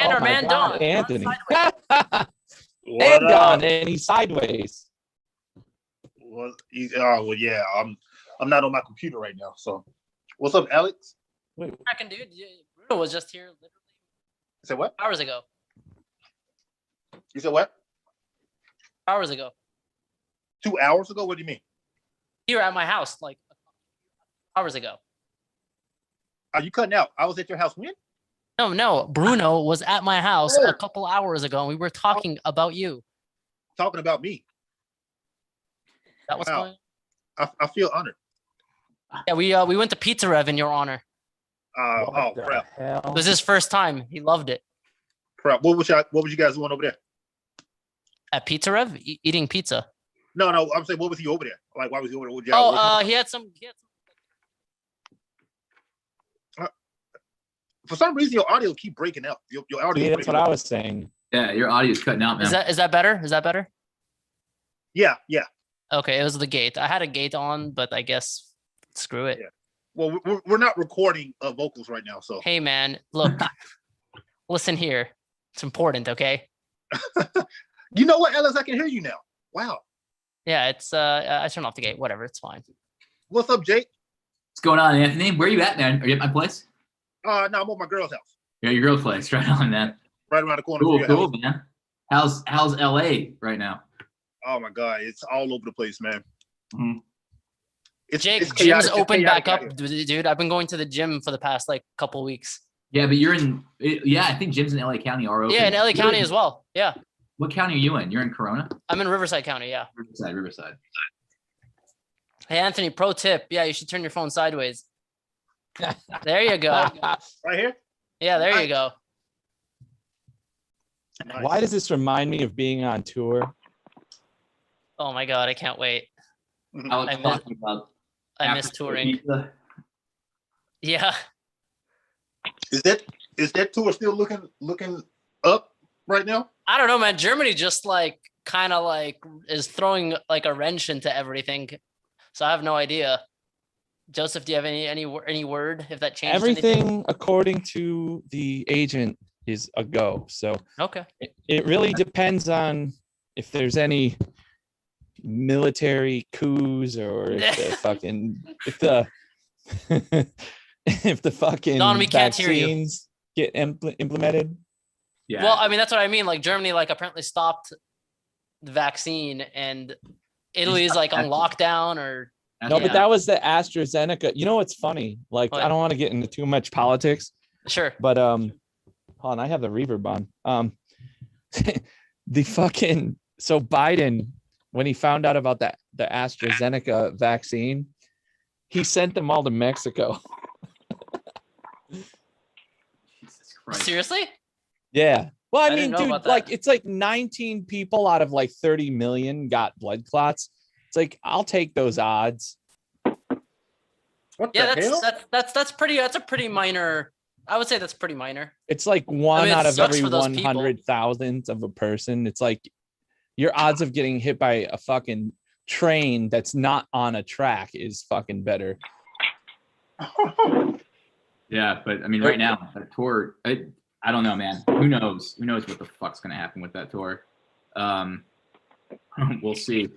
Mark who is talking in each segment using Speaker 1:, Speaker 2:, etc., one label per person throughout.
Speaker 1: And our
Speaker 2: my
Speaker 1: man
Speaker 2: God,
Speaker 1: Don.
Speaker 2: Anthony.
Speaker 3: What
Speaker 2: And Don,
Speaker 3: up?
Speaker 2: and he's sideways.
Speaker 3: Well, yeah. I'm not on my computer right now. So, what's up, Alex?
Speaker 2: Wait,
Speaker 1: Cracking, dude. Bruno was just here literally
Speaker 3: You said what?
Speaker 1: hours ago.
Speaker 3: You said what?
Speaker 1: Hours ago.
Speaker 3: 2 hours ago? What do you mean?
Speaker 1: Here at my house, like hours ago.
Speaker 3: Are you cutting out? I was at your house when?
Speaker 1: No. Bruno was at my house
Speaker 3: Oh.
Speaker 1: a couple hours ago, and we were talking about you.
Speaker 3: Talking about me.
Speaker 1: That was
Speaker 3: Wow.
Speaker 1: going.
Speaker 3: I feel honored.
Speaker 1: Yeah, we went to Pizza Rev in your honor.
Speaker 3: Oh
Speaker 2: the
Speaker 3: crap!
Speaker 2: hell?
Speaker 1: It was his first time. He loved it.
Speaker 3: Crap! What was you guys doing over there?
Speaker 1: At Pizza Rev, eating pizza.
Speaker 3: No, I'm saying, what was he over there? Like, why was he over there? What y'all working on?
Speaker 1: He had some.
Speaker 3: For some reason, your audio keep breaking out. Your audio.
Speaker 2: See, that's what I was saying.
Speaker 4: Yeah, your audio's cutting out, man.
Speaker 1: Is that better? Is that better?
Speaker 3: Yeah.
Speaker 1: Okay, it was the gate. I had a gate on, but I guess screw it.
Speaker 3: Yeah. Well, we're not recording vocals right now, so.
Speaker 1: Hey man, look, listen here. It's important, okay?
Speaker 3: You know what, Ellis? I can hear you now. Wow.
Speaker 1: Yeah, it's I turned off the gate. Whatever, it's fine.
Speaker 3: What's up, Jake?
Speaker 4: What's going on, Anthony? Where are you at, man? Are you at my place?
Speaker 3: No, I'm at my girl's house.
Speaker 4: Yeah, your girl's place. Right on, man.
Speaker 3: Right around the corner
Speaker 4: Cool,
Speaker 3: from your
Speaker 4: cool,
Speaker 3: house.
Speaker 4: man. How's LA right now?
Speaker 3: Oh my God, it's all over the place, man.
Speaker 4: Mhm.
Speaker 1: Jake,
Speaker 3: it's
Speaker 1: gym's
Speaker 3: chaotic. It's
Speaker 1: open back
Speaker 3: chaotic
Speaker 1: up,
Speaker 3: out here.
Speaker 1: dude. I've been going to the gym for the past like couple weeks.
Speaker 4: Yeah, but you're in. Yeah, I think gyms in LA County are open.
Speaker 1: Yeah, in LA
Speaker 4: You're
Speaker 1: County as well. Yeah,
Speaker 4: What county are you in? You're in Corona?
Speaker 1: I'm in Riverside County. Yeah.
Speaker 4: Riverside.
Speaker 1: Hey Anthony, pro tip. Yeah, you should turn your phone sideways. There you go.
Speaker 3: Right here.
Speaker 1: Yeah, there you go.
Speaker 3: Nice.
Speaker 2: Why does this remind me of being on tour?
Speaker 1: Oh my God, I can't wait.
Speaker 4: I was
Speaker 1: I miss-
Speaker 4: talking about
Speaker 1: I miss
Speaker 4: after
Speaker 1: touring.
Speaker 4: pizza.
Speaker 1: Yeah.
Speaker 3: Is that tour still looking up right now?
Speaker 1: I don't know, man. Germany just like kind of like is throwing like a wrench into everything. So I have no idea. Joseph, do you have any word if that changes anything?
Speaker 2: Everything according to the agent is a go. So
Speaker 1: Okay.
Speaker 2: it really depends on if there's any military coups or if the fucking if the fucking
Speaker 1: Don, we can't hear you.
Speaker 2: vaccines get implemented.
Speaker 4: Yeah.
Speaker 1: Well, I mean, that's what I mean. Like Germany, like apparently stopped the vaccine, and Italy's like on lockdown or.
Speaker 2: No,
Speaker 1: Yeah.
Speaker 2: but that was the AstraZeneca. You know what's funny? Like,
Speaker 1: What?
Speaker 2: I don't want to get into too much politics,
Speaker 1: Sure.
Speaker 2: but hold on, I have the reverb on. The fucking so Biden, when he found out about the AstraZeneca vaccine, he sent them all to Mexico.
Speaker 4: Jesus Christ.
Speaker 1: Seriously?
Speaker 2: Yeah. Well, I
Speaker 1: I didn't
Speaker 2: mean,
Speaker 1: know
Speaker 2: dude,
Speaker 1: about that.
Speaker 2: like it's like 19 people out of like 30 million got blood clots. It's like I'll take those odds.
Speaker 3: What
Speaker 1: Yeah,
Speaker 3: the hell?
Speaker 1: that's pretty. That's a pretty minor. I would say that's pretty minor.
Speaker 2: It's like one
Speaker 1: it
Speaker 2: out of
Speaker 1: sucks
Speaker 2: every
Speaker 1: for those people.
Speaker 2: 100,000th of a person. It's like your odds of getting hit by a fucking train that's not on a track is fucking better.
Speaker 4: Yeah, but I mean, right now that tour, I don't know, man. Who knows? Who knows what the fuck's gonna happen with that tour? We'll see.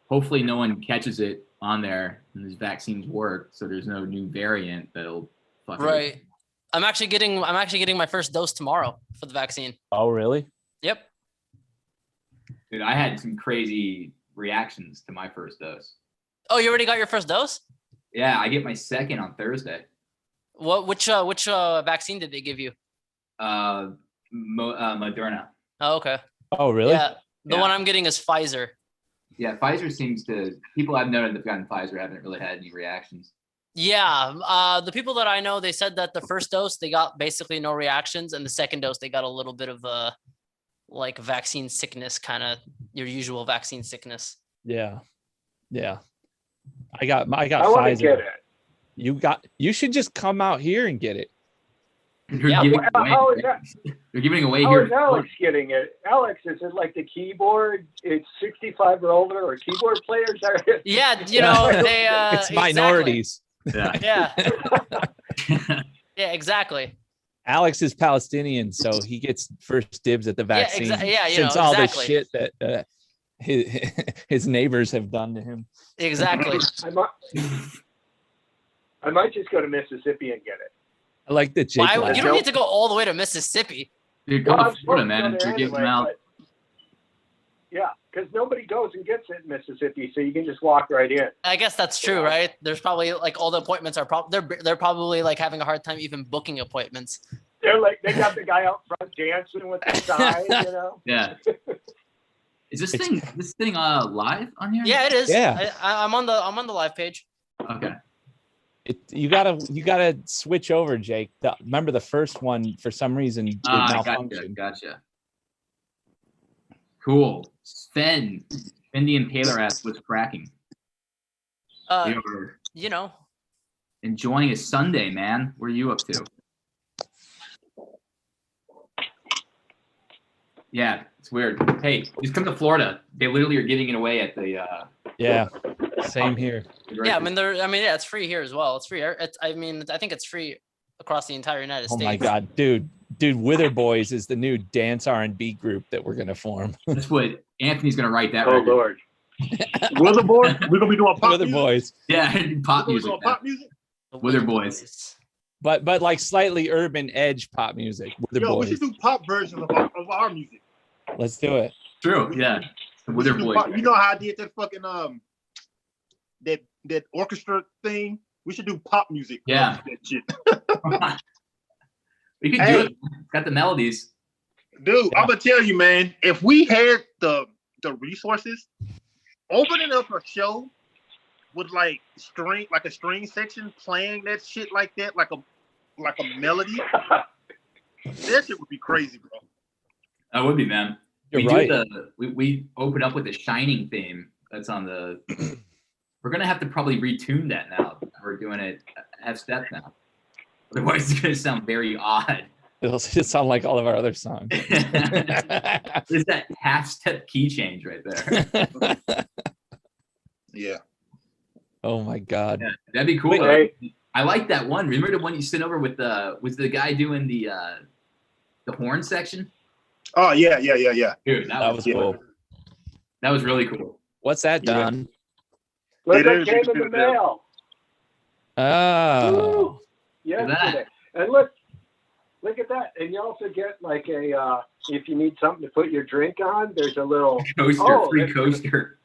Speaker 4: Hopefully, no one catches it on there, and these vaccines work, so there's no new variant that'll fuck it.
Speaker 1: Right. I'm actually getting my first dose tomorrow for the vaccine.
Speaker 2: Oh, really?
Speaker 1: Yep.
Speaker 4: Dude, I had some crazy reactions to my first dose.
Speaker 1: Oh, you already got your first dose?
Speaker 4: Yeah, I get my second on Thursday.
Speaker 1: Which vaccine did they give you?
Speaker 4: Moderna.
Speaker 1: Oh, okay.
Speaker 2: Oh, really?
Speaker 1: Yeah. The
Speaker 4: Yeah.
Speaker 1: one I'm getting is Pfizer.
Speaker 4: Yeah, Pfizer seems to. People I've known that've gotten Pfizer haven't really had any reactions.
Speaker 1: Yeah. The people that I know, they said that the first dose they got basically no reactions, and the second dose they got a little bit of like vaccine sickness, kind of your usual vaccine sickness.
Speaker 2: Yeah. Yeah. I got
Speaker 5: I want to
Speaker 2: Pfizer.
Speaker 5: get it.
Speaker 2: You should just come out here and get it.
Speaker 4: They're
Speaker 1: Yeah.
Speaker 4: giving
Speaker 5: Well,
Speaker 4: away.
Speaker 5: how is that?
Speaker 4: They're giving away
Speaker 5: How
Speaker 4: here.
Speaker 5: is Alex getting it? Alex, is it like the keyboard? It's 65 or older, or keyboard players?
Speaker 1: Yeah, you know they.
Speaker 2: It's minorities.
Speaker 4: Yeah.
Speaker 1: Exactly. Yeah. Yeah, exactly.
Speaker 2: Alex is Palestinian, so he gets first dibs at the vaccine.
Speaker 1: Yeah,
Speaker 2: since all the shit that his neighbors have done to him.
Speaker 1: Exactly.
Speaker 5: I might just go to Mississippi and get it.
Speaker 2: I like that Jake.
Speaker 1: Why, you don't need to go all the way to Mississippi.
Speaker 4: Dude, go
Speaker 5: I'm
Speaker 4: to Florida,
Speaker 5: supposed
Speaker 4: man.
Speaker 5: go
Speaker 4: They're
Speaker 5: there
Speaker 4: giving them
Speaker 5: anyway,
Speaker 4: out.
Speaker 5: but- Yeah, because nobody goes and gets it in Mississippi, so you can just walk right in.
Speaker 1: I guess that's true, right? There's probably like all the appointments are they're probably like having a hard time even booking appointments.
Speaker 5: They're like, they got the guy out front dancing with the sign, you know?
Speaker 4: Yeah. Is this thing live on here?
Speaker 1: Yeah, it is.
Speaker 2: Yeah.
Speaker 1: I'm on the live page.
Speaker 4: Okay.
Speaker 2: You gotta switch over, Jake. Remember the first one for some reason did malfunction.
Speaker 4: Gotcha. Cool. Sven, the Impaler asks what's cracking. You're
Speaker 1: You know,
Speaker 4: enjoying a Sunday, man. What are you up to? Yeah, it's weird. Hey, just come to Florida. They literally are giving it away at the.
Speaker 2: Yeah, same here.
Speaker 1: yeah. Yeah, it's free here as well. It's free. I think it's free across the entire United States.
Speaker 2: Oh my God, dude, Wither Boys is the new dance R&B group that we're gonna form.
Speaker 4: That's what Anthony's gonna write that.
Speaker 5: Oh,
Speaker 4: record.
Speaker 5: Lord.
Speaker 3: Wither Boy? We're gonna be doing pop
Speaker 2: Wither
Speaker 3: music?
Speaker 2: Boys,
Speaker 4: Yeah, pop
Speaker 3: We're
Speaker 4: music.
Speaker 3: doing pop music?
Speaker 1: The
Speaker 4: Wither Boys.
Speaker 2: but like slightly urban edge pop music. Wither
Speaker 3: Yo, we
Speaker 2: Boys.
Speaker 3: should do pop versions of our music.
Speaker 2: Let's do it.
Speaker 4: True. Yeah. The
Speaker 3: We
Speaker 4: Wither
Speaker 3: should do
Speaker 4: Boys.
Speaker 3: pop- You know how I did that fucking that orchestra thing? We should do pop music.
Speaker 4: Yeah.
Speaker 3: That shit.
Speaker 4: We could do
Speaker 3: Hey.
Speaker 4: it. Got the melodies.
Speaker 3: Dude,
Speaker 2: Yeah.
Speaker 3: I'm gonna tell you, man, if we had the resources, opening up a show with like a string section playing that shit like that, like a melody, that shit would be crazy, bro.
Speaker 4: That would be, man.
Speaker 2: You're
Speaker 4: we
Speaker 2: right.
Speaker 4: We open up with the Shining theme. That's on the. We're gonna have to probably retune that now. We're doing it half step now. Otherwise, it's gonna sound very odd.
Speaker 2: It'll just sound like all of our other songs.
Speaker 4: There's that half step key change right there.
Speaker 3: Yeah.
Speaker 2: Oh my God.
Speaker 4: Yeah, that'd be cool.
Speaker 5: Wait,
Speaker 4: I like that one. Remember the one you sent over with was the guy doing the horn section?
Speaker 3: Oh yeah.
Speaker 4: Dude,
Speaker 2: That was cool.
Speaker 4: That was really cool.
Speaker 2: What's that, Don?
Speaker 5: Look
Speaker 3: It
Speaker 5: what
Speaker 3: is,
Speaker 5: came
Speaker 3: it's
Speaker 5: in the
Speaker 3: good,
Speaker 5: mail.
Speaker 2: Oh.
Speaker 5: Yesterday. And look at that. And you also get like a, if you need something to put your drink on, there's a little
Speaker 4: Coaster, free
Speaker 5: that's-
Speaker 4: coaster.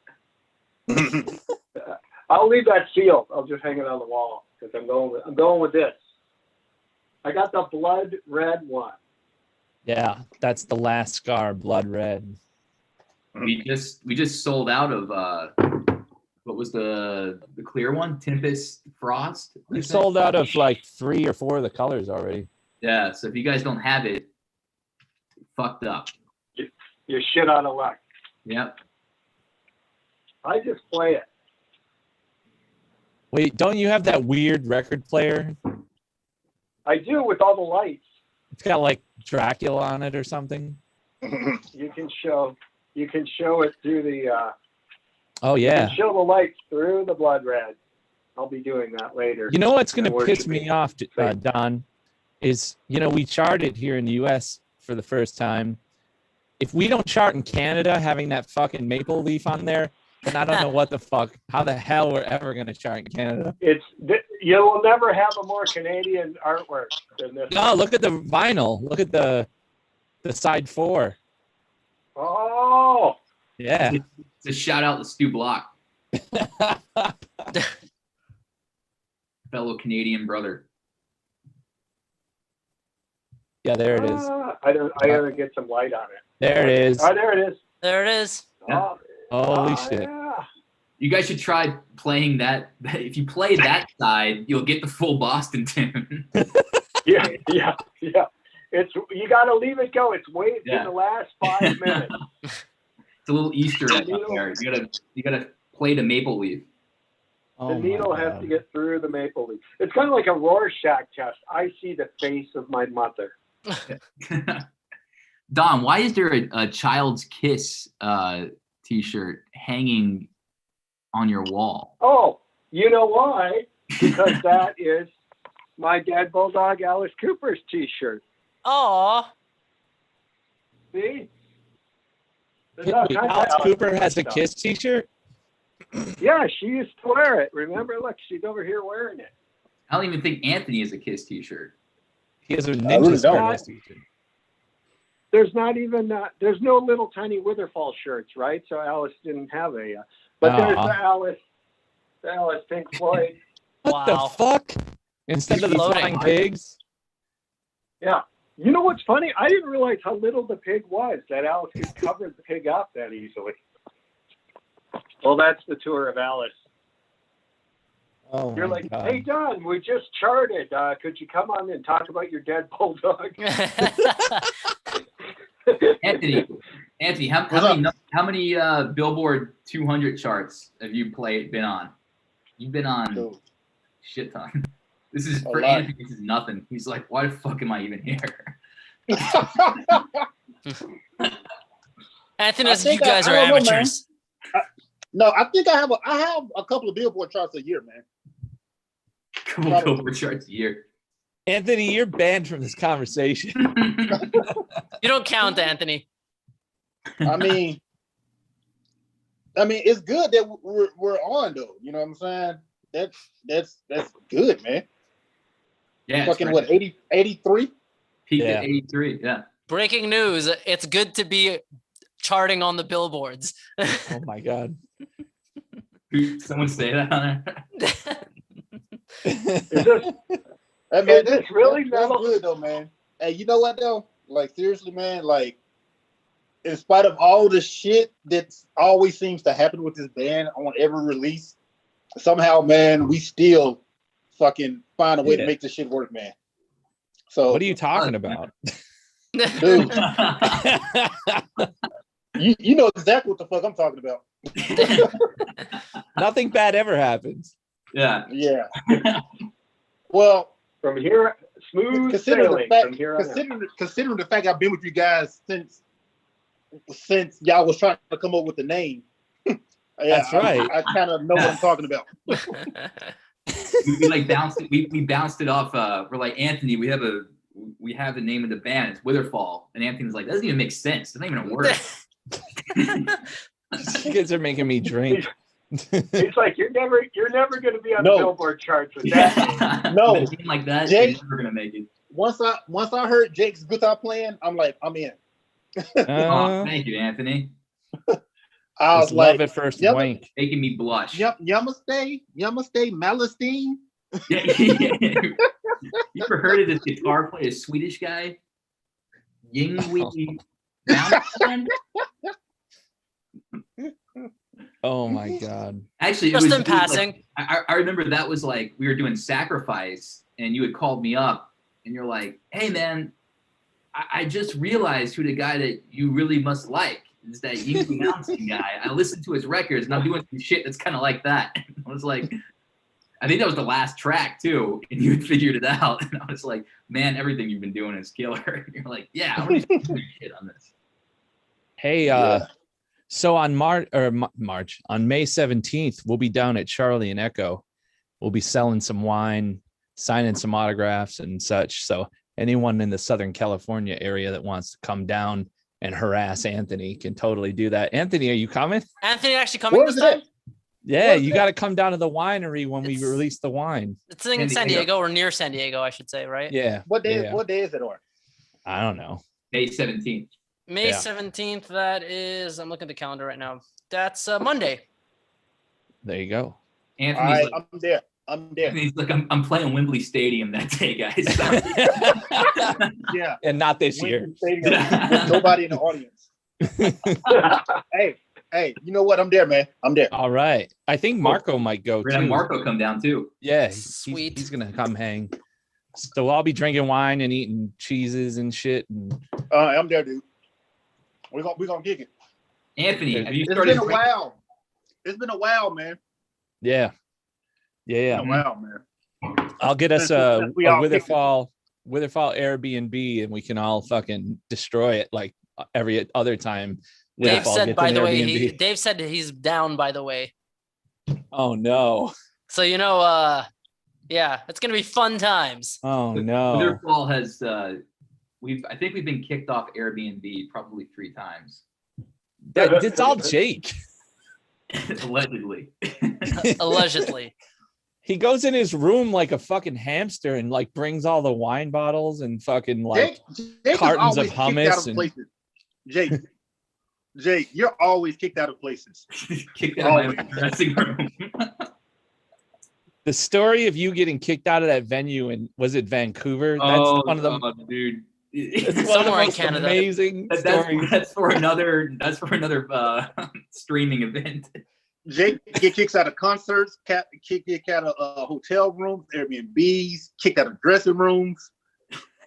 Speaker 5: I'll leave that sealed. I'll just hang it on the wall because I'm going with this. I got the blood red one.
Speaker 2: Yeah, that's the last scar, blood red.
Speaker 4: We just sold out of what was the clear one? Tempest Frost.
Speaker 2: We sold out of like 3 or 4 of the colors already.
Speaker 4: Yeah, so if you guys don't have it, fucked up.
Speaker 5: You're shit out of luck.
Speaker 4: Yep.
Speaker 5: I just play it.
Speaker 2: Wait, don't you have that weird record player?
Speaker 5: I do with all the lights.
Speaker 2: It's got like Dracula on it or something.
Speaker 5: You can show it through the
Speaker 2: Oh
Speaker 5: you
Speaker 2: yeah.
Speaker 5: can show the lights through the blood red. I'll be doing that later.
Speaker 2: You know what's going to
Speaker 5: And
Speaker 2: piss me
Speaker 5: worshiping.
Speaker 2: off, Don, is, we charted here in the U.S. for the first time. If we don't chart in Canada, having that fucking maple leaf on there, then I don't know what the fuck, how the hell we're ever going to chart in Canada.
Speaker 5: You will never have a more Canadian artwork than this.
Speaker 2: No, look at the vinyl. Look at the side 4.
Speaker 5: Oh,
Speaker 2: Yeah.
Speaker 4: It's a shout out to Stu Block, fellow Canadian brother.
Speaker 2: Yeah, there it is.
Speaker 5: I gotta get some light on it.
Speaker 2: There it is.
Speaker 5: Oh, there it is.
Speaker 1: There it is.
Speaker 4: Yeah.
Speaker 2: Holy shit.
Speaker 5: Yeah.
Speaker 4: You guys should try playing that. If you play that side, you'll get the full Boston tune.
Speaker 5: Yeah. It's you got to leave it go. It's way
Speaker 4: Yeah.
Speaker 5: in the last 5 minutes.
Speaker 4: It's a little Easter egg up there. You gotta play the maple leaf.
Speaker 2: Oh
Speaker 5: The
Speaker 2: my
Speaker 5: needle has
Speaker 2: God.
Speaker 5: to get through the maple leaf. It's kind of like a Rorschach test. I see the face of my mother.
Speaker 4: Don, why is there a Child's Kiss T-shirt hanging on your wall?
Speaker 5: Oh, you know why? Because that is my dead bulldog Alice Cooper's T-shirt.
Speaker 1: Oh,
Speaker 5: See? There's all kinds of
Speaker 2: Alice Cooper has a
Speaker 5: stuff.
Speaker 2: Kiss t-shirt.
Speaker 5: Yeah, she used to wear it. Remember? Look, she's over here wearing it.
Speaker 4: I don't even think Anthony has a Kiss t-shirt.
Speaker 2: He has a
Speaker 3: really
Speaker 2: Ninja
Speaker 3: don't.
Speaker 2: Turtles t-shirt.
Speaker 5: There's not even there's no little tiny Witherfall shirts, right? So Alice didn't have a. But there's the Alice Pink Floyd.
Speaker 2: What
Speaker 1: Wow.
Speaker 2: the fuck? Instead of the
Speaker 1: Floating.
Speaker 2: flying pigs.
Speaker 5: Yeah. You know what's funny? I didn't realize how little the pig was, that Alice could cover the pig up that easily. Well, that's the tour of Alice.
Speaker 2: Oh
Speaker 5: You're
Speaker 2: my
Speaker 5: like,
Speaker 2: God.
Speaker 5: hey, Don, we just charted. Could you come on and talk about your dead bulldog?
Speaker 4: Anthony, how many Billboard 200 charts have you been on? You've been on
Speaker 3: Dude,
Speaker 4: shit ton. This is
Speaker 3: A
Speaker 4: for
Speaker 3: lot.
Speaker 4: Anthony. This is nothing. He's like, why the fuck am I even here?
Speaker 1: Anthony,
Speaker 3: I
Speaker 1: you
Speaker 3: think
Speaker 1: guys
Speaker 3: I
Speaker 1: are
Speaker 3: don't know, man.
Speaker 1: amateurs.
Speaker 3: No, I think I have a couple of Billboard charts a year, man.
Speaker 4: Couple
Speaker 3: Probably.
Speaker 4: Billboard charts a year.
Speaker 2: Anthony, you're banned from this conversation.
Speaker 1: You don't count, Anthony.
Speaker 3: I mean, it's good that we're on though. You know what I'm saying? That's good, man.
Speaker 4: Yeah, it's
Speaker 3: Fucking
Speaker 4: great.
Speaker 3: what, 83?
Speaker 4: Peaked
Speaker 2: Yeah.
Speaker 4: at 83. Yeah.
Speaker 1: Breaking news. It's good to be charting on the billboards.
Speaker 2: Oh my God.
Speaker 4: Someone say that on there.
Speaker 5: Is this,
Speaker 3: Hey, man,
Speaker 5: Is this really
Speaker 3: that's
Speaker 5: metal?
Speaker 3: good though, man. Hey, you know what though? Like seriously, man. Like, in spite of all the shit that always seems to happen with this band on every release, somehow, man, we still fucking find a way to
Speaker 2: Yeah.
Speaker 3: make this shit work, man. So,
Speaker 2: What are you talking about?
Speaker 3: dude, you know exactly what the fuck I'm talking about.
Speaker 2: Nothing bad ever happens.
Speaker 4: Yeah.
Speaker 3: Yeah. Well,
Speaker 5: from here, smooth
Speaker 3: considering
Speaker 5: sailing
Speaker 3: the fact,
Speaker 5: from here on out.
Speaker 3: considering the fact I've been with you guys since y'all was trying to come up with the name. Yeah,
Speaker 2: That's right.
Speaker 3: I kind of know what I'm talking about.
Speaker 4: we like bounced it. We bounced it off. We're like, Anthony, we have the name of the band. It's Witherfall. And Anthony's like, that doesn't even make sense. It's not even a word.
Speaker 2: You kids are making me drink.
Speaker 5: It's like you're never going to be on
Speaker 3: No.
Speaker 5: the Billboard charts with that.
Speaker 4: Yeah.
Speaker 3: No.
Speaker 4: With a name like that,
Speaker 3: Jake-
Speaker 4: you're never gonna make it.
Speaker 3: Once I heard Jake's guitar playing, I'm like, I'm in.
Speaker 4: Oh, thank you, Anthony.
Speaker 3: I was
Speaker 2: It's love
Speaker 3: like,
Speaker 2: at first
Speaker 3: yep.
Speaker 2: wank.
Speaker 4: Making me blush.
Speaker 3: Yamaste, Malastine.
Speaker 4: Yeah. You ever heard of this guitar player, Swedish guy? Yingwi Malmsten?
Speaker 2: Oh my God.
Speaker 4: Actually,
Speaker 1: Just in
Speaker 4: it was
Speaker 1: passing.
Speaker 4: like, I remember that was like we were doing Sacrifice, and you had called me up, and you're like, "Hey, man, I just realized who the guy that you really must like is that Yingwi Malmsten guy. I listened to his records, and I'm doing some shit that's kind of like that." I was like, I think that was the last track too, and you had figured it out, and I was like, "Man, everything you've been doing is killer." And you're like, "Yeah, I'm gonna do some shit on this."
Speaker 2: Hey,
Speaker 3: Yeah.
Speaker 2: so on March, on May 17th, we'll be down at Charlie and Echo. We'll be selling some wine, signing some autographs and such. So anyone in the Southern California area that wants to come down and harass Anthony can totally do that. Anthony, are you coming?
Speaker 1: Anthony actually coming
Speaker 3: Where
Speaker 1: this
Speaker 3: is it
Speaker 1: time?
Speaker 3: at?
Speaker 2: Yeah,
Speaker 3: Where's
Speaker 2: you
Speaker 3: that?
Speaker 2: got to come down to the winery when we
Speaker 1: It's-
Speaker 2: release the wine.
Speaker 1: It's in
Speaker 4: San
Speaker 1: San
Speaker 4: Diego.
Speaker 1: Diego or near San Diego, I should say, right?
Speaker 2: Yeah.
Speaker 3: What day?
Speaker 2: Yeah.
Speaker 3: What day is it on?
Speaker 2: I don't know.
Speaker 4: May 17th.
Speaker 1: May
Speaker 2: Yeah.
Speaker 1: 17th, that is, I'm looking at the calendar right now. That's Monday.
Speaker 2: There you go.
Speaker 3: All
Speaker 4: Anthony's
Speaker 3: right,
Speaker 4: like,
Speaker 3: I'm there. I'm there.
Speaker 4: Anthony's like, I'm playing Wembley Stadium that day, guys.
Speaker 3: Yeah.
Speaker 2: And not this year.
Speaker 3: Wembley Stadium with nobody in the audience. Hey, you know what? I'm there, man. I'm there.
Speaker 2: All right. I think Marco might go
Speaker 4: We're gonna have
Speaker 2: too.
Speaker 4: Marco come down too.
Speaker 2: Yeah,
Speaker 1: Sweet.
Speaker 2: He's gonna come hang. So I'll be drinking wine and eating cheeses and shit. And
Speaker 3: I'm there, dude. We're gonna kick it.
Speaker 4: Anthony, have you
Speaker 3: It's
Speaker 4: started?
Speaker 3: been a while. It's been a while, man.
Speaker 2: yeah.
Speaker 3: It's been a while, man.
Speaker 2: I'll get us a
Speaker 3: Since we all kicked it.
Speaker 2: Witherfall Airbnb and we can all fucking destroy it like every other time.
Speaker 1: Dave
Speaker 2: Witherfall
Speaker 1: said,
Speaker 2: gets
Speaker 1: by
Speaker 2: an
Speaker 1: the way,
Speaker 2: Airbnb.
Speaker 1: Dave said he's down, by the way.
Speaker 2: Oh no.
Speaker 1: So, yeah, it's going to be fun times.
Speaker 2: Oh no.
Speaker 4: Witherfall I think we've been kicked off Airbnb probably 3 times.
Speaker 2: It's all Jake.
Speaker 4: Allegedly.
Speaker 1: Allegedly.
Speaker 2: He goes in his room like a fucking hamster and like brings all the wine bottles and fucking like
Speaker 3: Jake is
Speaker 2: cartons of
Speaker 3: always kicked out
Speaker 2: hummus
Speaker 3: of places. Jake, you're always kicked out of places.
Speaker 4: Kicked out of my dressing room.
Speaker 2: the story of you getting kicked out of that venue and was it Vancouver? That's one of the
Speaker 4: dude.
Speaker 2: it's one of the
Speaker 1: Somewhere in
Speaker 2: most
Speaker 1: Canada.
Speaker 2: amazing stories.
Speaker 4: That's for another streaming event.
Speaker 3: Jake get kicked out of concerts, kicked out of hotel rooms, Airbnbs, kicked out of dressing rooms.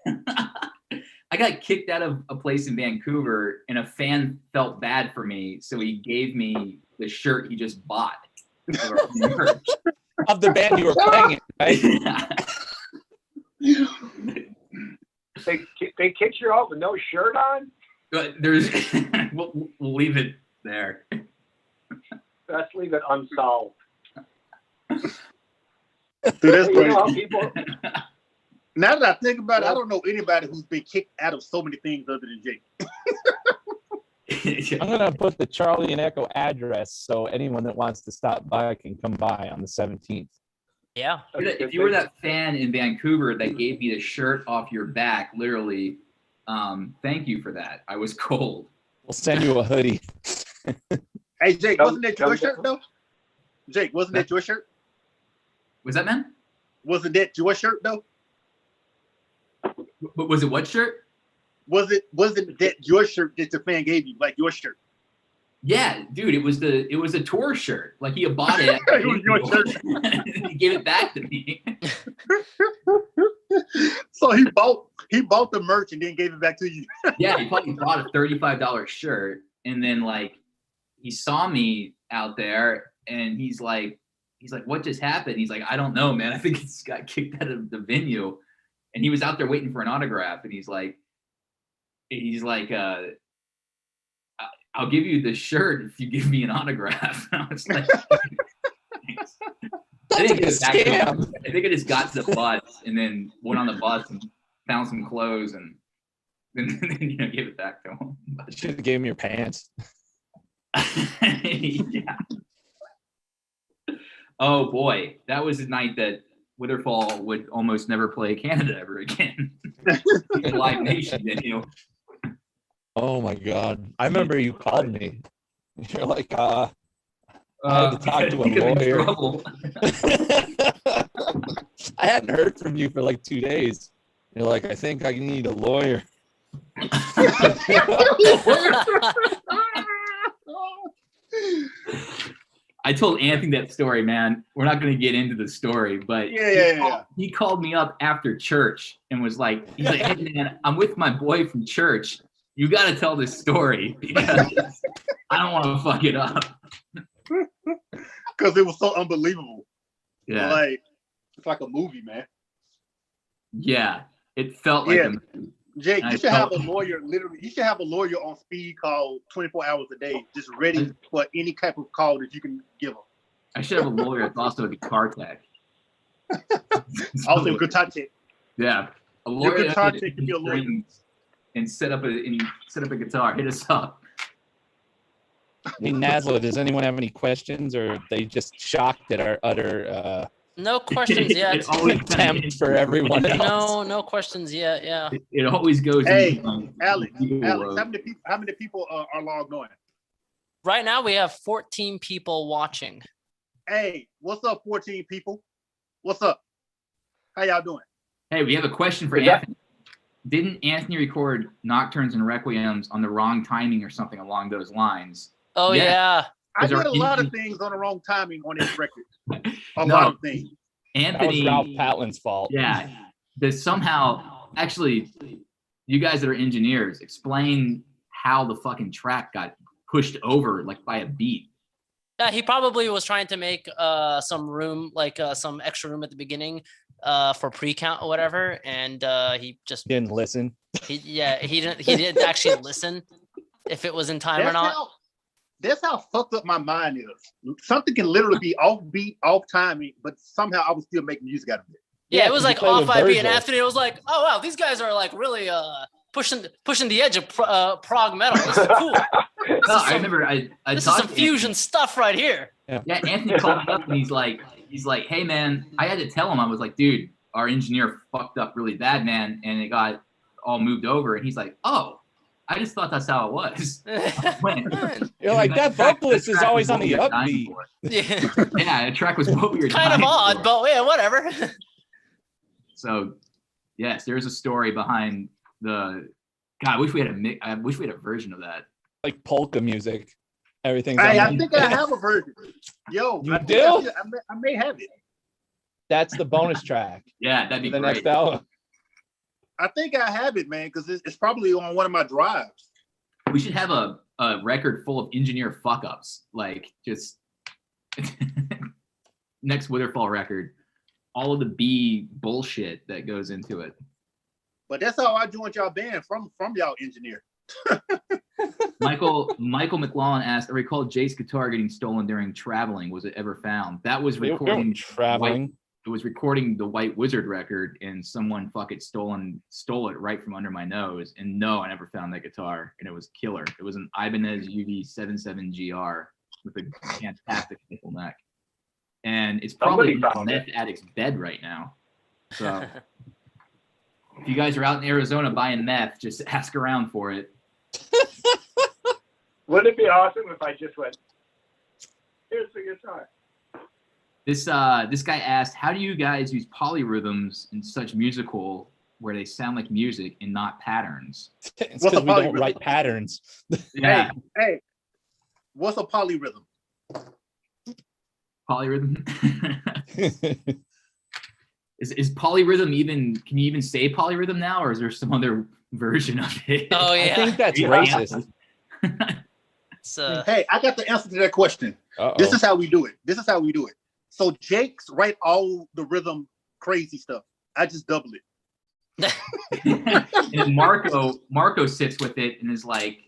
Speaker 4: I got kicked out of a place in Vancouver, and a fan felt bad for me, so he gave me the shirt he just bought
Speaker 2: Of the band you were playing in, right?
Speaker 5: They kicked you out with no shirt on?
Speaker 4: But we'll leave it there.
Speaker 5: Let's leave it unsolved.
Speaker 3: Dude, that's
Speaker 5: You
Speaker 3: crazy.
Speaker 5: know how people,
Speaker 3: Now that I think about it, I don't know anybody who's been kicked out of so many things other than Jake.
Speaker 2: I'm gonna put the Charlie and Echo address so anyone that wants to stop by can come by on the 17th.
Speaker 1: Yeah.
Speaker 4: If you were that fan in Vancouver that gave me the shirt off your back, literally, thank you for that. I was cold.
Speaker 2: We'll send you a hoodie.
Speaker 3: Hey, Jake, wasn't that your shirt though? Jake, wasn't that your shirt?
Speaker 4: Was that, man?
Speaker 3: Wasn't that your shirt though?
Speaker 4: Was it what shirt?
Speaker 3: Wasn't that your shirt that the fan gave you, like your shirt?
Speaker 4: Yeah, dude, it was a tour shirt. Like he had bought it.
Speaker 3: It was your shirt.
Speaker 4: He gave it back to me.
Speaker 3: So he bought the merch and then gave it back to you.
Speaker 4: Yeah, he probably bought a $35 shirt, and then like he saw me out there, and he's like, what just happened? He's like, I don't know, man. I think it's got kicked out of the venue, and he was out there waiting for an autograph, and he's like, I'll give you the shirt if you give me an autograph. And I was like, I think I just got to the bus and then went on the bus and found some clothes and then gave it back to him.
Speaker 2: You should have gave him your pants.
Speaker 4: Yeah. Oh boy, that was the night that Witherfall would almost never play Canada ever again. Live Nation venue.
Speaker 2: Oh my God. I remember you called me. You're like, I had to talk to a lawyer. I hadn't heard from you for like 2 days. You're like, I think I need a lawyer.
Speaker 4: I told Anthony that story, man. We're not going to get into the story, but he called me up after church and was like, he's like, hey man, I'm with my boy from church. You got to tell this story because I don't want to fuck it up.
Speaker 3: Because it was so unbelievable.
Speaker 4: Yeah.
Speaker 3: Like, it's like a movie, man.
Speaker 4: Yeah. It felt like a movie.
Speaker 3: Jake, you should have a lawyer, literally, you should have a lawyer on speed call 24 hours a day, just ready for any type of call that you can give them.
Speaker 4: I should have a lawyer that's also a guitar tech.
Speaker 3: Also, a guitar tech.
Speaker 4: Yeah. A
Speaker 3: Your
Speaker 4: lawyer
Speaker 3: guitar tech can be a lawyer.
Speaker 4: and set up a guitar. Hit us up.
Speaker 2: Hey, Nazla, does anyone have any questions, or are they just shocked at our utter
Speaker 1: No questions yet.
Speaker 2: contempt for everyone else?
Speaker 1: No questions yet. Yeah.
Speaker 4: It always goes.
Speaker 3: Hey, Alex, how many people are logged on?
Speaker 1: Right now we have 14 people watching.
Speaker 3: Hey, what's up, 14 people? What's up? How y'all doing?
Speaker 4: Hey, we have a question for Anthony. Didn't Anthony record Nocturnes and Requiems on the wrong timing or something along those lines?
Speaker 1: Oh yeah.
Speaker 3: I did a lot of things on the wrong timing on this record. A lot of things.
Speaker 4: Anthony,
Speaker 2: that was Ralph Patlin's fault.
Speaker 4: Yeah. There's somehow, actually, you guys that are engineers, explain how the fucking track got pushed over like by a beat.
Speaker 1: Yeah, he probably was trying to make some room, like some extra room at the beginning for pre-count or whatever, and he just
Speaker 2: didn't listen.
Speaker 1: He didn't actually listen if it was in time or not.
Speaker 3: That's how fucked up my mind is. Something can literally be off beat, off timing, but somehow I would still make music out of it.
Speaker 1: Yeah, it was like off by beat, and Anthony was like, "Oh wow, these guys are like really pushing the edge of prog metal. This is cool.
Speaker 4: No, I remember I
Speaker 1: This is
Speaker 4: talked
Speaker 1: some
Speaker 4: to
Speaker 1: fusion stuff right here.
Speaker 4: Yeah, Anthony called me up and he's like, hey man, I had to tell him, I was like, dude, our engineer fucked up really bad, man, and it got all moved over. And he's like, oh, I just thought that's how it was.
Speaker 2: You're like, that vocalist is always on the upbeat.
Speaker 1: Yeah,
Speaker 4: the track was what we were
Speaker 1: kind of odd,
Speaker 4: for.
Speaker 1: but yeah, whatever.
Speaker 4: So, yes, there's a story behind the. God, I wish we had a version of that.
Speaker 2: Like polka music. Everything's.
Speaker 3: Hey, I think I have a version. Yo,
Speaker 2: You
Speaker 3: I
Speaker 2: do?
Speaker 3: think I may have it.
Speaker 2: That's the bonus track.
Speaker 4: Yeah, that'd be
Speaker 2: The
Speaker 4: great.
Speaker 2: next album.
Speaker 3: I think I have it, man, because it's probably on one of my drives.
Speaker 4: We should have a record full of engineer fuck ups, like just next Witherfall record, all of the B bullshit that goes into it.
Speaker 3: But that's how I joined y'all band from y'all engineer.
Speaker 4: Michael McLaughlin asked, I recall Jake's guitar getting stolen during traveling. Was it ever found? That was
Speaker 2: We
Speaker 4: recording
Speaker 2: were traveling.
Speaker 4: It was recording the White Wizard record, and someone stole it right from under my nose. And no, I never found that guitar, and it was killer. It was an Ibanez UD77GR with a fantastic nickel neck, and it's probably in the meth addict's bed right now. So if you guys are out in Arizona buying meth, just ask around for it.
Speaker 5: Wouldn't it be awesome if I just went, here's the guitar?
Speaker 4: This guy asked, how do you guys use polyrhythms in such musical where they sound like music and not patterns?
Speaker 2: It's because we don't write patterns.
Speaker 4: Yeah.
Speaker 3: Hey, what's a polyrhythm?
Speaker 4: Polyrhythm. Is polyrhythm even? Can you even say polyrhythm now, or is there some other version of it?
Speaker 1: Oh yeah.
Speaker 2: I think that's racist.
Speaker 3: Hey, I got the answer to that question. This is how we do it. So Jake's write all the rhythm crazy stuff. I just double it.
Speaker 4: And Marco sits with it and is like,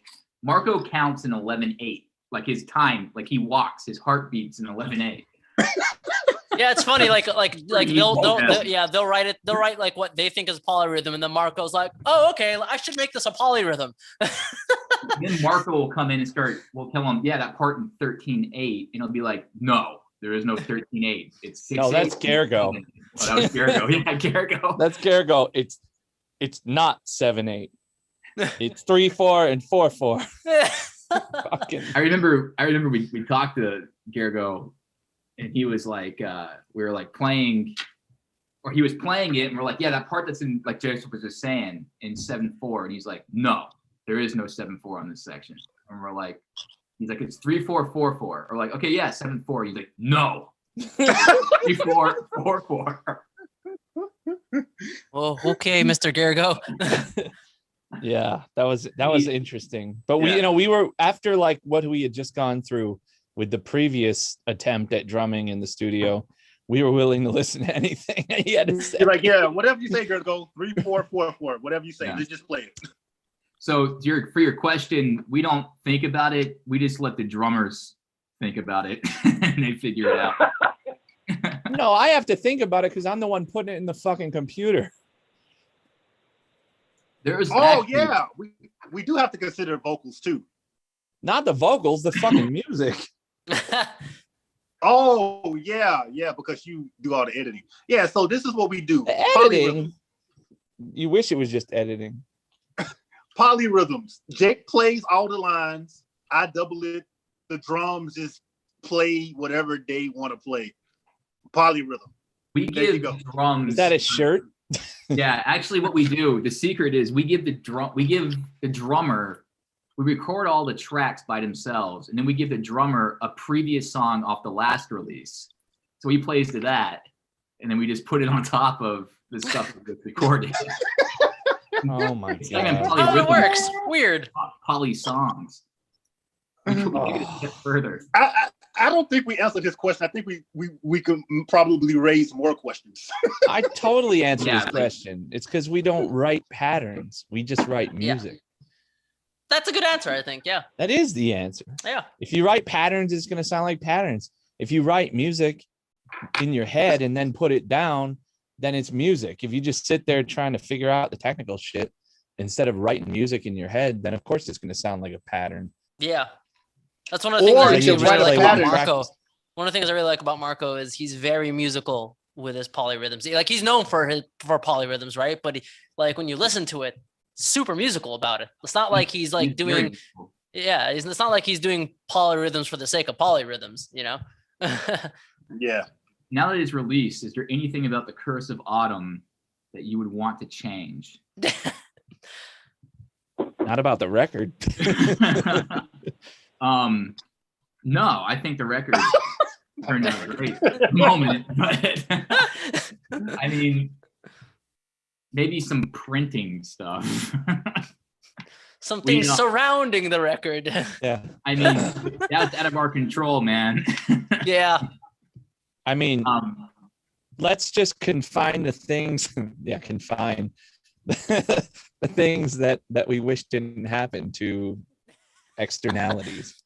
Speaker 4: Marco counts in 11/8, like his time, like he walks, his heart beats in 11/8.
Speaker 1: Yeah, it's funny. Like they'll write it. They'll write like what they think is polyrhythm, and then Marco's like, "Oh, okay, I should make this a polyrhythm."
Speaker 4: Then Marco will come in and we'll tell him, yeah, that part in 13/8, and he'll be like, no, there is no 13/8. It's 6/8.
Speaker 2: No, that's Garrigo.
Speaker 4: Oh, that was Garrigo. Yeah, Garrigo.
Speaker 2: That's Garrigo. It's not 7/8. It's 3/4 and 4/4. Fucking.
Speaker 4: I remember we talked to Garrigo, and he was like, we were like playing, or he was playing it, and we're like, yeah, that part that's in, like Joseph was just saying, in 7/4, and he's like, no, there is no 7/4 on this section. And we're like, he's like, it's 3/4 4/4. Or like, okay, yeah, 7/4. He's like, no, 3/4 4/4.
Speaker 1: Well, okay, Mr. Garrigo.
Speaker 2: Yeah, that was interesting. But we were after like what we had just gone through with the previous attempt at drumming in the studio. We were willing to listen to anything he had to say.
Speaker 3: You're like, yeah, whatever you say, girl, go 3/4 whatever you say.
Speaker 4: Yeah.
Speaker 3: Let's just play it.
Speaker 4: So for your question, we don't think about it. We just let the drummers think about it and they figure it out.
Speaker 2: No, I have to think about it because I'm the one putting it in the fucking computer.
Speaker 3: Yeah, we do have to consider vocals too.
Speaker 2: Not the vocals, the fucking music.
Speaker 3: Oh yeah, because you do all the editing. Yeah, so this is what we do.
Speaker 2: The editing. You wish it was just editing.
Speaker 3: Polyrhythms. Jake plays all the lines. I double it. The drums just play whatever they want to play. Polyrhythm.
Speaker 4: We give drums.
Speaker 2: Is that a shirt?
Speaker 4: Yeah, actually, what we do, the secret is we give the drummer. We record all the tracks by themselves, and then we give the drummer a previous song off the last release. So he plays to that, and then we just put it on top of the stuff that's recorded.
Speaker 2: Oh my god!
Speaker 1: Oh, it works. Weird.
Speaker 4: Poly songs. Further.
Speaker 3: I don't think we answered this question. I think we could probably raise more questions.
Speaker 2: I totally answered this question. It's because we don't write patterns. We just write music.
Speaker 1: Yeah. That's a good answer, I think. Yeah.
Speaker 2: That is the answer.
Speaker 1: Yeah.
Speaker 2: If you write patterns, it's going to sound like patterns. If you write music in your head and then put it down, then it's music. If you just sit there trying to figure out the technical shit, instead of writing music in your head, then of course it's going to sound like a pattern.
Speaker 1: Yeah. That's one of the things
Speaker 3: Or
Speaker 1: I
Speaker 3: you
Speaker 1: actually
Speaker 3: can write
Speaker 1: really
Speaker 3: a
Speaker 1: like about
Speaker 3: pattern.
Speaker 1: Marco. One of the things I really like about Marco is he's very musical with his polyrhythms. Like he's known for polyrhythms, right? But like when you listen to it, super musical about it. It's not like he's like doing, it's not like he's doing polyrhythms for the sake of polyrhythms, you know?
Speaker 3: Yeah.
Speaker 4: Now that it's released, is there anything about the Curse of Autumn that you would want to change?
Speaker 2: Not about the record.
Speaker 4: No, I think the record turned out great at the moment, but I mean, maybe some printing stuff.
Speaker 1: Some things surrounding the record.
Speaker 2: Yeah.
Speaker 4: I mean, that's out of our control, man.
Speaker 1: Yeah.
Speaker 2: I mean, let's just confine the things. Yeah, confine the things that we wish didn't happen to externalities.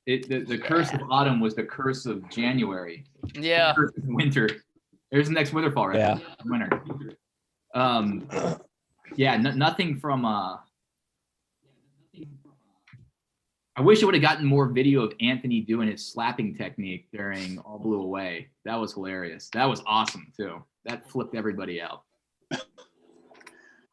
Speaker 4: The curse of autumn was the curse of January.
Speaker 1: Yeah.
Speaker 4: The curse of winter. There's the next Witherfall, right?
Speaker 2: Yeah.
Speaker 4: Winter. Yeah, nothing from I wish I would have gotten more video of Anthony doing his slapping technique during All Blew Away. That was hilarious. That was awesome too. That flipped everybody out.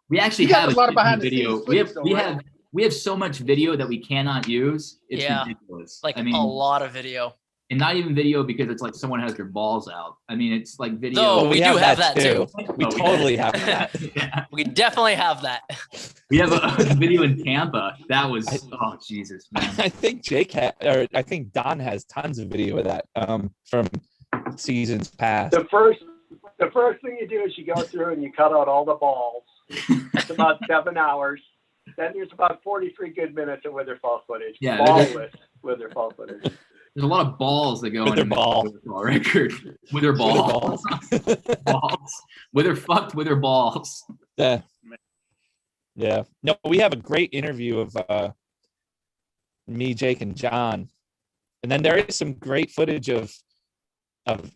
Speaker 4: We actually have
Speaker 3: a lot of behind the
Speaker 4: video.
Speaker 3: scenes footage,
Speaker 4: We have so much video that we cannot use. It's ridiculous.
Speaker 1: Like
Speaker 4: I mean,
Speaker 1: a lot of video.
Speaker 4: and not even video because it's like someone has their balls out. I mean, it's like video.
Speaker 1: No, we do have that too.
Speaker 2: We totally have that.
Speaker 4: Yeah.
Speaker 1: We definitely have that.
Speaker 4: We have a video in Tampa. That was oh Jesus, man.
Speaker 2: I think I think Don has tons of video of that from seasons past.
Speaker 5: The first thing you do is you go through and you cut out all the balls. It's about 7 hours. Then there's about 43 good minutes of Witherfall footage.
Speaker 4: Yeah,
Speaker 5: Ballless Witherfall footage.
Speaker 4: There's a lot of balls that go
Speaker 2: Wither
Speaker 4: in the
Speaker 2: ball.
Speaker 4: Witherfall record. Wither balls. Balls. Wither fucked wither balls.
Speaker 2: Yeah. Yeah. No, we have a great interview of me, Jake, and John. And then there is some great footage of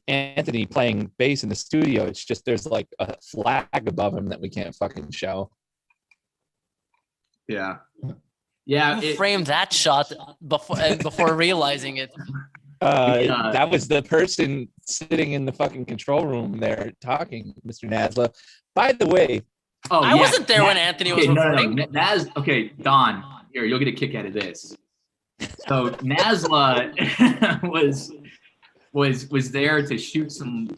Speaker 2: Anthony playing bass in the studio. It's just there's like a flag above him that we can't fucking show.
Speaker 4: Yeah. Yeah.
Speaker 1: Who framed that shot before realizing it?
Speaker 2: That was the person sitting in the fucking control room there talking, Mr. Nasla. By the way,
Speaker 1: I wasn't there when Anthony was recording.
Speaker 4: No. Okay, Don, here, you'll get a kick out of this. So Nasla was there to shoot some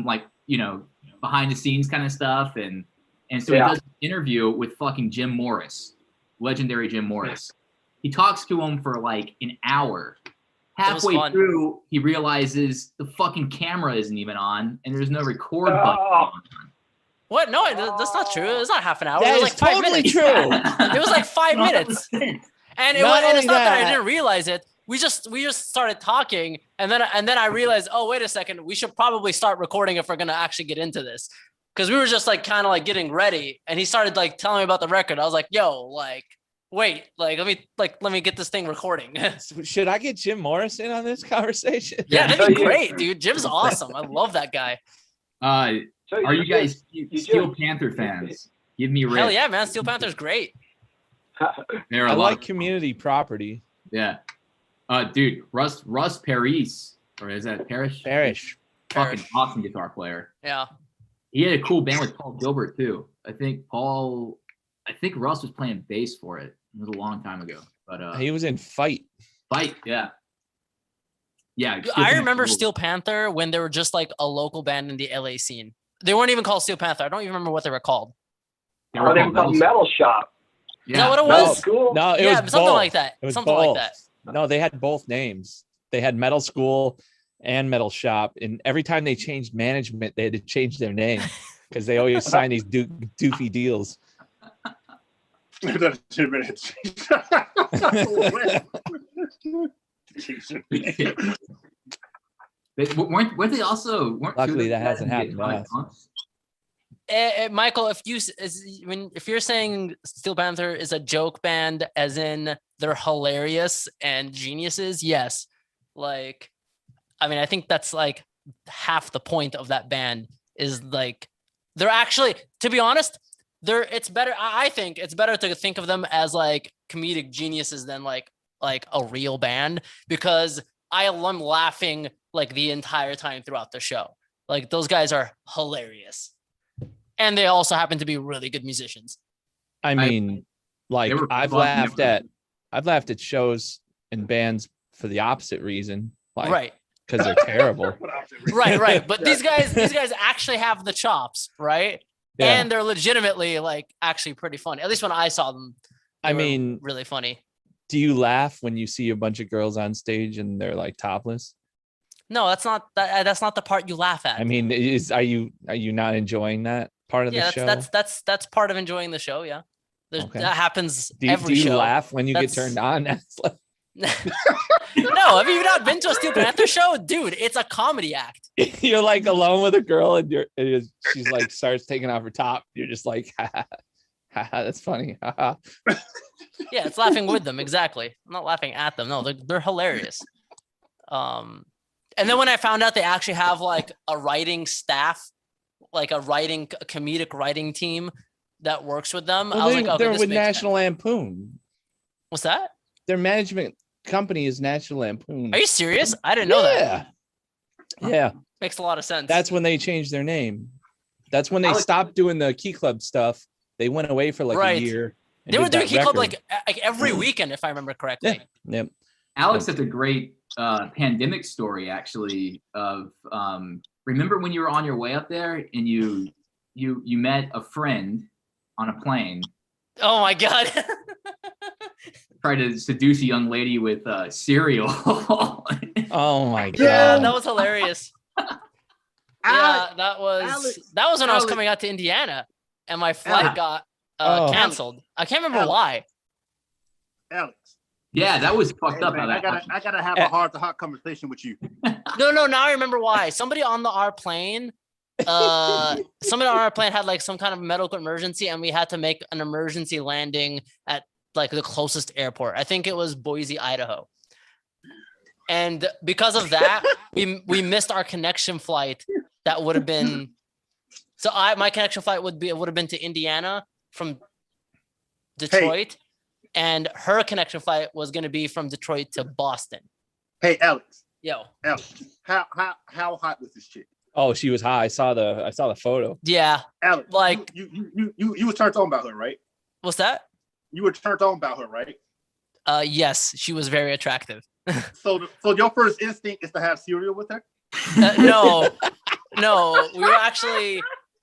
Speaker 4: like, you know, behind the scenes kind of stuff, and so he does an interview with fucking Jim Morris, legendary Jim Morris. He talks to him for like an hour. Halfway through, he realizes the fucking camera isn't even on, and there's no record button on.
Speaker 1: What? No, that's not true. It's not half an hour.
Speaker 2: That
Speaker 1: it was
Speaker 2: is
Speaker 1: like 5
Speaker 2: totally
Speaker 1: minutes.
Speaker 2: true.
Speaker 1: It was like 5 minutes. And it's not that I didn't realize it. We just started talking, and then I realized, oh, wait a second, we should probably start recording if we're gonna actually get into this, because we were just like kind of like getting ready, and he started like telling me about the record. I was like, yo, like, wait, like let me get this thing recording.
Speaker 2: Should I get Jim Morris in on this conversation?
Speaker 1: Yeah, that'd be great, dude. Jim's awesome. I love that guy.
Speaker 4: Are you guys Steel Panther fans? Give me a rip.
Speaker 1: Hell yeah, man. Steel Panther's great.
Speaker 2: I like Community Property.
Speaker 4: Yeah. Dude, Russ Parrish, or is that Parrish?
Speaker 2: Parrish.
Speaker 4: Fucking awesome guitar player.
Speaker 1: Yeah.
Speaker 4: He had a cool band with Paul Gilbert too. I think Russ was playing bass for it. It was a long time ago. But
Speaker 2: he was in Fight.
Speaker 4: Yeah. Yeah.
Speaker 1: I remember Steel Panther when they were just like a local band in the LA scene. They weren't even called Steel Panther. I don't even remember what they were called.
Speaker 5: They were called Metal Shop.
Speaker 1: Yeah. Is that what it was?
Speaker 5: School?
Speaker 2: No, it
Speaker 1: yeah,
Speaker 2: was
Speaker 1: something
Speaker 2: both.
Speaker 1: like that.
Speaker 2: It was
Speaker 1: something
Speaker 2: both.
Speaker 1: like that.
Speaker 2: No, they had both names. They had Metal School and Metal Shop, and every time they changed management, they had to change their name because they always sign these doofy deals.
Speaker 3: That's 2 minutes.
Speaker 4: Weren't they also?
Speaker 2: Luckily, that hasn't happened to us.
Speaker 1: Michael, if you're saying Steel Panther is a joke band, as in they're hilarious and geniuses, yes. Like, I mean, I think that's like half the point of that band is like they're actually, to be honest, it's better. I think it's better to think of them as like comedic geniuses than like a real band, because I am laughing like the entire time throughout the show. Like those guys are hilarious, and they also happen to be really good musicians.
Speaker 2: I mean, like
Speaker 4: They were
Speaker 2: I've
Speaker 4: fun,
Speaker 2: laughed
Speaker 4: they were-
Speaker 2: at shows and bands for the opposite reason, like
Speaker 1: Right,
Speaker 2: because they're terrible.
Speaker 1: right. But these guys actually have the chops, right?
Speaker 2: Yeah.
Speaker 1: And they're legitimately like actually pretty funny. At least when I saw them, they
Speaker 2: I
Speaker 1: were
Speaker 2: mean,
Speaker 1: really funny.
Speaker 2: do you laugh when you see a bunch of girls on stage and they're like topless?
Speaker 1: No, that's not the part you laugh at.
Speaker 2: I mean, are you not enjoying that part of the show?
Speaker 1: That's part of enjoying the show. Yeah,
Speaker 2: Okay.
Speaker 1: that happens
Speaker 2: do
Speaker 1: every
Speaker 2: you
Speaker 1: show.
Speaker 2: laugh when you get
Speaker 1: That's-
Speaker 2: turned on?
Speaker 1: No, have you not been to a Steel Panther show, dude? It's a comedy act.
Speaker 2: You're like alone with a girl and she's like starts taking off her top. You're just like, ha, ha, ha, that's funny. Ha, ha.
Speaker 1: Yeah, it's laughing with them. Exactly. I'm not laughing at them. No, they're hilarious. And then when I found out they actually have like a writing staff, like a comedic writing team that works with them,
Speaker 2: Well,
Speaker 1: I was like, okay,
Speaker 2: they're
Speaker 1: this
Speaker 2: with
Speaker 1: makes sense.
Speaker 2: National Lampoon.
Speaker 1: What's that?
Speaker 2: Their management company is National Lampoon.
Speaker 1: Are you serious? I didn't know that.
Speaker 2: Yeah.
Speaker 1: Makes a lot of sense.
Speaker 2: That's when they changed their name. That's when they
Speaker 4: Alex-
Speaker 2: stopped doing the Key Club stuff. They went away for like
Speaker 1: Right.
Speaker 2: a year. and
Speaker 1: they were
Speaker 2: did
Speaker 1: doing
Speaker 2: that
Speaker 1: Key Club
Speaker 2: record.
Speaker 1: like every weekend, if I remember correctly.
Speaker 2: Yep.
Speaker 4: Alex has a great pandemic story actually of remember when you were on your way up there and you met a friend on a plane,
Speaker 1: Oh my god.
Speaker 4: tried to seduce a young lady with cereal.
Speaker 2: Oh my god.
Speaker 1: Yeah, that was hilarious.
Speaker 3: Alex,
Speaker 1: Yeah, that was when I was
Speaker 3: Alex.
Speaker 1: coming out to Indiana, and my flight
Speaker 4: Alex.
Speaker 1: got
Speaker 2: Oh.
Speaker 1: canceled. I can't remember
Speaker 3: Alex.
Speaker 1: why.
Speaker 3: Alex.
Speaker 4: Yeah, that was fucked
Speaker 3: Hey,
Speaker 4: up.
Speaker 3: man,
Speaker 4: how
Speaker 3: I
Speaker 4: that
Speaker 3: gotta
Speaker 4: happened.
Speaker 3: I gotta have a heart-to-heart conversation with you.
Speaker 1: No, now I remember why. Somebody on our plane had like some kind of medical emergency, and we had to make an emergency landing at like the closest airport. I think it was Boise, Idaho. And because of that, we missed our connection flight. That would have been my connection flight would have been to Indiana from Detroit, and her connection flight was going to be from Detroit to Boston.
Speaker 3: Hey, Alex.
Speaker 1: Yo,
Speaker 3: Alex, how hot was this chick?
Speaker 2: Oh, she was high. I saw the photo.
Speaker 1: yeah.
Speaker 3: Alex,
Speaker 1: Like-
Speaker 3: you were turned on about her, right?
Speaker 1: What's that?
Speaker 3: You were turned on about her, right?
Speaker 1: Yes, she was very attractive.
Speaker 3: So your first instinct is to have cereal with her?
Speaker 1: No,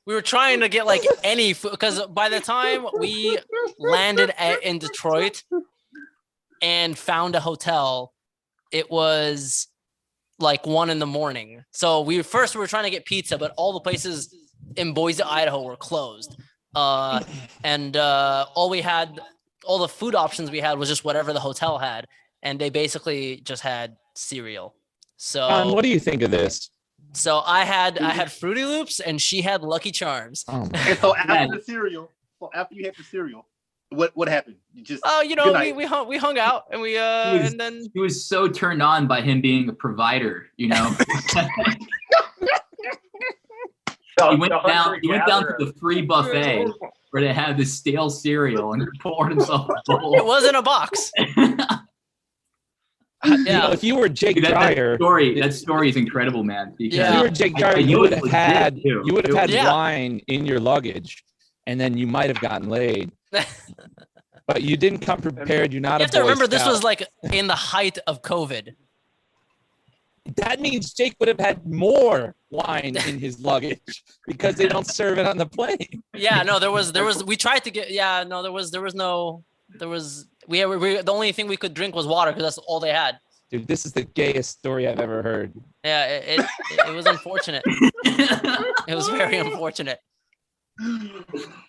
Speaker 1: we were trying to get like any food, because by the time we landed in Detroit and found a hotel, it was like 1 a.m. So we were trying to get pizza, but all the places in Boise, Idaho were closed. And all the food options we had was just whatever the hotel had. And they basically just had cereal. So
Speaker 2: What do you think of this?
Speaker 1: So I had Fruity Loops and she had Lucky Charms.
Speaker 2: Oh my
Speaker 3: And so
Speaker 4: Man.
Speaker 3: after you had the cereal, what happened? You just
Speaker 1: Oh,
Speaker 3: Good night.
Speaker 1: we hung out and we and then
Speaker 4: He was so turned on by him being a provider, you know. He went down to the free buffet where they had this stale cereal and poured himself a bowl.
Speaker 1: it was in a box.
Speaker 2: You know,
Speaker 1: Yeah.
Speaker 2: if you were Jake
Speaker 4: Dude,
Speaker 2: Dyer,
Speaker 4: that story is incredible, man. Because
Speaker 1: Yeah.
Speaker 2: if you were Jake Dyer,
Speaker 4: I
Speaker 2: you
Speaker 4: knew
Speaker 2: would
Speaker 4: it
Speaker 2: have
Speaker 4: was
Speaker 2: had
Speaker 4: good, too.
Speaker 1: Yeah.
Speaker 2: wine in your luggage, and then you might have gotten laid. But you didn't come prepared. You're not
Speaker 1: You
Speaker 2: a
Speaker 1: have to
Speaker 2: Boy
Speaker 1: remember this
Speaker 2: Scout.
Speaker 1: was like in the height of COVID.
Speaker 2: That means Jake would have had more wine in his luggage because they don't serve it on the plane.
Speaker 1: Yeah, no, there was we tried to get the only thing we could drink was water because that's all they had.
Speaker 2: Dude, this is the gayest story I've ever heard.
Speaker 1: Yeah, it was unfortunate. It was very unfortunate.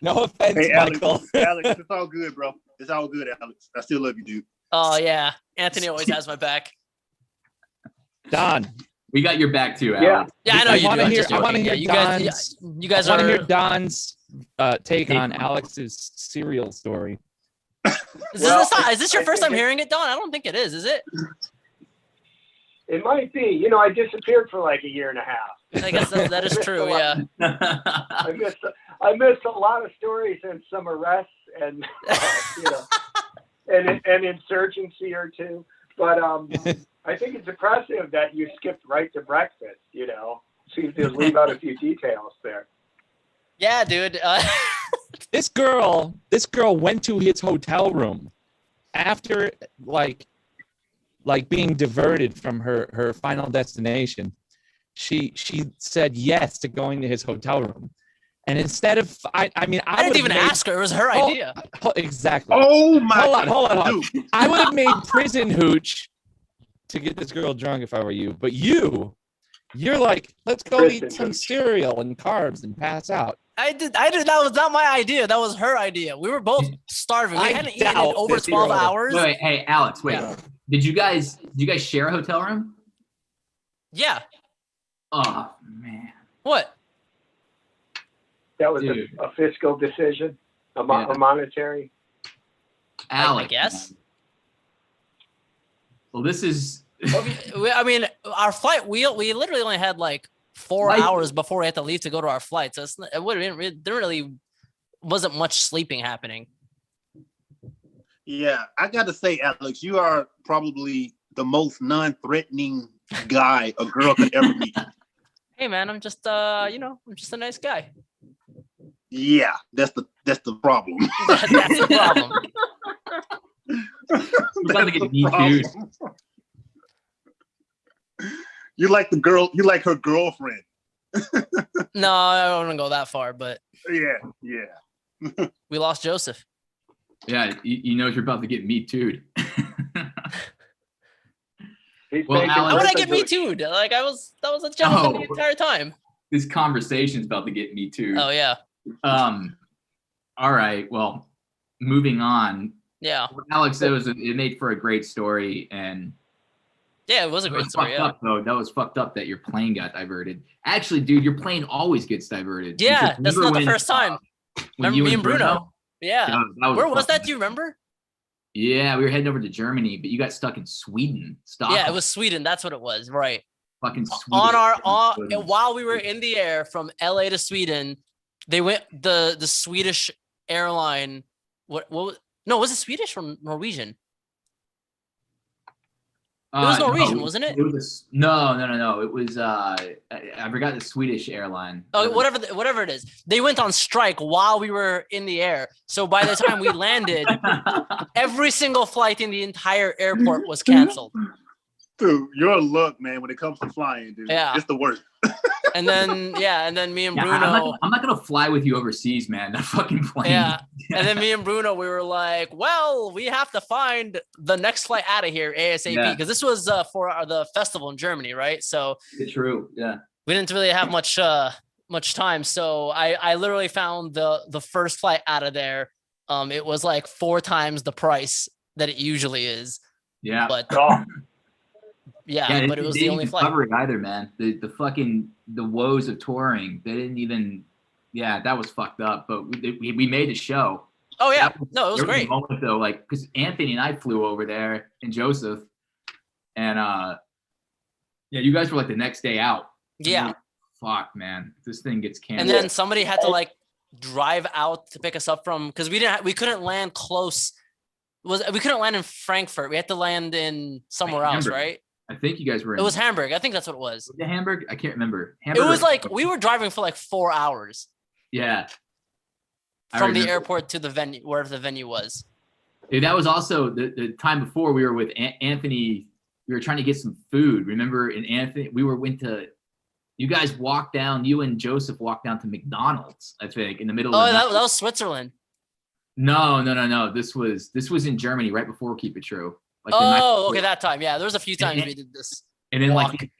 Speaker 2: No offense,
Speaker 3: Hey, Alex,
Speaker 2: Michael.
Speaker 3: Alex, it's all good, bro. It's all good, Alex. I still love you, dude.
Speaker 1: Oh yeah, Anthony always has my back.
Speaker 2: Don,
Speaker 4: we got your back too,
Speaker 5: Yeah.
Speaker 4: Alex.
Speaker 1: Yeah, I know
Speaker 2: I
Speaker 1: you do.
Speaker 2: wanna
Speaker 1: I'm
Speaker 2: hear-
Speaker 1: just
Speaker 2: I wanna
Speaker 1: joking.
Speaker 2: hear
Speaker 1: You guys,
Speaker 2: Don's-
Speaker 1: you guys
Speaker 2: I want to
Speaker 1: are.
Speaker 2: hear Don's take on Alex's cereal story.
Speaker 1: Is this your first time hearing it, Don? I don't think it is it?
Speaker 5: It might be. You know, I disappeared for like a year and a half.
Speaker 1: I guess that is true. Yeah.
Speaker 5: I missed a lot of stories and some arrests and you know, and insurgency or two. But I think it's impressive that you skipped right to breakfast. You know, seems to leave out a few details there.
Speaker 1: Yeah, dude.
Speaker 2: This girl went to his hotel room after like being diverted from her final destination. She said yes to going to his hotel room. And instead of, I
Speaker 1: didn't even ask her. It was her idea.
Speaker 2: Exactly.
Speaker 3: Oh my!
Speaker 2: Hold on. I would have made prison hooch to get this girl drunk if I were you. But you're like, let's go
Speaker 5: Prison
Speaker 2: eat some
Speaker 5: hooch.
Speaker 2: cereal and carbs and pass out.
Speaker 1: I did. That was not my idea. That was her idea. We were both starving. We
Speaker 2: I
Speaker 1: hadn't eaten in
Speaker 2: doubt
Speaker 1: over
Speaker 2: that
Speaker 1: 12
Speaker 2: you're-
Speaker 1: hours.
Speaker 4: Wait, hey, Alex, wait.
Speaker 1: Yeah.
Speaker 4: Did you guys share a hotel room?
Speaker 1: Yeah.
Speaker 4: Oh man.
Speaker 1: What?
Speaker 5: That was
Speaker 4: Dude.
Speaker 5: a fiscal decision, a monetary.
Speaker 4: Alex.
Speaker 1: I guess.
Speaker 4: man. Well, this is
Speaker 1: I mean, our flight. We literally only had like 4
Speaker 4: Right.
Speaker 1: hours before we had to leave to go to our flight. So it would have been. There really wasn't much sleeping happening.
Speaker 3: Yeah, I got to say, Alex, you are probably the most non-threatening guy a girl could ever meet.
Speaker 1: Hey man, I'm just I'm just a nice guy.
Speaker 3: Yeah, that's the problem.
Speaker 1: That's the problem.
Speaker 4: We're about to get me too.
Speaker 3: You like the girl. You like her girlfriend.
Speaker 1: No, I don't want to go that far, but
Speaker 3: Yeah.
Speaker 1: we lost Joseph.
Speaker 4: Yeah, you know you're about to get me too.
Speaker 5: He's
Speaker 4: Well,
Speaker 5: making
Speaker 4: Alex-
Speaker 1: How would I
Speaker 5: prison
Speaker 1: get me
Speaker 5: hooch.
Speaker 1: too? Like that was a joke the
Speaker 4: No.
Speaker 1: entire time.
Speaker 4: This conversation's about to get me too.
Speaker 1: Oh yeah,
Speaker 4: All right. Well, moving on.
Speaker 1: yeah,
Speaker 4: Alex, it made for a great story, and
Speaker 1: yeah. It was a
Speaker 4: that
Speaker 1: great
Speaker 4: was
Speaker 1: story.
Speaker 4: fucked
Speaker 1: Yeah,
Speaker 4: up, though. That was fucked up that your plane got diverted. Actually, dude, your plane always gets diverted.
Speaker 1: yeah.
Speaker 4: Because
Speaker 1: That's
Speaker 4: remember
Speaker 1: not the
Speaker 4: when,
Speaker 1: first time.
Speaker 4: when
Speaker 1: Remember
Speaker 4: you
Speaker 1: me and Bruno? Yeah.
Speaker 4: God,
Speaker 1: Where was that?
Speaker 4: fucking-
Speaker 1: Do you remember?
Speaker 4: Yeah, we were heading over to Germany, but you got stuck in Sweden. Stockholm.
Speaker 1: Yeah, it was Sweden. That's what it was. Right.
Speaker 4: fucking Sweden.
Speaker 1: While we were in the air from LA to Sweden, they went the Swedish airline. What was it Swedish or Norwegian? It was Norwegian,
Speaker 4: no,
Speaker 1: wasn't it?
Speaker 4: It was no. It was I forgot the Swedish airline.
Speaker 1: Oh,
Speaker 4: It was-
Speaker 1: whatever it is. They went on strike while we were in the air. So by the time we landed, every single flight in the entire airport was canceled.
Speaker 3: Dude, your luck, man, when it comes to flying, dude.
Speaker 1: Yeah.
Speaker 3: It's the worst.
Speaker 1: And then me and
Speaker 4: Yeah,
Speaker 1: Bruno.
Speaker 4: I'm not gonna fly with you overseas, man. That fucking plane.
Speaker 1: Yeah. And then me and Bruno, we were like, well, we have to find the next flight out of here ASAP.
Speaker 4: Yeah.
Speaker 1: Because this was for the festival in Germany, right? So
Speaker 4: True. Yeah.
Speaker 1: we didn't really have much time. So I literally found the first flight out of there. It was like 4 times the price that it usually is.
Speaker 4: Yeah.
Speaker 1: But
Speaker 5: Oh,
Speaker 1: yeah, but it was
Speaker 4: they
Speaker 1: the
Speaker 4: didn't
Speaker 1: only
Speaker 4: even
Speaker 1: flight.
Speaker 4: cover it either, man. The woes of touring. They didn't even. Yeah, that was fucked up. But we made a show.
Speaker 1: Oh yeah,
Speaker 4: That was-
Speaker 1: no, it was
Speaker 4: there
Speaker 1: great.
Speaker 4: a moment though, like because Anthony and I flew over there and Joseph, and yeah, you guys were like the next day out. And we're
Speaker 1: Yeah,
Speaker 4: like, fuck, man, if this thing gets
Speaker 1: and
Speaker 4: canceled.
Speaker 1: then somebody had to like drive out to pick us up from because we couldn't land close. We couldn't land in Frankfurt. We had to land in somewhere else,
Speaker 4: Hamburg.
Speaker 1: right?
Speaker 4: I think you guys were.
Speaker 1: It was Hamburg. I think that's what it was.
Speaker 4: Was it Hamburg? I can't remember.
Speaker 1: It
Speaker 4: Hamburg
Speaker 1: was
Speaker 4: or-
Speaker 1: like we were driving for like 4 hours
Speaker 4: Yeah. I
Speaker 1: from the
Speaker 4: remember.
Speaker 1: airport to the venue, wherever the venue was.
Speaker 4: Dude, that was also the time before we were with Anthony. We were trying to get some food. Remember? And Anthony, you guys walked down. You and Joseph walked down to McDonald's. I think in the middle
Speaker 1: Oh,
Speaker 4: of the
Speaker 1: that
Speaker 4: night.
Speaker 1: was Switzerland.
Speaker 4: No. This was in Germany right before Keep It True. Like the night
Speaker 1: Oh,
Speaker 4: before.
Speaker 1: okay, that time. Yeah, there was a few times we did this.
Speaker 4: And then
Speaker 1: walk.
Speaker 4: like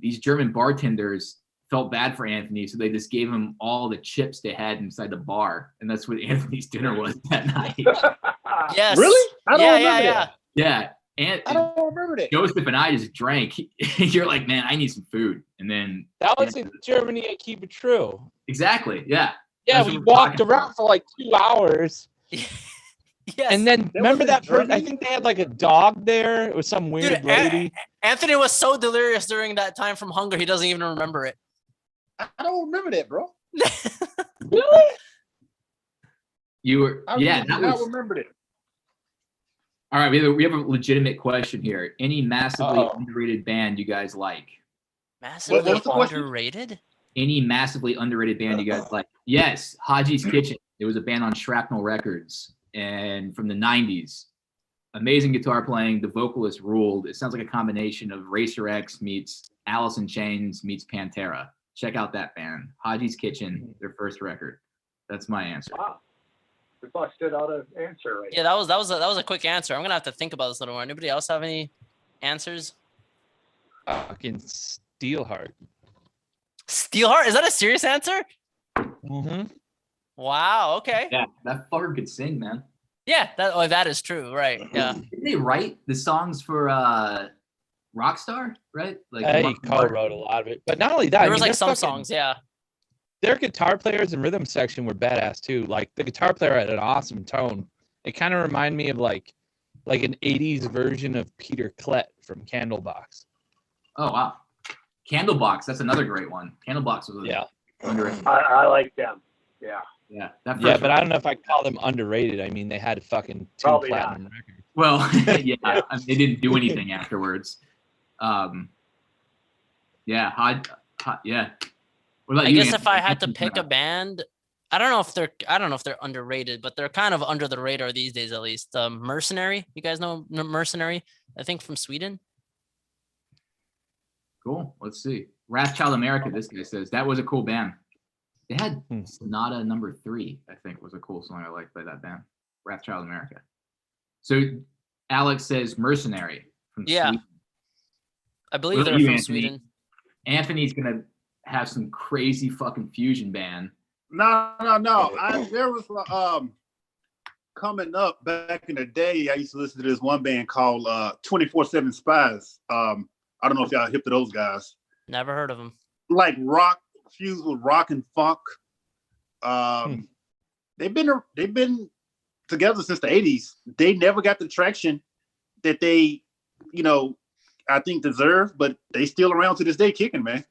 Speaker 4: these German bartenders felt bad for Anthony, so they just gave him all the chips they had inside the bar, and that's what Anthony's dinner was that night.
Speaker 1: Yes.
Speaker 3: Really? I don't
Speaker 1: Yeah,
Speaker 3: remember
Speaker 1: yeah,
Speaker 3: that.
Speaker 4: Yeah, and
Speaker 3: I don't remember that.
Speaker 4: Joseph and I just drank. You're like, man, I need some food, and then
Speaker 2: That was in Germany at Keep It True.
Speaker 4: exactly, yeah.
Speaker 2: Yeah,
Speaker 4: That's
Speaker 2: we
Speaker 4: what we're
Speaker 2: walked
Speaker 4: talking
Speaker 2: around for like 2 hours.
Speaker 1: Yes.
Speaker 2: And then remember
Speaker 3: was in
Speaker 2: that person? I
Speaker 3: Germany?
Speaker 2: think they had like a dog there. It was some weird
Speaker 1: Dude,
Speaker 2: lady.
Speaker 1: Anthony was so delirious during that time from hunger, he doesn't even remember it.
Speaker 3: I don't remember that, bro.
Speaker 5: Really?
Speaker 4: You were,
Speaker 3: I
Speaker 4: yeah,
Speaker 3: really
Speaker 4: that
Speaker 3: do not
Speaker 4: was.
Speaker 3: remember that.
Speaker 4: All right, we have a legitimate question here. Any massively
Speaker 2: Uh-oh.
Speaker 4: underrated band you guys like?
Speaker 1: Massively
Speaker 3: was the question?
Speaker 1: underrated.
Speaker 4: Any massively underrated band you guys like? Yes, Haji's Kitchen. It was a band on Shrapnel Records and from the 90s. Amazing guitar playing. The vocalist ruled. It sounds like a combination of Racer X meets Alice in Chains meets Pantera. Check out that band. Haji's Kitchen, their first record. That's my answer.
Speaker 5: Wow. We busted out an answer right
Speaker 1: Yeah, that was a quick answer. I'm gonna have to think about this a little more. Anybody else have any answers?
Speaker 2: Fucking Steelheart.
Speaker 1: Steelheart? Is that a serious answer?
Speaker 2: Mm-hmm.
Speaker 1: Wow. Okay.
Speaker 4: Yeah, that fucker could sing, man.
Speaker 1: Yeah. That is true. Right. Yeah.
Speaker 4: Didn't they write the songs for Rockstar, right? Like
Speaker 2: He co-wrote a lot of it, but not only that,
Speaker 1: There was like
Speaker 2: their
Speaker 1: some
Speaker 2: fucking-
Speaker 1: songs. Yeah.
Speaker 2: Their guitar players and rhythm section were badass too. Like the guitar player had an awesome tone. It kind of reminded me of like an '80s version of Peter Klett from Candlebox.
Speaker 4: Oh wow, Candlebox. That's another great one. Candlebox was underrated.
Speaker 5: I like them. Yeah.
Speaker 4: Yeah, that
Speaker 2: Yeah,
Speaker 4: first
Speaker 2: but I don't know if I call them underrated. I mean, they had fucking 2
Speaker 5: Probably
Speaker 2: platinum records.
Speaker 4: Well, yeah, I mean, they didn't do anything afterwards. Yeah, yeah. What about
Speaker 1: I
Speaker 4: you,
Speaker 1: guess
Speaker 4: Anthony?
Speaker 1: if I had to pick a band, I don't know if they're underrated, but they're kind of under the radar these days, at least. Mercenary. You guys know Mercenary? I think from Sweden.
Speaker 4: Cool. Let's see. Wrathchild America. This guy says that was a cool band. They had Sonata Number 3. I think was a cool song I liked by that band. Wrathchild America. So Alex says Mercenary from
Speaker 1: Yeah.
Speaker 4: Sweden.
Speaker 1: I believe
Speaker 4: What
Speaker 1: they're
Speaker 4: about you,
Speaker 1: from
Speaker 4: Anthony?
Speaker 1: Sweden.
Speaker 4: Anthony's gonna have some crazy fucking fusion band.
Speaker 3: No. There was coming up back in the day. I used to listen to this one band called 24/7 Spies. I don't know if y'all hip to those guys.
Speaker 1: Never heard of them.
Speaker 3: Like rock fused with rock and funk. They've been together since the 80s. They never got the traction that they, I think deserve, but they still around to this day kicking, man.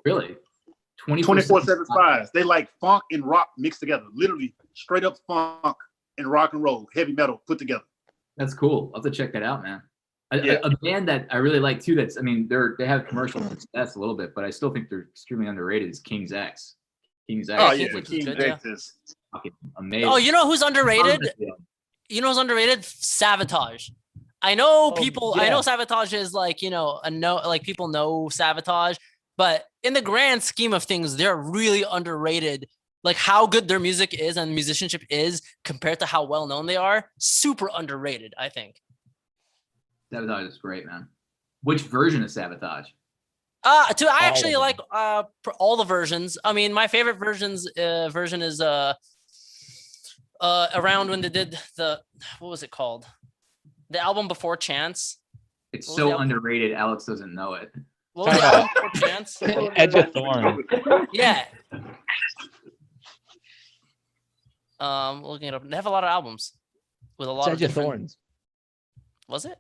Speaker 4: Really?
Speaker 3: 24/7 Spies. They like funk and rock mixed together. Literally straight up funk and rock and roll, heavy metal put together.
Speaker 4: That's cool. I'll have to check that out, man.
Speaker 3: Yeah.
Speaker 4: A band that I really like too. That's, I mean, they have commercial success a little bit, but I still think they're extremely underrated. Is King's X. King's X.
Speaker 3: Oh
Speaker 1: King's
Speaker 3: yeah,
Speaker 1: X is
Speaker 3: King
Speaker 1: good, yeah.
Speaker 3: X is
Speaker 4: Fucking amazing.
Speaker 1: Oh, you know who's underrated? You know who's underrated? Sabotage. I know people. I
Speaker 2: yeah.
Speaker 1: know Sabotage is like like people know Sabotage, but in the grand scheme of things, they're really underrated. Like how good their music is and musicianship is compared to how well known they are, super underrated. I think.
Speaker 4: Sabotage is great, man. Which version of Sabotage?
Speaker 1: I
Speaker 2: All
Speaker 1: actually
Speaker 2: of
Speaker 1: like all the versions. I mean, my favorite version is around when they did what was it called? The album before Chance.
Speaker 4: It's
Speaker 1: What was
Speaker 4: so
Speaker 1: the album?
Speaker 4: underrated. Alex doesn't know it.
Speaker 1: What was the album before Chance?
Speaker 2: Edge of Thorn.
Speaker 1: Yeah. Looking it up. They have a lot of albums with a lot
Speaker 2: It's
Speaker 1: of
Speaker 2: Edge of
Speaker 1: different-
Speaker 2: Thorns.
Speaker 1: Was it?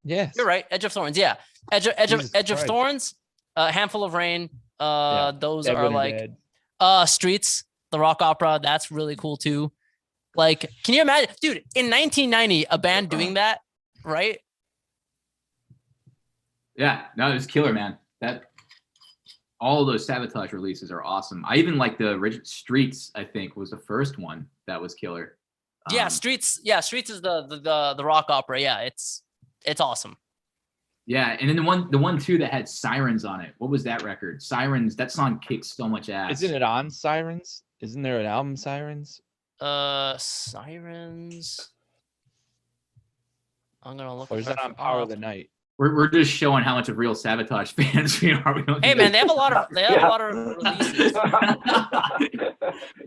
Speaker 2: Yes.
Speaker 1: You're right. Edge of Thorns. Yeah. Edge
Speaker 2: Jesus
Speaker 1: of
Speaker 2: Christ.
Speaker 1: Thorns. Handful of Rain. Those
Speaker 2: Dead
Speaker 1: are
Speaker 2: Winter
Speaker 1: like
Speaker 2: Dead.
Speaker 1: Streets, the rock opera. That's really cool too. Like, can you imagine, dude? In 1990, a band doing that, right?
Speaker 4: Yeah, no, it was killer, man. All of those Sabotage releases are awesome. I even like the original Streets. I think was the first one that was killer.
Speaker 1: Yeah, Streets. Yeah, Streets is the rock opera. Yeah, it's awesome.
Speaker 4: Yeah, and then the one too that had Sirens on it. What was that record? Sirens. That song kicks so much ass.
Speaker 2: Isn't it on Sirens? Isn't there an album Sirens?
Speaker 1: Sirens. I'm gonna look.
Speaker 2: Or is that on Power of the Night?
Speaker 4: We're just showing how much of real Sabotage fans we are. We don't
Speaker 1: Hey
Speaker 4: do
Speaker 1: man, they
Speaker 4: that.
Speaker 1: have a lot of releases.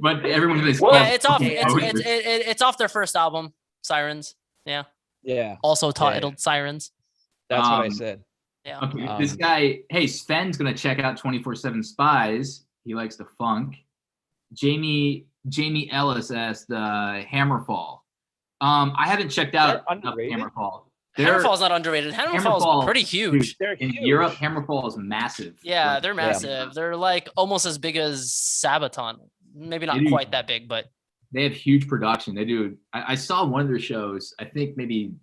Speaker 4: But everyone is.
Speaker 5: Well,
Speaker 1: Yeah, it's off their first album, Sirens. Yeah.
Speaker 2: Yeah,
Speaker 1: Also titled Sirens.
Speaker 2: that's what I said.
Speaker 1: Yeah.
Speaker 4: Okay, this guy, hey, Sven's gonna check out 24/7 Spies. He likes the funk. Jamie Ellis asked Hammerfall. I haven't checked out
Speaker 2: They're underrated?
Speaker 4: Hammerfall.
Speaker 1: Hammerfall's not underrated. Hammerfall's
Speaker 4: Hammerfall,
Speaker 1: pretty huge.
Speaker 5: They're
Speaker 4: in
Speaker 5: huge.
Speaker 4: Europe, Hammerfall is massive.
Speaker 1: Yeah,
Speaker 4: Like,
Speaker 1: they're massive. They're like almost as big as Sabaton. Maybe not
Speaker 4: They do.
Speaker 1: quite that big, but
Speaker 4: they have huge production. They do. I saw one of their shows, I think maybe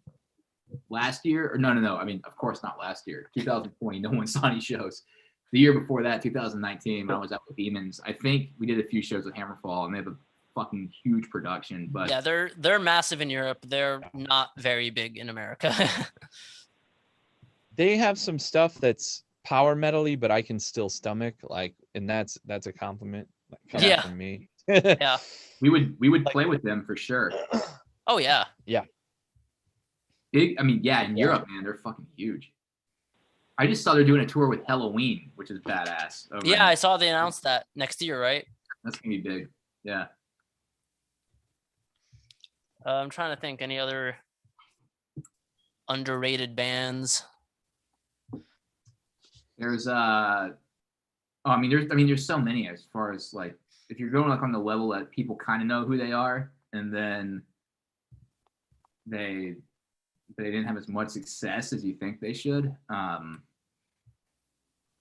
Speaker 4: last year, or no. I mean, of course not last year. 2020, no one saw any shows. The year before that, 2019, when I was out with Demons, I think we did a few shows with Hammerfall, and they have a fucking huge production. But
Speaker 1: yeah, they're massive in Europe. They're not very big in America.
Speaker 2: They have some stuff that's power metal-y, but I can still stomach, like, and that's a compliment coming
Speaker 1: Yeah.
Speaker 2: from me.
Speaker 1: Yeah.
Speaker 4: we would play with them for sure.
Speaker 1: Oh yeah.
Speaker 4: Big. I mean, yeah, in Europe, man, they're fucking huge. I just saw they're doing a tour with Halloween, which is badass.
Speaker 1: Yeah, I saw they announced that next year, right?
Speaker 4: That's gonna be big. Yeah.
Speaker 1: I'm trying to think any other underrated bands.
Speaker 4: There's there's so many as far as like if you're going like on the level that people kind of know who they are, and then they didn't have as much success as you think they should.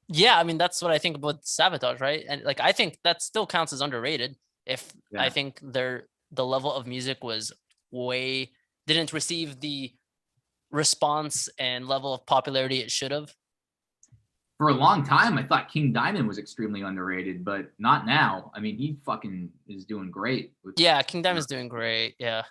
Speaker 1: Yeah, I mean that's what I think about Sabotage, right? And like I think that still counts as underrated. If I think the level of music was didn't receive the response and level of popularity it should have.
Speaker 4: For a long time, I thought King Diamond was extremely underrated, but not now. I mean, he fucking is doing great.
Speaker 1: Yeah, King Diamond's doing great. Yeah.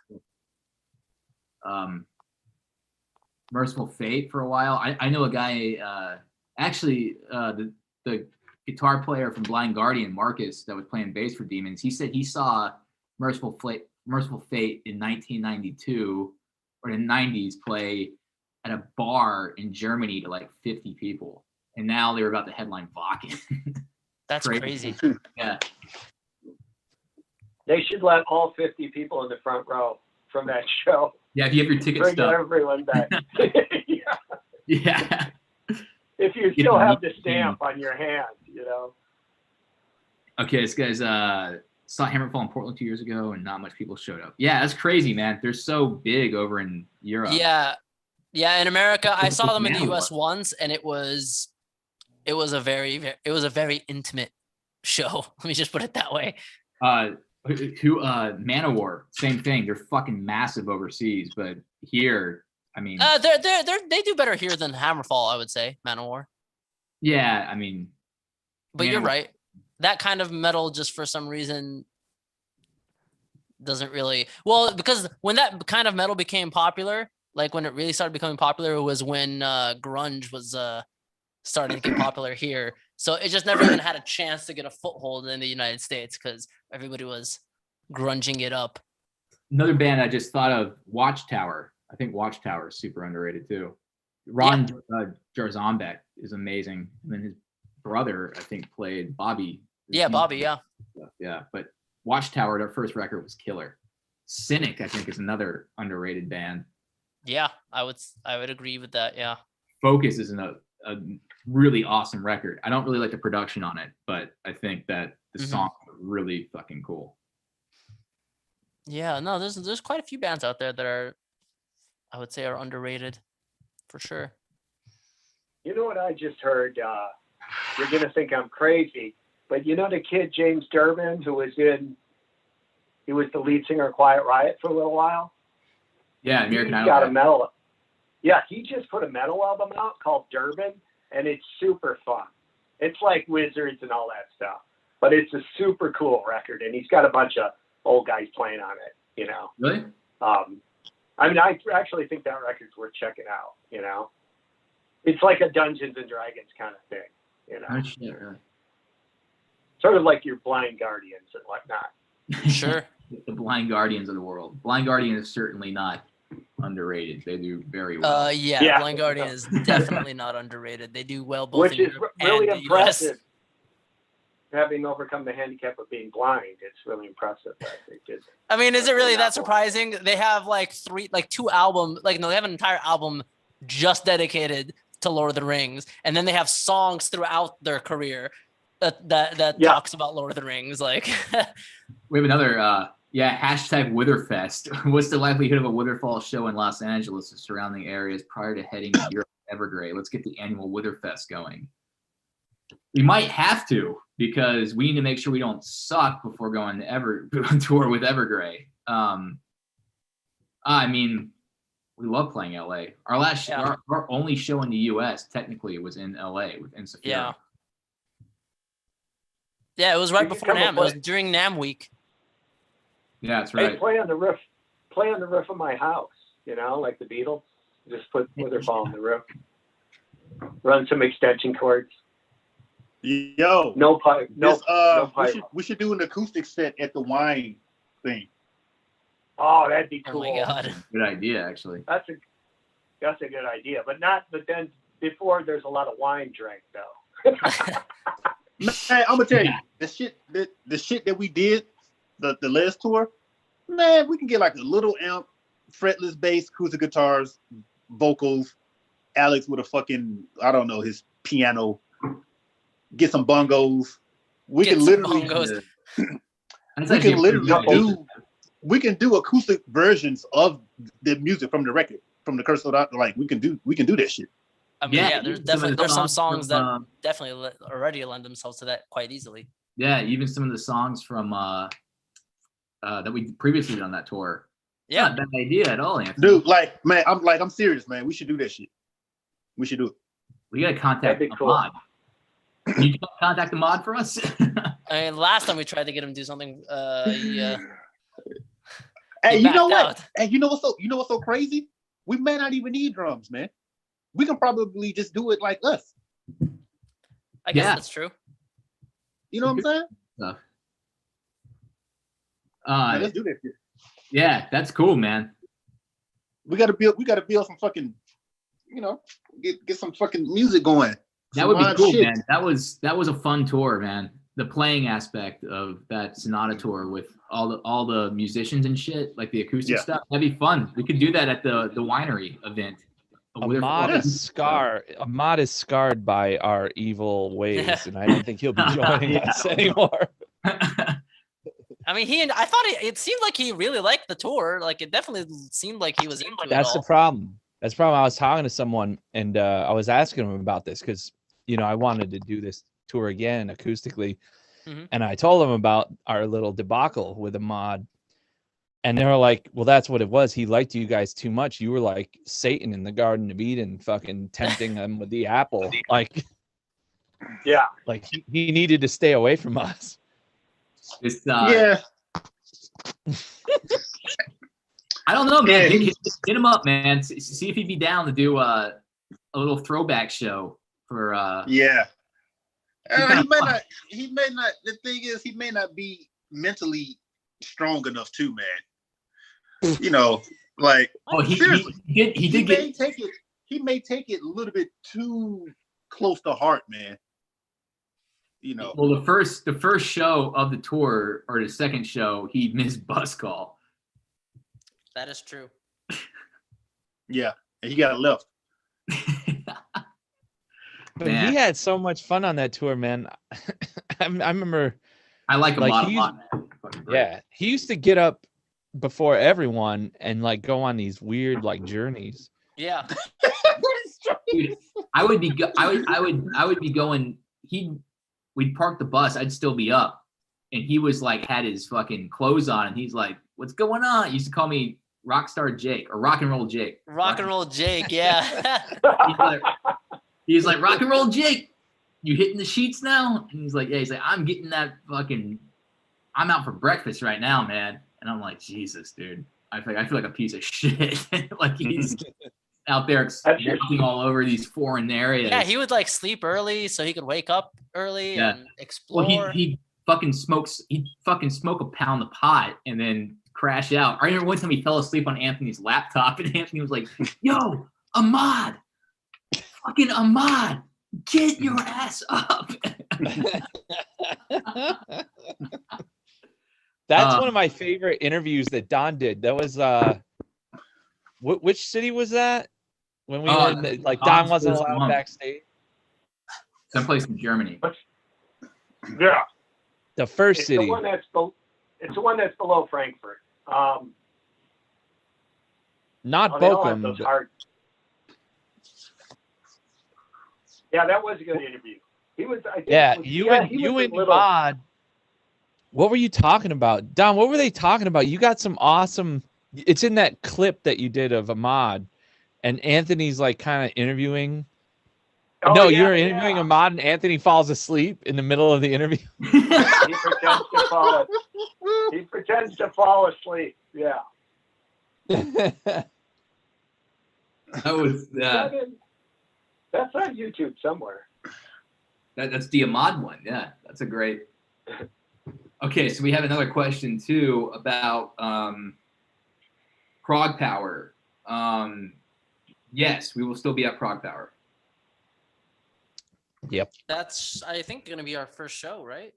Speaker 4: Merciful Fate for a while. I know a guy, the guitar player from Blind Guardian, Marcus, that was playing bass for Demons. He said he saw Merciful Fate in 1992 or in the 90s play at a bar in Germany to like 50 people. And now they were about to headline Wacken.
Speaker 1: That's crazy.
Speaker 4: Yeah.
Speaker 5: They should let all 50 people in the front row from that show.
Speaker 4: Yeah, if you have your ticket
Speaker 5: Bring
Speaker 4: stuff.
Speaker 5: everyone back. Yeah.
Speaker 4: Yeah.
Speaker 5: If you still have the stamp on your hand, you know.
Speaker 4: Okay, this guy's saw Hammerfall in Portland 2 years ago, and not much people showed up. Yeah, that's crazy, man. They're so big over in Europe.
Speaker 1: Yeah. Yeah, in America, I saw them in the
Speaker 4: Manowar.
Speaker 1: US once, and it was a very intimate show. Let me just put it that way.
Speaker 4: Manowar, same thing. They're fucking massive overseas, but here, I mean,
Speaker 1: They do better here than Hammerfall, I would say, Manowar.
Speaker 4: yeah, I mean,
Speaker 1: But you're
Speaker 4: Manowar.
Speaker 1: right. That kind of metal just for some reason doesn't really because when that kind of metal became popular, like when it really started becoming popular was when grunge was starting to get popular here. So it just never even had a chance to get a foothold in the United States because everybody was grunging it up.
Speaker 4: Another band I just thought of, Watchtower. I think Watchtower is super underrated too. Ron Jarzombek is amazing. And then his brother, I think, played Bobby.
Speaker 1: Yeah, Bobby, yeah.
Speaker 4: Yeah, but Watchtower, their first record was killer. Cynic, I think, is another underrated band.
Speaker 1: Yeah, I would agree with that, yeah.
Speaker 4: Focus is a really awesome record. I don't really like the production on it, but I think that the songs are really fucking cool.
Speaker 1: Yeah, no, there's quite a few bands out there that are, I would say, are underrated for sure.
Speaker 5: You know what I just heard? You're going to think I'm crazy, but you know the kid James Durbin he was the lead singer of Quiet Riot for a little while?
Speaker 4: Yeah, American
Speaker 5: He's
Speaker 4: Idol.
Speaker 5: got a metal. Yeah, he just put a metal album out called Durbin, and it's super fun. It's like Wizards and all that stuff, but it's a super cool record, and he's got a bunch of old guys playing on it, you know.
Speaker 4: Really?
Speaker 5: I mean, I actually think that record's worth checking out, you know. It's like a Dungeons and Dragons kind of thing, you know.
Speaker 4: Oh, shit, really?
Speaker 5: Sort of like your Blind Guardians and whatnot.
Speaker 1: Sure.
Speaker 4: The Blind Guardians of the world. Blind Guardian is certainly not underrated. They do very well.
Speaker 1: Yeah, Blind Guardian is definitely not underrated. They do well both
Speaker 5: Which
Speaker 1: in
Speaker 5: is
Speaker 1: Europe
Speaker 5: really
Speaker 1: and the
Speaker 5: impressive.
Speaker 1: US.
Speaker 5: Having overcome the handicap of being blind, it's really impressive that they did.
Speaker 1: I mean, is it really that
Speaker 5: That's
Speaker 1: surprising? They have two albums, they have an entire album just dedicated to Lord of the Rings, and then they have songs throughout their career that talks about Lord of the Rings. Like,
Speaker 4: We have another Yeah, hashtag Witherfest. What's the likelihood of a Witherfall show in Los Angeles and surrounding areas prior to heading to Europe Evergrey? Let's get the annual Witherfest going. We might have to because we need to make sure we don't suck before going to tour with Evergrey. I mean, we love playing LA. Our last our only show in the US technically was in LA with Insafira.
Speaker 1: Yeah. Yeah, it was right before NAMM. It was during NAMM week.
Speaker 4: Yeah, that's right.
Speaker 5: Hey, play on the roof of my house, you know, like the Beatles. Just put Witherfall on the roof. Run some extension cords.
Speaker 3: Yo.
Speaker 5: No pipe. No pipe.
Speaker 3: We should do an acoustic set at the wine thing.
Speaker 5: Oh, that'd be cool.
Speaker 1: Oh my God.
Speaker 4: Good idea, actually.
Speaker 5: That's a good idea. But then before there's a lot of wine drank though.
Speaker 3: Man, I'm gonna tell you, the shit that we did, the last tour, man, we can get like a little amp, fretless bass, acoustic guitars, vocals, Alex with a fucking, I don't know, his piano, get some bongos. We can literally do acoustic versions of the music from the record, from the Curse of the, like we can do that shit.
Speaker 1: I mean, there's some songs that definitely already lend themselves to that quite easily.
Speaker 4: Yeah, even some of the songs from that we previously did on that tour.
Speaker 1: Yeah,
Speaker 4: not a bad idea at all, Anthony.
Speaker 3: Dude, I'm serious, man. We should do that shit. We should do it.
Speaker 4: We gotta contact the mod. Can you contact the mod for us?
Speaker 1: I mean, last time we tried to get him to do something,
Speaker 3: Hey, you know what? Out. Hey, you know what's so crazy? We may not even need drums, man. We can probably just do it like us.
Speaker 1: I guess that's true.
Speaker 3: You know what I'm saying? Let's do that shit.
Speaker 4: Yeah, that's cool, man.
Speaker 3: We gotta build some fucking, get some fucking music going.
Speaker 4: That would be cool, man. That was a fun tour, man. The playing aspect of that Sonata tour with all the musicians and shit, like the acoustic stuff, that'd be fun. We could do that at the winery event.
Speaker 2: Ahmad is scarred by our evil ways, and I don't think he'll be joining us anymore.
Speaker 1: I mean, I thought it seemed like he really liked the tour. Like, it definitely seemed like he was into it.
Speaker 2: That's the problem. That's the problem. I was talking to someone, and I was asking him about this because, I wanted to do this tour again acoustically.
Speaker 1: Mm-hmm.
Speaker 2: And I told them about our little debacle with Ahmad. And they were like, well, that's what it was. He liked you guys too much. You were like Satan in the Garden of Eden, fucking tempting him with the apple. Like,
Speaker 5: yeah,
Speaker 2: like he needed to stay away from us.
Speaker 4: Yeah. I don't know, man. Hit him up, man. See if he'd be down to do a little throwback show for.
Speaker 3: Yeah. He may not. The thing is, he may not be mentally strong enough too, man. Like,
Speaker 4: he
Speaker 3: may take it a little bit too close to heart, man.
Speaker 4: Well, the first show of the tour, or the second show, he missed bus call.
Speaker 1: That is true.
Speaker 3: Yeah, and he got left.
Speaker 2: But he had so much fun on that tour, man. I remember.
Speaker 4: I like him a lot.
Speaker 2: Yeah, he used to get up before everyone and like go on these weird like journeys.
Speaker 1: Yeah.
Speaker 4: Dude, I would be going. We'd park the bus. I'd still be up, and he was like had his fucking clothes on, and he's like, "What's going on?" He used to call me Rockstar Jake or Rock and Roll Jake.
Speaker 1: Rock and Roll Jake, yeah.
Speaker 4: He's like Rock and Roll Jake. You hitting the sheets now? And he's like, yeah. He's like, I'm getting that fucking. I'm out for breakfast right now, man. And I'm like, Jesus, dude. I feel like a piece of shit. Like he's out there walking all over these foreign areas.
Speaker 1: Yeah, he would like sleep early so he could wake up early and explore.
Speaker 4: Well, he fucking smokes. He'd fucking smoke a pound of pot and then crash out. I remember one time he fell asleep on Anthony's laptop, and Anthony was like, "Yo, Ahmad, fucking Ahmad, get your ass up."
Speaker 2: That's one of my favorite interviews that Don did. That was which city was that? When we were in Don wasn't allowed backstage.
Speaker 4: Someplace in Germany.
Speaker 5: Yeah.
Speaker 2: The first city.
Speaker 5: It's the one that's below Frankfurt.
Speaker 2: Not
Speaker 5: They all have
Speaker 2: Bochum.
Speaker 5: those hard. Yeah, that was a good interview. He was. I think
Speaker 2: Yeah,
Speaker 5: he was,
Speaker 2: you
Speaker 5: yeah,
Speaker 2: and
Speaker 5: he
Speaker 2: you
Speaker 5: was a
Speaker 2: and
Speaker 5: little.
Speaker 2: Mod. What were you talking about, Don? What were they talking about? You got some awesome. It's in that clip that you did of Ahmad, and Anthony's like kind of interviewing.
Speaker 5: Oh,
Speaker 2: No,
Speaker 5: yeah,
Speaker 2: you're interviewing Ahmad, and Anthony falls asleep in the middle of the interview.
Speaker 5: He pretends to fall. He pretends to fall asleep. Yeah.
Speaker 4: That was
Speaker 5: That's on YouTube somewhere.
Speaker 4: that's the Ahmad one. Yeah, that's a great. Okay, so we have another question too about Prog Power. Yes, we will still be at Prog Power.
Speaker 2: Yep.
Speaker 1: That's, I think, going to be our first show, right?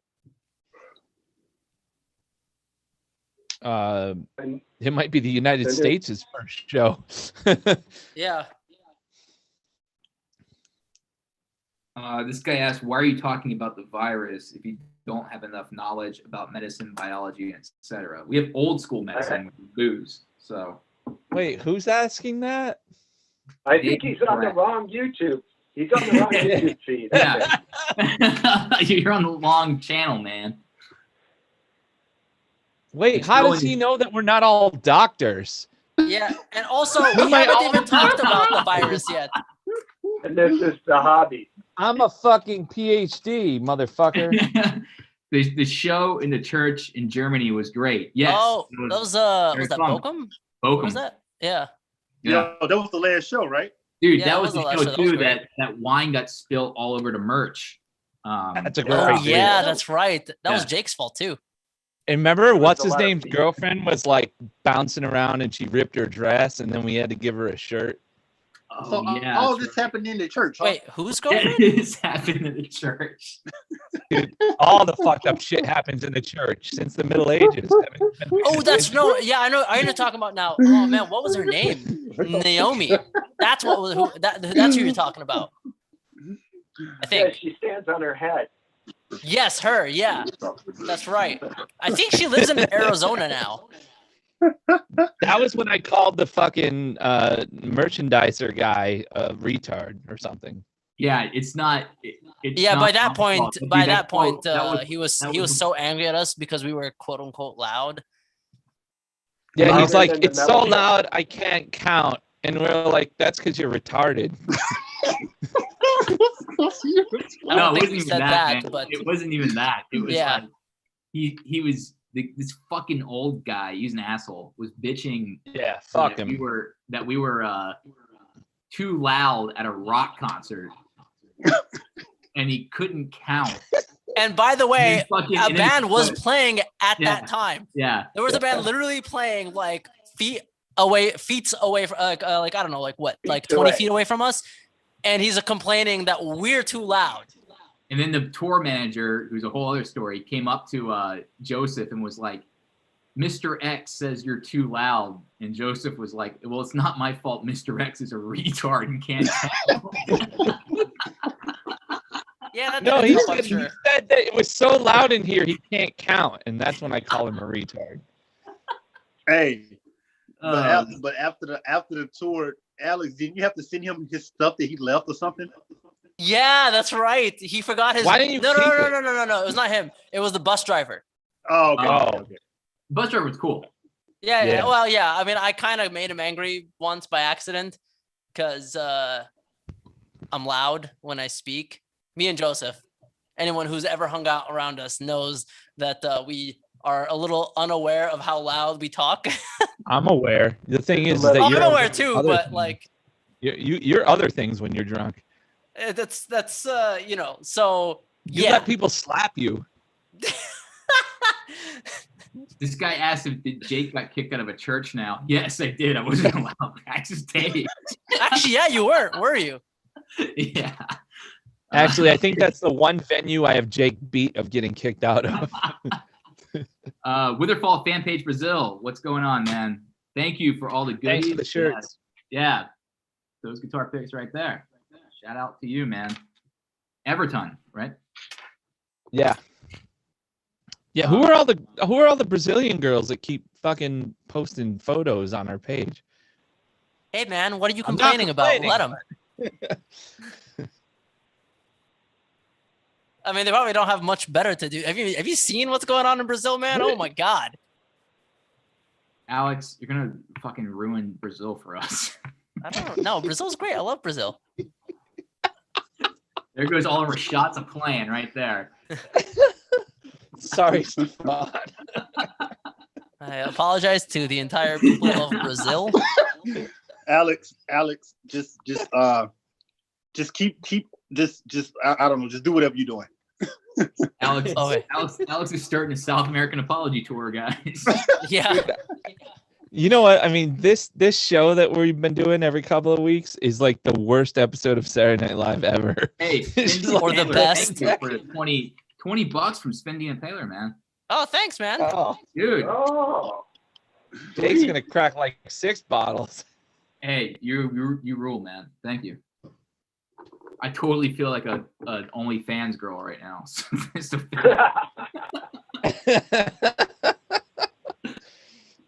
Speaker 2: It might be the United States' first show.
Speaker 1: Yeah.
Speaker 4: This guy asked, why are you talking about the virus if you don't have enough knowledge about medicine, biology, etc.? We have old school medicine with booze. So
Speaker 2: Wait, who's asking that?
Speaker 5: I think he's on the wrong YouTube. He's on the wrong YouTube feed.
Speaker 4: Yeah. You're on the wrong channel, man.
Speaker 2: Wait,
Speaker 4: It's
Speaker 2: how
Speaker 4: going-
Speaker 2: does he know that we're not all doctors?
Speaker 1: Yeah. And also, we haven't even talked about the virus yet.
Speaker 5: And this is the hobby.
Speaker 2: I'm a fucking PhD, motherfucker.
Speaker 4: The show in the church in Germany was great. Yes.
Speaker 1: Oh, that was that
Speaker 4: very fun.
Speaker 1: Bochum? What was
Speaker 4: Bochum.
Speaker 1: that? Yeah.
Speaker 4: Yeah.
Speaker 3: Yo, that was the last show, right?
Speaker 4: Dude,
Speaker 1: Yeah,
Speaker 4: that
Speaker 1: that
Speaker 4: was
Speaker 1: was
Speaker 4: the
Speaker 1: the last
Speaker 4: show
Speaker 1: show. That was
Speaker 4: too.
Speaker 1: great.
Speaker 4: That wine got spilled all over the merch.
Speaker 2: That's a great
Speaker 1: Oh,
Speaker 2: idea.
Speaker 1: yeah, that's right. That was
Speaker 4: Yeah.
Speaker 1: Jake's fault, too.
Speaker 2: And remember,
Speaker 5: was
Speaker 2: what's
Speaker 5: a
Speaker 2: his
Speaker 5: lot of
Speaker 2: name's
Speaker 5: people.
Speaker 2: girlfriend was like bouncing around and she ripped her dress and then we had to give her a shirt.
Speaker 4: Oh,
Speaker 3: So
Speaker 4: yeah.
Speaker 3: all
Speaker 4: that's
Speaker 3: this happened in the church. Huh?
Speaker 1: Wait, who's
Speaker 4: right.
Speaker 1: going?
Speaker 4: This happened in the church.
Speaker 2: All the fucked up shit happens in the church since the Middle Ages.
Speaker 1: Oh, that's no. Yeah, I know. I know. Talking about now. Oh man, what was her name? Naomi. That's what was. That's who you're talking about. I
Speaker 5: Yeah,
Speaker 1: think.
Speaker 5: she stands on her head.
Speaker 1: Yes, her. Yeah, that's right. I think she lives in Arizona now.
Speaker 2: That was when I called the fucking merchandiser guy a retard or something.
Speaker 4: Yeah, it's not. It's
Speaker 1: Yeah,
Speaker 4: not
Speaker 1: by that
Speaker 4: our
Speaker 1: point,
Speaker 4: fault. But
Speaker 1: by
Speaker 4: dude,
Speaker 1: that point,
Speaker 4: quote,
Speaker 1: he was
Speaker 4: that was
Speaker 1: so angry at us because we were quote unquote loud.
Speaker 2: Yeah,
Speaker 5: Louder
Speaker 2: he's like,
Speaker 5: than the
Speaker 2: it's so
Speaker 5: metal.
Speaker 2: loud I can't count. And we're like, that's because you're retarded.
Speaker 1: I don't think we said that,
Speaker 4: man.
Speaker 1: but
Speaker 4: It wasn't even that. It was
Speaker 1: Yeah.
Speaker 4: like he was this fucking old guy. He's an asshole. Was bitching
Speaker 2: Yeah, fuck
Speaker 4: that
Speaker 2: him.
Speaker 4: we were too loud at a rock concert, and he couldn't count.
Speaker 1: and by the way,
Speaker 4: Fucking-
Speaker 1: a
Speaker 4: and then he
Speaker 1: band was
Speaker 4: quit.
Speaker 1: playing at
Speaker 4: Yeah.
Speaker 1: that time.
Speaker 4: Yeah,
Speaker 1: There was a band literally playing like feet away from like I don't know, like what, like 20
Speaker 5: away.
Speaker 1: feet away from us, and he's complaining that we're too loud.
Speaker 4: and then the tour manager, who's a whole other story, came up to Joseph and was like, Mr. X says you're too loud. And Joseph was like, well, it's not my fault. Mr. X is a retard and can't count.
Speaker 1: Yeah, that
Speaker 2: No,
Speaker 1: didn't
Speaker 2: he
Speaker 1: help, I'm
Speaker 2: said,
Speaker 1: sure.
Speaker 2: he said that it was so loud in here he can't count. And that's when I call him a retard.
Speaker 3: Hey,
Speaker 4: Um,
Speaker 3: but after the tour, Alex, didn't you have to send him his stuff that he left or something?
Speaker 1: Yeah, that's right. He forgot his.
Speaker 2: Why didn't you
Speaker 1: No,
Speaker 2: keep
Speaker 1: no, no,
Speaker 2: it?
Speaker 1: no, no, no, no. It was not him. It was the bus driver.
Speaker 3: Oh, okay.
Speaker 2: Oh.
Speaker 3: Okay.
Speaker 4: bus driver was cool.
Speaker 1: Yeah, yeah.
Speaker 2: Yeah.
Speaker 1: Well, yeah. I mean, I kind of made him angry once by accident because I'm loud when I speak. Me and Joseph. Anyone who's ever hung out around us knows that we are a little unaware of how loud we talk.
Speaker 2: I'm aware. The thing is that
Speaker 1: I'm
Speaker 2: you're
Speaker 1: aware too,
Speaker 2: other
Speaker 1: but
Speaker 2: things.
Speaker 1: like
Speaker 2: you're other things when you're drunk.
Speaker 1: that's you know. So
Speaker 2: You
Speaker 1: yeah.
Speaker 2: let people slap you.
Speaker 4: This guy asked if Jake got kicked out of a church now. Yes, I did. I wasn't allowed to access tapes.
Speaker 1: Actually, yeah, you weren't, were you?
Speaker 4: Yeah.
Speaker 2: Actually, I think that's the one venue I have Jake beat of getting kicked out of.
Speaker 4: Witherfall fan page Brazil. What's going on, man? Thank you for all the goodies.
Speaker 2: Thanks for the shirts.
Speaker 4: Yeah. Those guitar picks right there. Shout out to you, man. Everton, right?
Speaker 2: Yeah. Yeah, who are all the Brazilian girls that keep fucking posting photos on our page?
Speaker 1: Hey man, what are you
Speaker 2: I'm not
Speaker 1: complaining about? Let them. I mean, they probably don't have much better to do. Have you seen what's going on in Brazil, man? Oh my God.
Speaker 4: Alex, you're gonna fucking ruin Brazil for us.
Speaker 1: I don't know. Brazil's great. I love Brazil.
Speaker 4: There goes all of our shots of playing right there.
Speaker 2: Sorry, Stefan.
Speaker 3: I
Speaker 1: apologize to the entire people of Brazil.
Speaker 3: Alex, just keep I don't know, just do whatever you're doing.
Speaker 4: Alex,
Speaker 1: Okay.
Speaker 4: Alex is starting a South American apology tour, guys.
Speaker 1: Yeah.
Speaker 2: You know what? I mean, this show that we've been doing every couple of weeks is like the worst episode of Saturday Night Live ever.
Speaker 4: Hey,
Speaker 1: Or the best.
Speaker 4: Thank you for the $20 from Spendy and Taylor, man.
Speaker 1: Oh, thanks, man.
Speaker 2: Oh,
Speaker 4: Dude.
Speaker 5: Oh.
Speaker 2: Jake's gonna crack like 6 bottles.
Speaker 4: Hey, you rule, man. Thank you. I totally feel like a OnlyFans girl right now.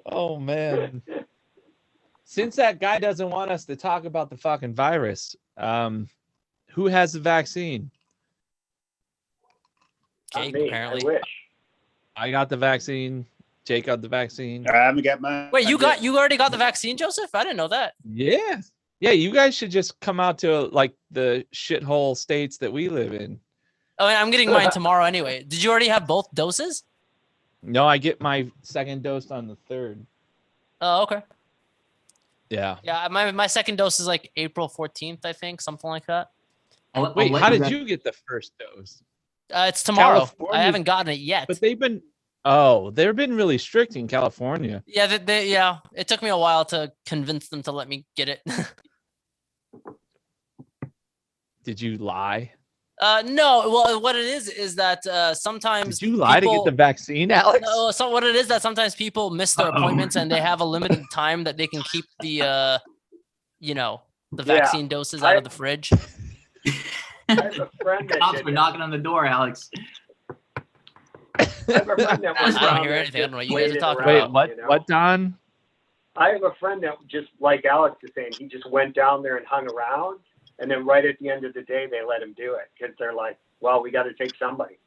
Speaker 2: Oh man. Since that guy doesn't want us to talk about the fucking virus, who has the vaccine?
Speaker 1: Jake,
Speaker 5: Me,
Speaker 1: apparently.
Speaker 5: I wish.
Speaker 2: I got the vaccine. Jake got the vaccine.
Speaker 3: I haven't got mine.
Speaker 1: Wait, you already got the vaccine, Joseph? I didn't know that.
Speaker 2: Yeah. Yeah, you guys should just come out to like the shithole states that we live in.
Speaker 1: Oh, and I'm getting mine tomorrow anyway. Did you already have both doses?
Speaker 2: No, I get my second dose on the 3rd.
Speaker 1: Oh, okay.
Speaker 2: Yeah.
Speaker 1: Yeah, my second dose is like April 14th, I think, something like that.
Speaker 2: Wait, how did you get the first dose?
Speaker 1: It's tomorrow.
Speaker 2: California-
Speaker 1: I haven't gotten it yet.
Speaker 2: But they've been really strict in California.
Speaker 1: Yeah, yeah. It took me a while to convince them to let me get it.
Speaker 2: Did you lie?
Speaker 1: No. Well, what it is that sometimes
Speaker 2: Did you lie to get the vaccine, Alex?
Speaker 1: No, so what it is that sometimes people miss their appointments and they have a limited time that they can keep the vaccine doses out of the fridge.
Speaker 5: I have a friend that
Speaker 4: Cops
Speaker 5: did
Speaker 4: were
Speaker 5: that.
Speaker 4: knocking on the door, Alex.
Speaker 5: I have a friend that went
Speaker 1: I
Speaker 5: down
Speaker 1: don't hear
Speaker 5: there
Speaker 1: anything. I don't know what you
Speaker 5: just
Speaker 1: guys are talking
Speaker 5: waited
Speaker 1: about.
Speaker 2: Wait, what?
Speaker 5: you know?
Speaker 2: What, Don?
Speaker 5: I have a friend that just like Alex is saying, he just went down there and hung around, and then right at the end of the day, they let him do it because they're like, well, we got to take somebody.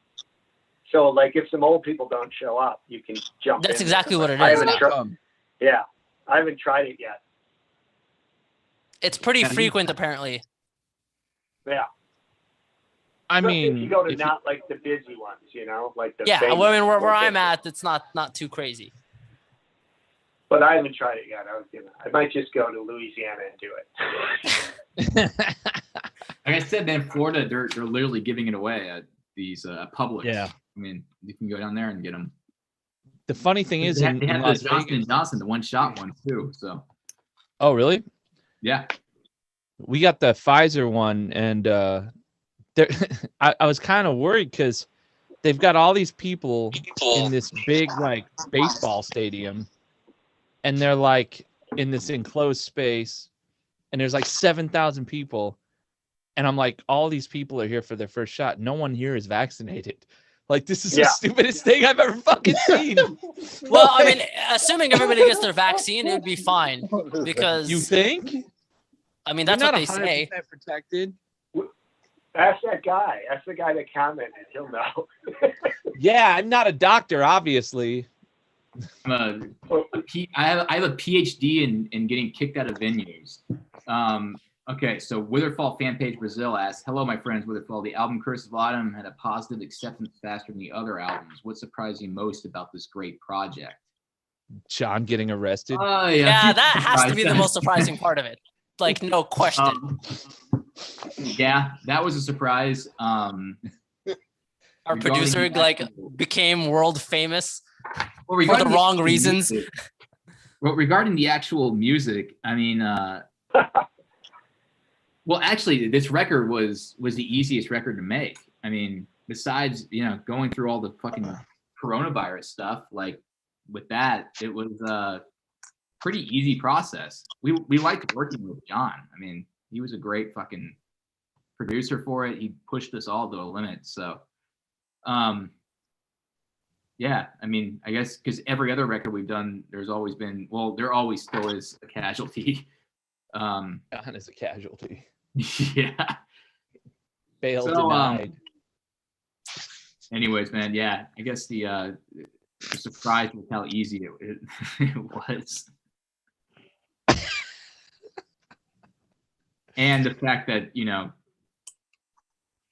Speaker 5: So like, if some old people don't show up, you can jump.
Speaker 1: That's
Speaker 5: in
Speaker 1: exactly
Speaker 5: there.
Speaker 1: what it
Speaker 5: I
Speaker 1: is.
Speaker 5: haven't yeah, I haven't tried it yet.
Speaker 1: It's pretty
Speaker 4: Yeah,
Speaker 1: frequent, apparently.
Speaker 5: Yeah.
Speaker 2: I
Speaker 5: Especially if
Speaker 2: mean,
Speaker 5: you go to
Speaker 2: if you-
Speaker 5: not like the busy ones, you know, like the
Speaker 1: Yeah,
Speaker 5: famous
Speaker 1: well, I mean, where I'm
Speaker 5: locations.
Speaker 1: at, it's not too crazy.
Speaker 5: But I haven't tried it yet. I might just go to Louisiana and do it.
Speaker 4: Like I said, man, Florida, they're literally giving it away at these Publix.
Speaker 2: Yeah.
Speaker 4: I mean, you can go down there and get them.
Speaker 2: the funny thing is,
Speaker 4: They
Speaker 2: in
Speaker 4: have
Speaker 2: Las
Speaker 4: the Johnson
Speaker 2: Vegas.
Speaker 4: & Johnson, the one-shot ones too. So
Speaker 2: Oh, really?
Speaker 4: yeah.
Speaker 2: We got the Pfizer one, and I was kind of worried because they've got all these people in this big like baseball stadium, and they're like in this enclosed space, and there's like 7,000 people, and I'm like, all these people are here for their first shot. No one here is vaccinated. Like, this is the
Speaker 5: Yeah.
Speaker 2: stupidest thing I've ever fucking seen.
Speaker 1: Well, I mean, assuming everybody gets their vaccine, it'd be fine because
Speaker 2: You think?
Speaker 1: I mean
Speaker 2: You're
Speaker 1: that's what
Speaker 2: not
Speaker 1: they say.
Speaker 2: 100% protected.
Speaker 5: Ask that guy. Ask the guy that commented. He'll know.
Speaker 2: Yeah, I'm not a doctor, obviously.
Speaker 4: I have a PhD in getting kicked out of venues. Okay, so Witherfall fan page Brazil asks, "Hello, my friends. Witherfall, the album Curse of Autumn had a positive acceptance faster than the other albums. What surprised you most about this great project?"
Speaker 2: John getting arrested.
Speaker 4: Oh
Speaker 1: Yeah, that has to be the most surprising part of it. Like, no question.
Speaker 4: Yeah, that was a surprise.
Speaker 1: Our
Speaker 4: regarding
Speaker 1: producer
Speaker 4: the
Speaker 1: like
Speaker 4: actual-
Speaker 1: became world famous
Speaker 4: Well,
Speaker 1: for
Speaker 4: regarding
Speaker 1: the
Speaker 4: the
Speaker 1: wrong
Speaker 4: actual
Speaker 1: reasons.
Speaker 4: music- Well, regarding the actual music, I mean, well, actually, this record was the easiest record to make. I mean, besides going through all the fucking coronavirus stuff, like with that, it was a pretty easy process. We liked working with John. I mean, he was a great fucking producer for it. He pushed us all to a limit. So, Yeah, I mean, I guess because every other record we've done, there's always been, well, there always still is a casualty.
Speaker 2: John is a casualty.
Speaker 4: Yeah.
Speaker 2: Bail
Speaker 4: So,
Speaker 2: denied.
Speaker 4: Anyways, man, yeah, I guess the surprise was how easy it was. And the fact that, you know,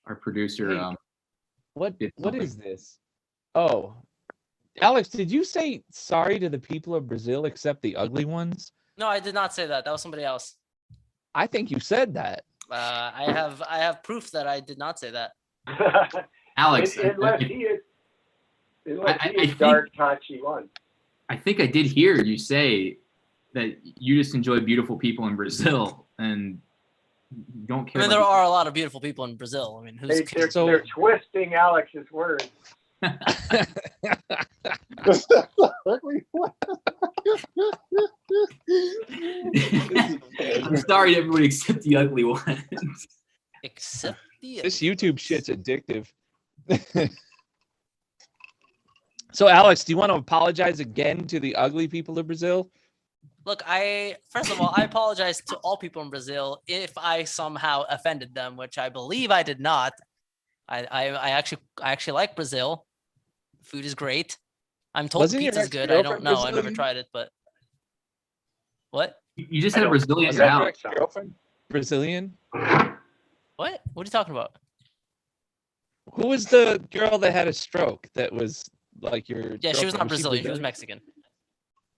Speaker 4: our producer
Speaker 2: Hey, what
Speaker 4: did
Speaker 2: what
Speaker 4: something.
Speaker 2: is this? Oh, Alex, did you say sorry to the people of Brazil except the ugly ones?
Speaker 1: No, I did not say that. That was somebody else.
Speaker 2: I think you said that.
Speaker 1: I have proof that I did not say that.
Speaker 4: Alex,
Speaker 5: unless he is,
Speaker 4: I think-
Speaker 5: dark Tachi one.
Speaker 4: I think I did hear you say that you just enjoy beautiful people in Brazil and don't
Speaker 1: I
Speaker 4: care.
Speaker 1: mean, there
Speaker 4: about
Speaker 1: are a lot of beautiful people in Brazil. I mean, who's
Speaker 5: They're twisting Alex's words.
Speaker 4: I'm sorry, everybody except the ugly ones.
Speaker 1: except the
Speaker 2: This YouTube shit's addictive. So, Alex, do you want to apologize again to the ugly people of Brazil?
Speaker 1: Look, first of all, I apologize to all people in Brazil if I somehow offended them, which I believe I did not. I actually like Brazil. Food is great. I'm told
Speaker 2: Wasn't your
Speaker 1: pizza's good. I don't
Speaker 2: ex-girlfriend
Speaker 1: know. I've never
Speaker 2: Brazilian?
Speaker 1: tried it, but what?
Speaker 4: You just
Speaker 5: I
Speaker 4: had a
Speaker 5: don't-
Speaker 4: Brazilian
Speaker 2: Was
Speaker 4: in your
Speaker 2: that
Speaker 4: house.
Speaker 2: your ex-girlfriend Brazilian?
Speaker 1: What? What are you talking about?
Speaker 2: Who was the girl that had a stroke that was like your
Speaker 1: Yeah, she was not
Speaker 2: girlfriend?
Speaker 1: Brazilian. She was Mexican.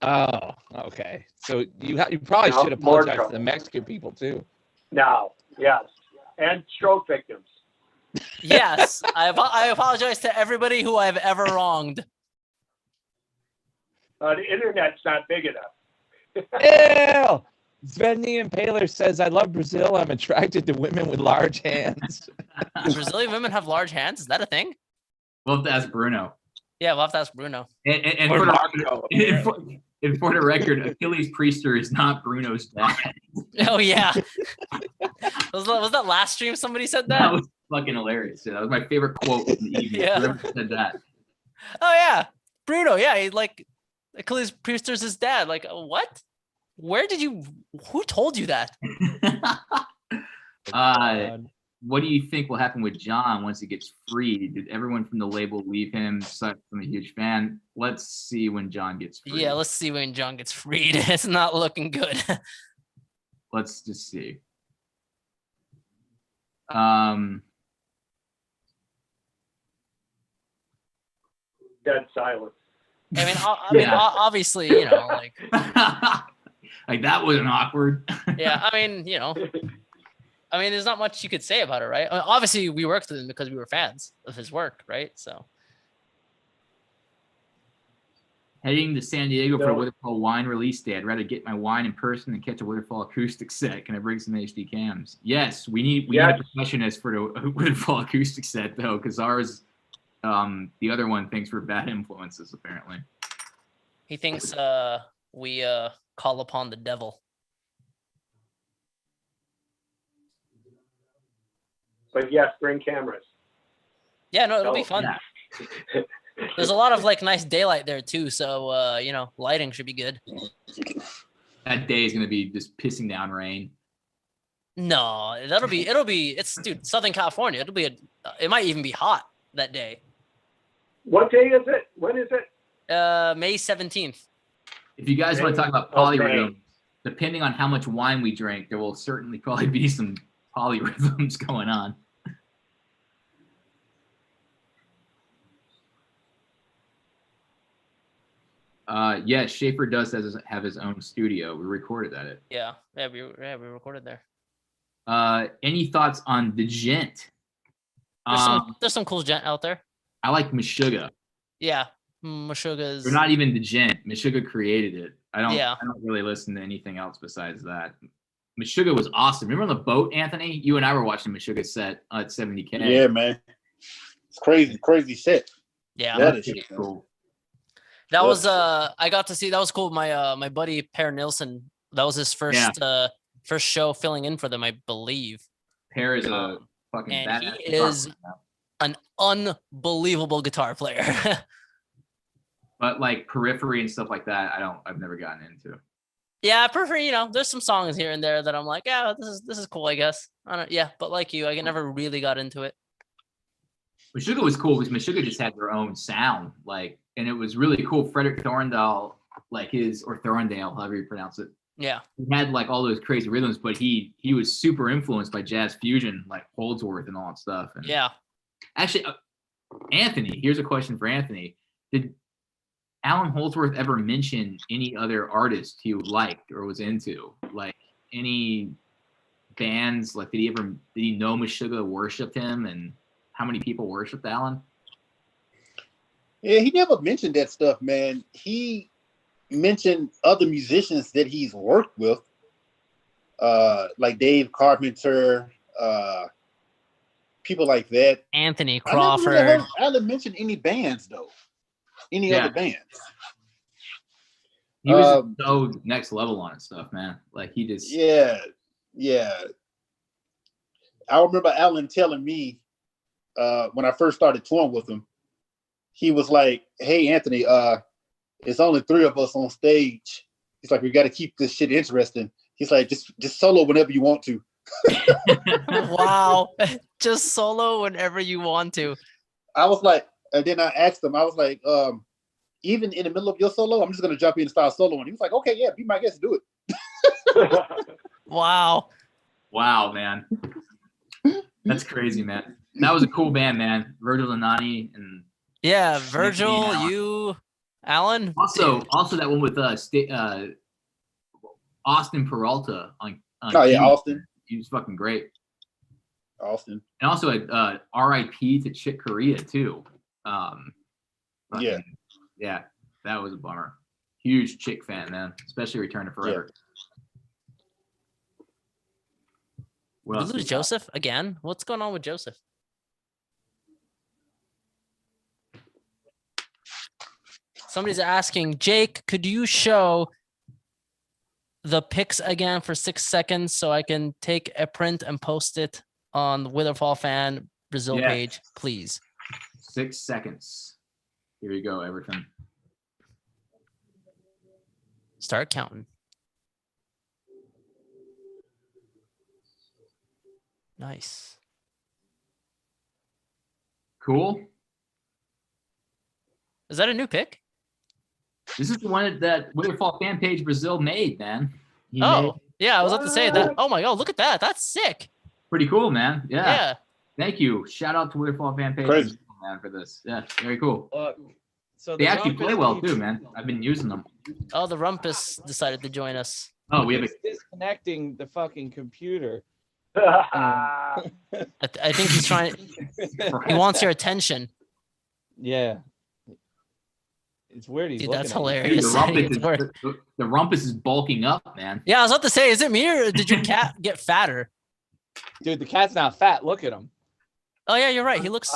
Speaker 2: Oh, okay. So you probably
Speaker 5: No,
Speaker 2: should
Speaker 5: more
Speaker 2: apologize to
Speaker 5: trouble.
Speaker 2: the Mexican people too.
Speaker 5: Now, yes, and stroke victims.
Speaker 1: Yes, I apologize to everybody who I've ever wronged.
Speaker 5: The internet's not big enough.
Speaker 2: Ew! Svenny Impaler says, I love Brazil. I'm attracted to women with large hands.
Speaker 1: Brazilian women have large hands. Is that a thing?
Speaker 4: We'll have to ask Bruno.
Speaker 1: Yeah, we'll have to ask Bruno.
Speaker 4: And
Speaker 2: Or
Speaker 4: for,
Speaker 2: Marco.
Speaker 4: and for the record, Achilles Priester is not Bruno's dad.
Speaker 1: Oh yeah. was that last stream somebody said
Speaker 4: That
Speaker 1: that?
Speaker 4: was fucking hilarious. That was my favorite quote in the evening.
Speaker 1: Yeah.
Speaker 4: Whoever said that.
Speaker 1: Oh yeah, Bruno. Yeah, he like Achilles Priester's his dad. Like what? Where did you? Who told you that?
Speaker 4: What do you think will happen with John once he gets freed? Did everyone from the label leave him? Such I'm a huge fan. Let's see when John gets freed.
Speaker 1: Yeah, let's see when John gets freed. It's not looking good.
Speaker 4: Let's just see.
Speaker 5: Dead silence.
Speaker 1: I mean, obviously, you know, like,
Speaker 4: like that wasn't awkward.
Speaker 1: yeah. I mean, you know, there's not much you could say about it, right? I mean, obviously, we worked with him because we were fans of his work, right? So.
Speaker 4: Heading to San Diego for a
Speaker 5: No.
Speaker 4: Witherfall wine release day. I'd rather get my wine in person than catch a Witherfall acoustic set. Can I bring some HD cams? Yes, we need a
Speaker 5: Yes.
Speaker 4: percussionist for the Witherfall acoustic set though, because ours, the other one thinks we're bad influences apparently.
Speaker 1: He thinks we call upon the devil.
Speaker 5: But yes, bring cameras.
Speaker 1: Yeah, no, it'll
Speaker 5: Oh,
Speaker 1: be fun.
Speaker 4: yeah.
Speaker 1: There's a lot of like nice daylight there too, so you know, lighting should be good.
Speaker 4: That day is gonna be just pissing down rain.
Speaker 1: No, it'll be it's dude, Southern California. It might even be hot that day.
Speaker 5: What day is it? When is it?
Speaker 1: May 17th.
Speaker 4: If you guys want to talk about
Speaker 5: Okay.
Speaker 4: polyrhythms, depending on how much wine we drink, there will certainly probably be some polyrhythms going on. Yes, Schaefer does have his own studio. We recorded at it.
Speaker 1: Yeah, we recorded there.
Speaker 4: Any thoughts on the gent?
Speaker 1: There's some cool gent out there.
Speaker 4: I like Meshuggah.
Speaker 1: Yeah, Meshuggah's.
Speaker 4: They're not even the gent. Meshuggah created it. I don't
Speaker 1: Yeah.
Speaker 4: really listen to anything else besides that. Meshuggah was awesome. Remember on the boat, Anthony? You and I were watching Meshuggah set at 70K.
Speaker 3: Yeah, man. It's crazy shit.
Speaker 1: Yeah,
Speaker 3: That
Speaker 4: That's
Speaker 3: is
Speaker 4: pretty
Speaker 3: shit.
Speaker 4: cool.
Speaker 1: that was I got to see. That was cool. My buddy Per Nilsson. That was his first show filling in for them, I believe.
Speaker 4: Pear is a
Speaker 1: Um,
Speaker 4: fucking
Speaker 1: and
Speaker 4: badass.
Speaker 1: he is an unbelievable guitar player.
Speaker 4: But like Periphery and stuff like that, I've never gotten into.
Speaker 1: Yeah, I prefer, there's some songs here and there that I'm like, yeah, this is cool, I guess. I don't, yeah, but like you, I never really got into it.
Speaker 4: Meshuggah was cool because Meshuggah just had their own sound, like, and it was really cool. Frederick Thorndale, or Thorndale, however you pronounce it.
Speaker 1: Yeah.
Speaker 4: He had like all those crazy rhythms, but he was super influenced by jazz fusion, like Holdsworth and all that stuff. And
Speaker 1: yeah.
Speaker 4: Actually, Anthony, here's a question for Anthony. Did Alan Holdsworth ever mention any other artist he liked or was into? Like any bands? Like did he know Meshuggah worshipped him, and how many people worshipped Alan?
Speaker 3: Yeah, he never mentioned that stuff, man. He mentioned other musicians that he's worked with, like Dave Carpenter, people like that.
Speaker 1: Anthony
Speaker 3: I never
Speaker 1: Crawford.
Speaker 3: really heard Alan mention any bands though. Any other bands?
Speaker 4: He was so next level on his stuff, man. Like he just
Speaker 3: yeah. I remember Alan telling me when I first started touring with him, he was like, "Hey Anthony, it's only 3 of us on stage." He's like, "We got to keep this shit interesting." He's like, "Just solo whenever you want to."
Speaker 1: Wow, just solo whenever you want to.
Speaker 3: I was like, and then I asked him, I was like, even in the middle of your solo, I'm just gonna jump in and start soloing. He was like, "Okay, yeah, be my guest, do it."
Speaker 1: Wow,
Speaker 4: man, that's crazy, man. That was a cool band, man. Virgil Anani and
Speaker 1: Virgil, you, Alan.
Speaker 4: Also that one with Austin Peralta on
Speaker 3: Austin.
Speaker 4: He was fucking great.
Speaker 3: Austin.
Speaker 4: And also R.I.P. to Chick Corea too. Yeah, that was a bummer. Huge Chick fan, man. Especially Return to Forever.
Speaker 1: Yeah. Did we lose Joseph again? What's going on with Joseph? Somebody's asking, Jake, could you show the pics again for 6 seconds so I can take a print and post it on the Witherfall fan Brazil page, please?
Speaker 4: 6 seconds. Here you go, Everton.
Speaker 1: Start counting. Nice.
Speaker 4: Cool.
Speaker 1: Is that a new pic?
Speaker 4: This is the one that Witherfall fan page Brazil made, man.
Speaker 1: I was about to say that. Oh my God, look at that. That's sick.
Speaker 4: Pretty cool, man. Yeah. Thank you. Shout out to Witherfall fan page Brazil, man, for this. Yeah, very cool. So they actually play well too, man. I've been using them.
Speaker 1: Oh, the Rumpus decided to join us.
Speaker 4: Oh, we have
Speaker 2: disconnecting the fucking computer.
Speaker 1: I think he's trying. He wants your attention.
Speaker 2: Yeah. It's weird.
Speaker 1: Dude, that's hilarious.
Speaker 4: Dude, the rumpus is bulking up, man.
Speaker 1: Yeah, I was about to say, is it me or did your cat get fatter?
Speaker 2: Dude, the cat's not fat. Look at him.
Speaker 1: Oh yeah, you're right. He looks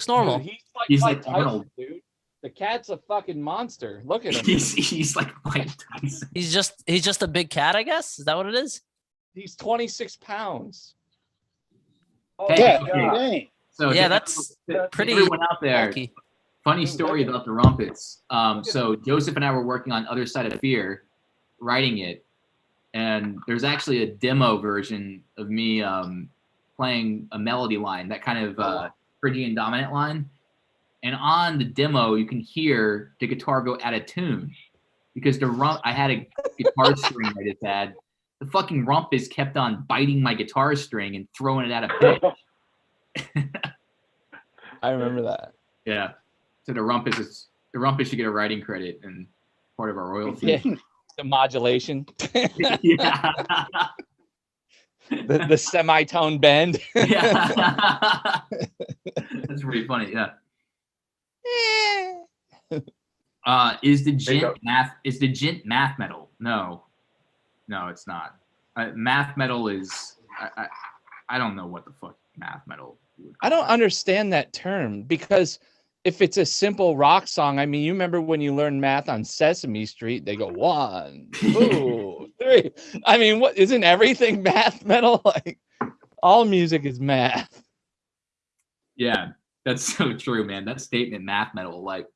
Speaker 1: normal.
Speaker 2: Dude,
Speaker 4: he's like Arnold,
Speaker 2: dude. The cat's a fucking monster. Look at him.
Speaker 4: He's like Mike Tyson.
Speaker 1: He's just a big cat, I guess. Is that what it is?
Speaker 2: He's 26 pounds.
Speaker 3: Dang.
Speaker 4: So
Speaker 1: yeah, that's pretty.
Speaker 4: Everyone out there.
Speaker 1: Bulky.
Speaker 4: Funny story about the Rumpets. So Joseph and I were working on Other Side of Fear, writing it, and there's actually a demo version of me playing a melody line, that kind of Phrygian dominant line. And on the demo, you can hear the guitar go out of tune because I had a guitar string I just had. The fucking Rumpus kept on biting my guitar string and throwing it out of pitch.
Speaker 2: I remember that.
Speaker 4: Yeah. So the Rumpus should get a writing credit and part of our royalty.
Speaker 2: Yeah. The modulation.
Speaker 4: Yeah.
Speaker 2: the semitone bend.
Speaker 4: Yeah. That's pretty funny. Yeah. Is the gent math metal? No, it's not. Math metal is. I don't know what the fuck math metal.
Speaker 2: I don't understand that term, because if it's a simple rock song, I mean, you remember when you learned math on Sesame Street? They go 1, 2, 3. I mean, what isn't everything math metal? Like all music is math.
Speaker 4: Yeah, that's so true, man. That statement, math metal, like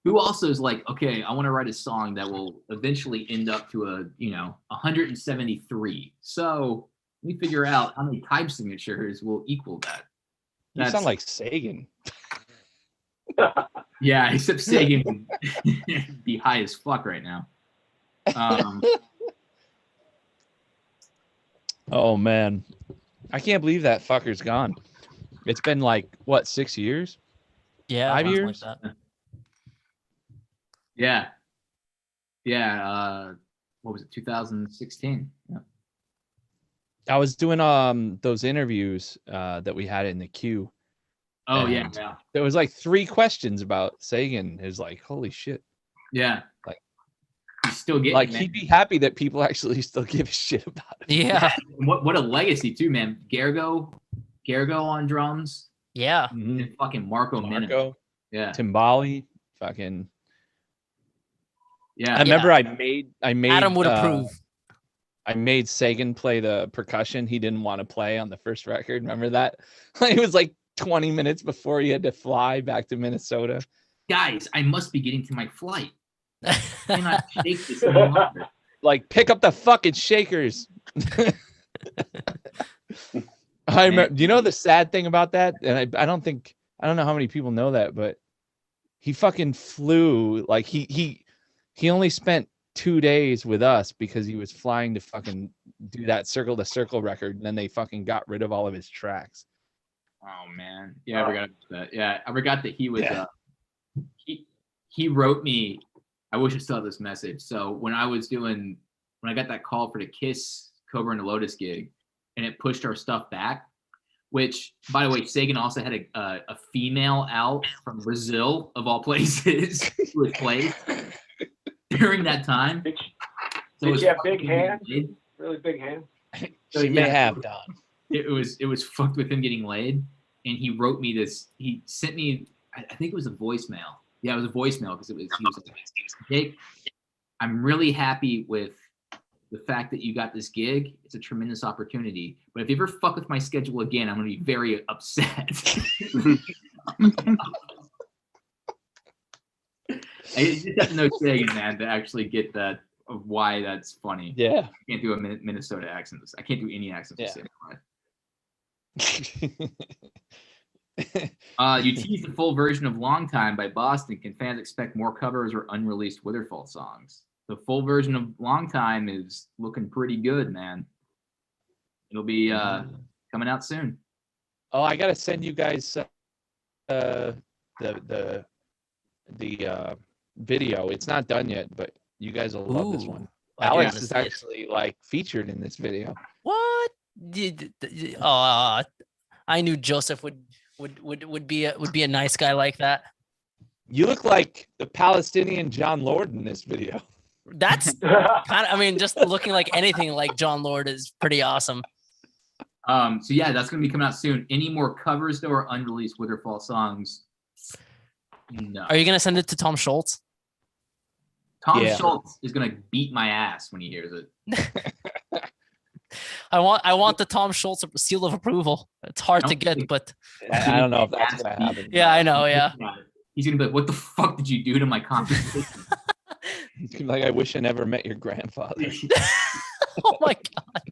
Speaker 4: Who also is like, okay, I want to write a song that will eventually end up to 173. So let me figure out how many time signatures will equal that.
Speaker 2: You sound like Sagan.
Speaker 4: Yeah, except Sagan would be high as fuck right now.
Speaker 2: Oh man, I can't believe that fucker's gone. It's been like what, 6 years?
Speaker 1: Yeah,
Speaker 2: 5
Speaker 1: something
Speaker 2: years?
Speaker 1: like that.
Speaker 4: Yeah. What was it? 2016. Yeah.
Speaker 2: I was doing those interviews that we had in the queue.
Speaker 4: Oh
Speaker 2: And
Speaker 4: yeah.
Speaker 2: there was like 3 questions about Sagan. It was like, holy shit.
Speaker 4: Yeah.
Speaker 2: Like,
Speaker 4: he's still getting
Speaker 2: like
Speaker 4: it, man.
Speaker 2: he'd be happy that people actually still give a shit about it.
Speaker 1: Yeah.
Speaker 4: What a legacy too, man. Gergo on drums.
Speaker 1: Yeah.
Speaker 2: Mhm.
Speaker 4: And fucking Marco Minna.
Speaker 2: Marco,
Speaker 4: Yeah.
Speaker 2: Timbali, fucking.
Speaker 4: Yeah.
Speaker 2: I remember I made
Speaker 1: Adam would approve.
Speaker 2: I made Sagan play the percussion he didn't want to play on the first record. Remember that? It was like 20 minutes before he had to fly back to Minnesota.
Speaker 4: Guys, I must be getting to my flight. I cannot shake this any longer.
Speaker 2: Like, pick up the fucking shakers. I remember, you know the sad thing about that? And I don't know how many people know that, but he fucking flew. Like he only spent 2 days with us because he was flying to fucking do that circle to circle record, and then they fucking got rid of all of his tracks.
Speaker 4: Oh man. Yeah, I forgot that. Yeah, I forgot that he was he wrote me. I wish I still had this message. So when I got that call for the Kiss Cobra and the Lotus gig, and it pushed our stuff back, which, by the way, Sagan also had a female out from Brazil, of all places, who was played during that time.
Speaker 5: Did you have big hands? Really big hands?
Speaker 4: So,
Speaker 2: She may have, Don.
Speaker 4: It was fucked with him getting laid, and he wrote me this. He sent me, I think it was a voicemail. Yeah, it was a voicemail because he was like, Jake, I'm really happy with the fact that you got this gig. It's a tremendous opportunity. But if you ever fuck with my schedule again, I'm going to be very upset. I just have to know Sagan, man, to actually get that, of why that's funny.
Speaker 2: Yeah.
Speaker 4: I can't do a Minnesota accent. I can't do any accent.
Speaker 2: Yeah.
Speaker 4: You teased the full version of Long Time by Boston. Can fans expect more covers or unreleased Witherfall songs? The full version of Long Time is looking pretty good, man. It'll be coming out soon.
Speaker 2: Oh, I gotta send you guys the video. It's not done yet, but you guys will love this one. Alex is actually like featured in this video.
Speaker 1: What? I knew Joseph would be a nice guy like that.
Speaker 2: You look like the Palestinian John Lord in this video.
Speaker 1: That's kind of, I mean, just looking like anything like John Lord is pretty awesome.
Speaker 4: So yeah, that's gonna be coming out soon. Any more covers though or unreleased Witherfall songs? No.
Speaker 1: Are you gonna send it to Tom Schultz?
Speaker 4: Tom Schultz is gonna beat my ass when he hears it.
Speaker 1: I want the Tom Schultz seal of approval. It's hard to get, but
Speaker 2: I don't know if that's gonna happen.
Speaker 1: Yeah, I know. Yeah.
Speaker 4: He's gonna be like, "What the fuck did you do to my composition?"
Speaker 2: He's gonna be like, "I wish I never met your grandfather."
Speaker 1: Oh my god!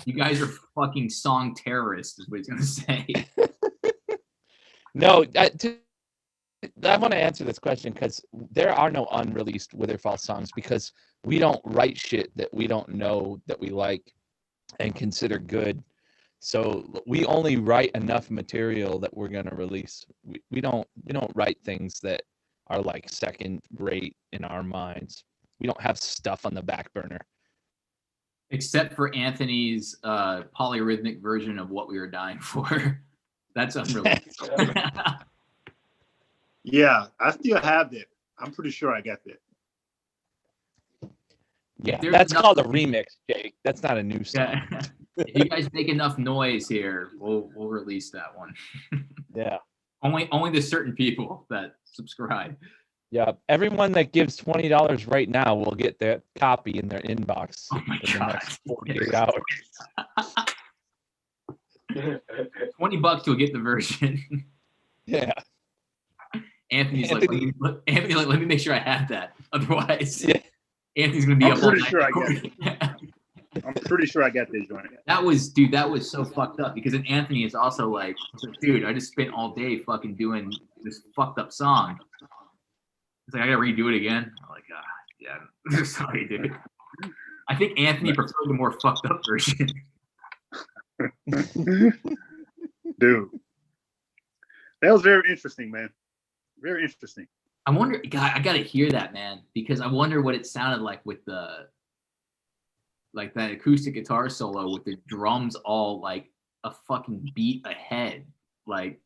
Speaker 4: You guys are fucking song terrorists, is what he's gonna say.
Speaker 2: No, I want to answer this question because there are no unreleased Witherfall songs because we don't write shit that we don't know that we like and consider good. So we only write enough material that we're gonna release. We don't write things that are like second rate in our minds. We don't have stuff on the back burner.
Speaker 4: Except for Anthony's polyrhythmic version of What We Were Dying For. That's unreleased.
Speaker 3: Yeah, I still have that. I'm pretty sure I got that.
Speaker 2: Yeah, that's called a remix, Jake. That's not a new song.
Speaker 4: Yeah. If you guys make enough noise here, we'll release that one.
Speaker 2: Yeah.
Speaker 4: Only the certain people that subscribe.
Speaker 2: Yeah. Everyone that gives $20 right now will get that copy in their inbox
Speaker 4: Oh my
Speaker 2: in the
Speaker 4: God.
Speaker 2: next 48 hours.
Speaker 4: $20 you'll get the version.
Speaker 2: Yeah.
Speaker 4: Anthony's like, let me make sure I have that. Otherwise,
Speaker 2: Yeah.
Speaker 4: Anthony's gonna be
Speaker 3: I'm
Speaker 4: up all
Speaker 3: pretty
Speaker 4: night.
Speaker 3: sure I got
Speaker 4: recording.
Speaker 3: I'm pretty sure I got this joint.
Speaker 4: That was so fucked up because then Anthony is also like, dude, I just spent all day fucking doing this fucked up song. It's like, I gotta redo it again. I'm like, yeah, sorry, dude. I think Anthony preferred the more fucked up version.
Speaker 3: Dude, that was very interesting, man. Very interesting.
Speaker 4: I wonder, God, I gotta hear that, man, because I wonder what it sounded like with that acoustic guitar solo with the drums all like a fucking beat ahead. Like,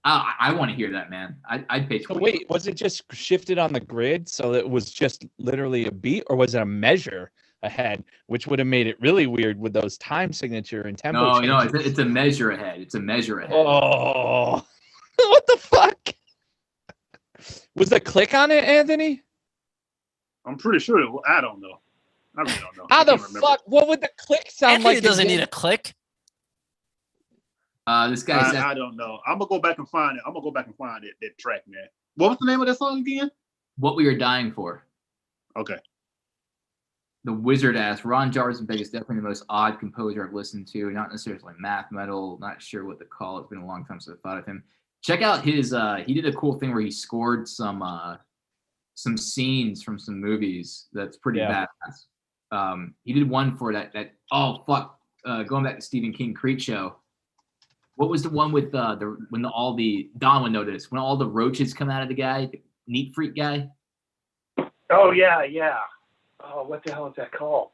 Speaker 4: I want to hear that, man. I'd pay.
Speaker 2: So wait, was it just shifted on the grid so it was just literally a beat, or was it a measure ahead, which would have made it really weird with those time signature and tempo changes?
Speaker 4: No, it's a measure ahead. It's a measure ahead.
Speaker 2: Oh, what the fuck? Was the click on it, Anthony?
Speaker 3: I'm pretty sure. I don't know. I really don't know.
Speaker 2: How
Speaker 3: I
Speaker 2: the
Speaker 3: can't remember.
Speaker 2: fuck? What would the click sound
Speaker 1: Anthony
Speaker 2: like?
Speaker 1: doesn't
Speaker 2: again?
Speaker 1: need a click.
Speaker 4: This guy said,
Speaker 3: I don't know. I'm gonna go back and find it. I'm gonna go back and find that track, man. What was the name of that song again?
Speaker 4: "What We Are Dying For."
Speaker 3: Okay.
Speaker 4: The Wizard asked, Ron Jarvis-Beck is definitely the most odd composer I've listened to. Not necessarily like math metal. Not sure what to call it. It's been a long time since I thought of him. Check out his. He did a cool thing where he scored some scenes from some movies. That's pretty badass. He did one for that. Oh fuck! Going back to Stephen King Creepshow. What was the one with Don would know this, when all the roaches come out of the guy, the neat freak guy?
Speaker 5: Oh yeah. Oh, what the hell is that called?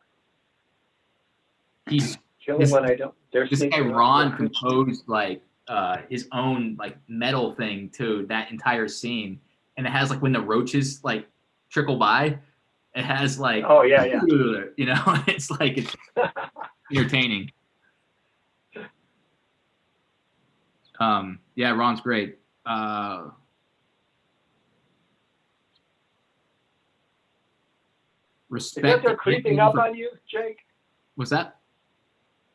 Speaker 4: He's
Speaker 5: Killing when I don't.
Speaker 4: this guy Ron composed like his own like metal thing to that entire scene, and it has like when the roaches like trickle by, it has like
Speaker 5: oh yeah,
Speaker 4: you know, it's like it's entertaining. Yeah, Ron's great. Respect.
Speaker 5: Is that they're creeping up on you, Jake?
Speaker 4: What's that?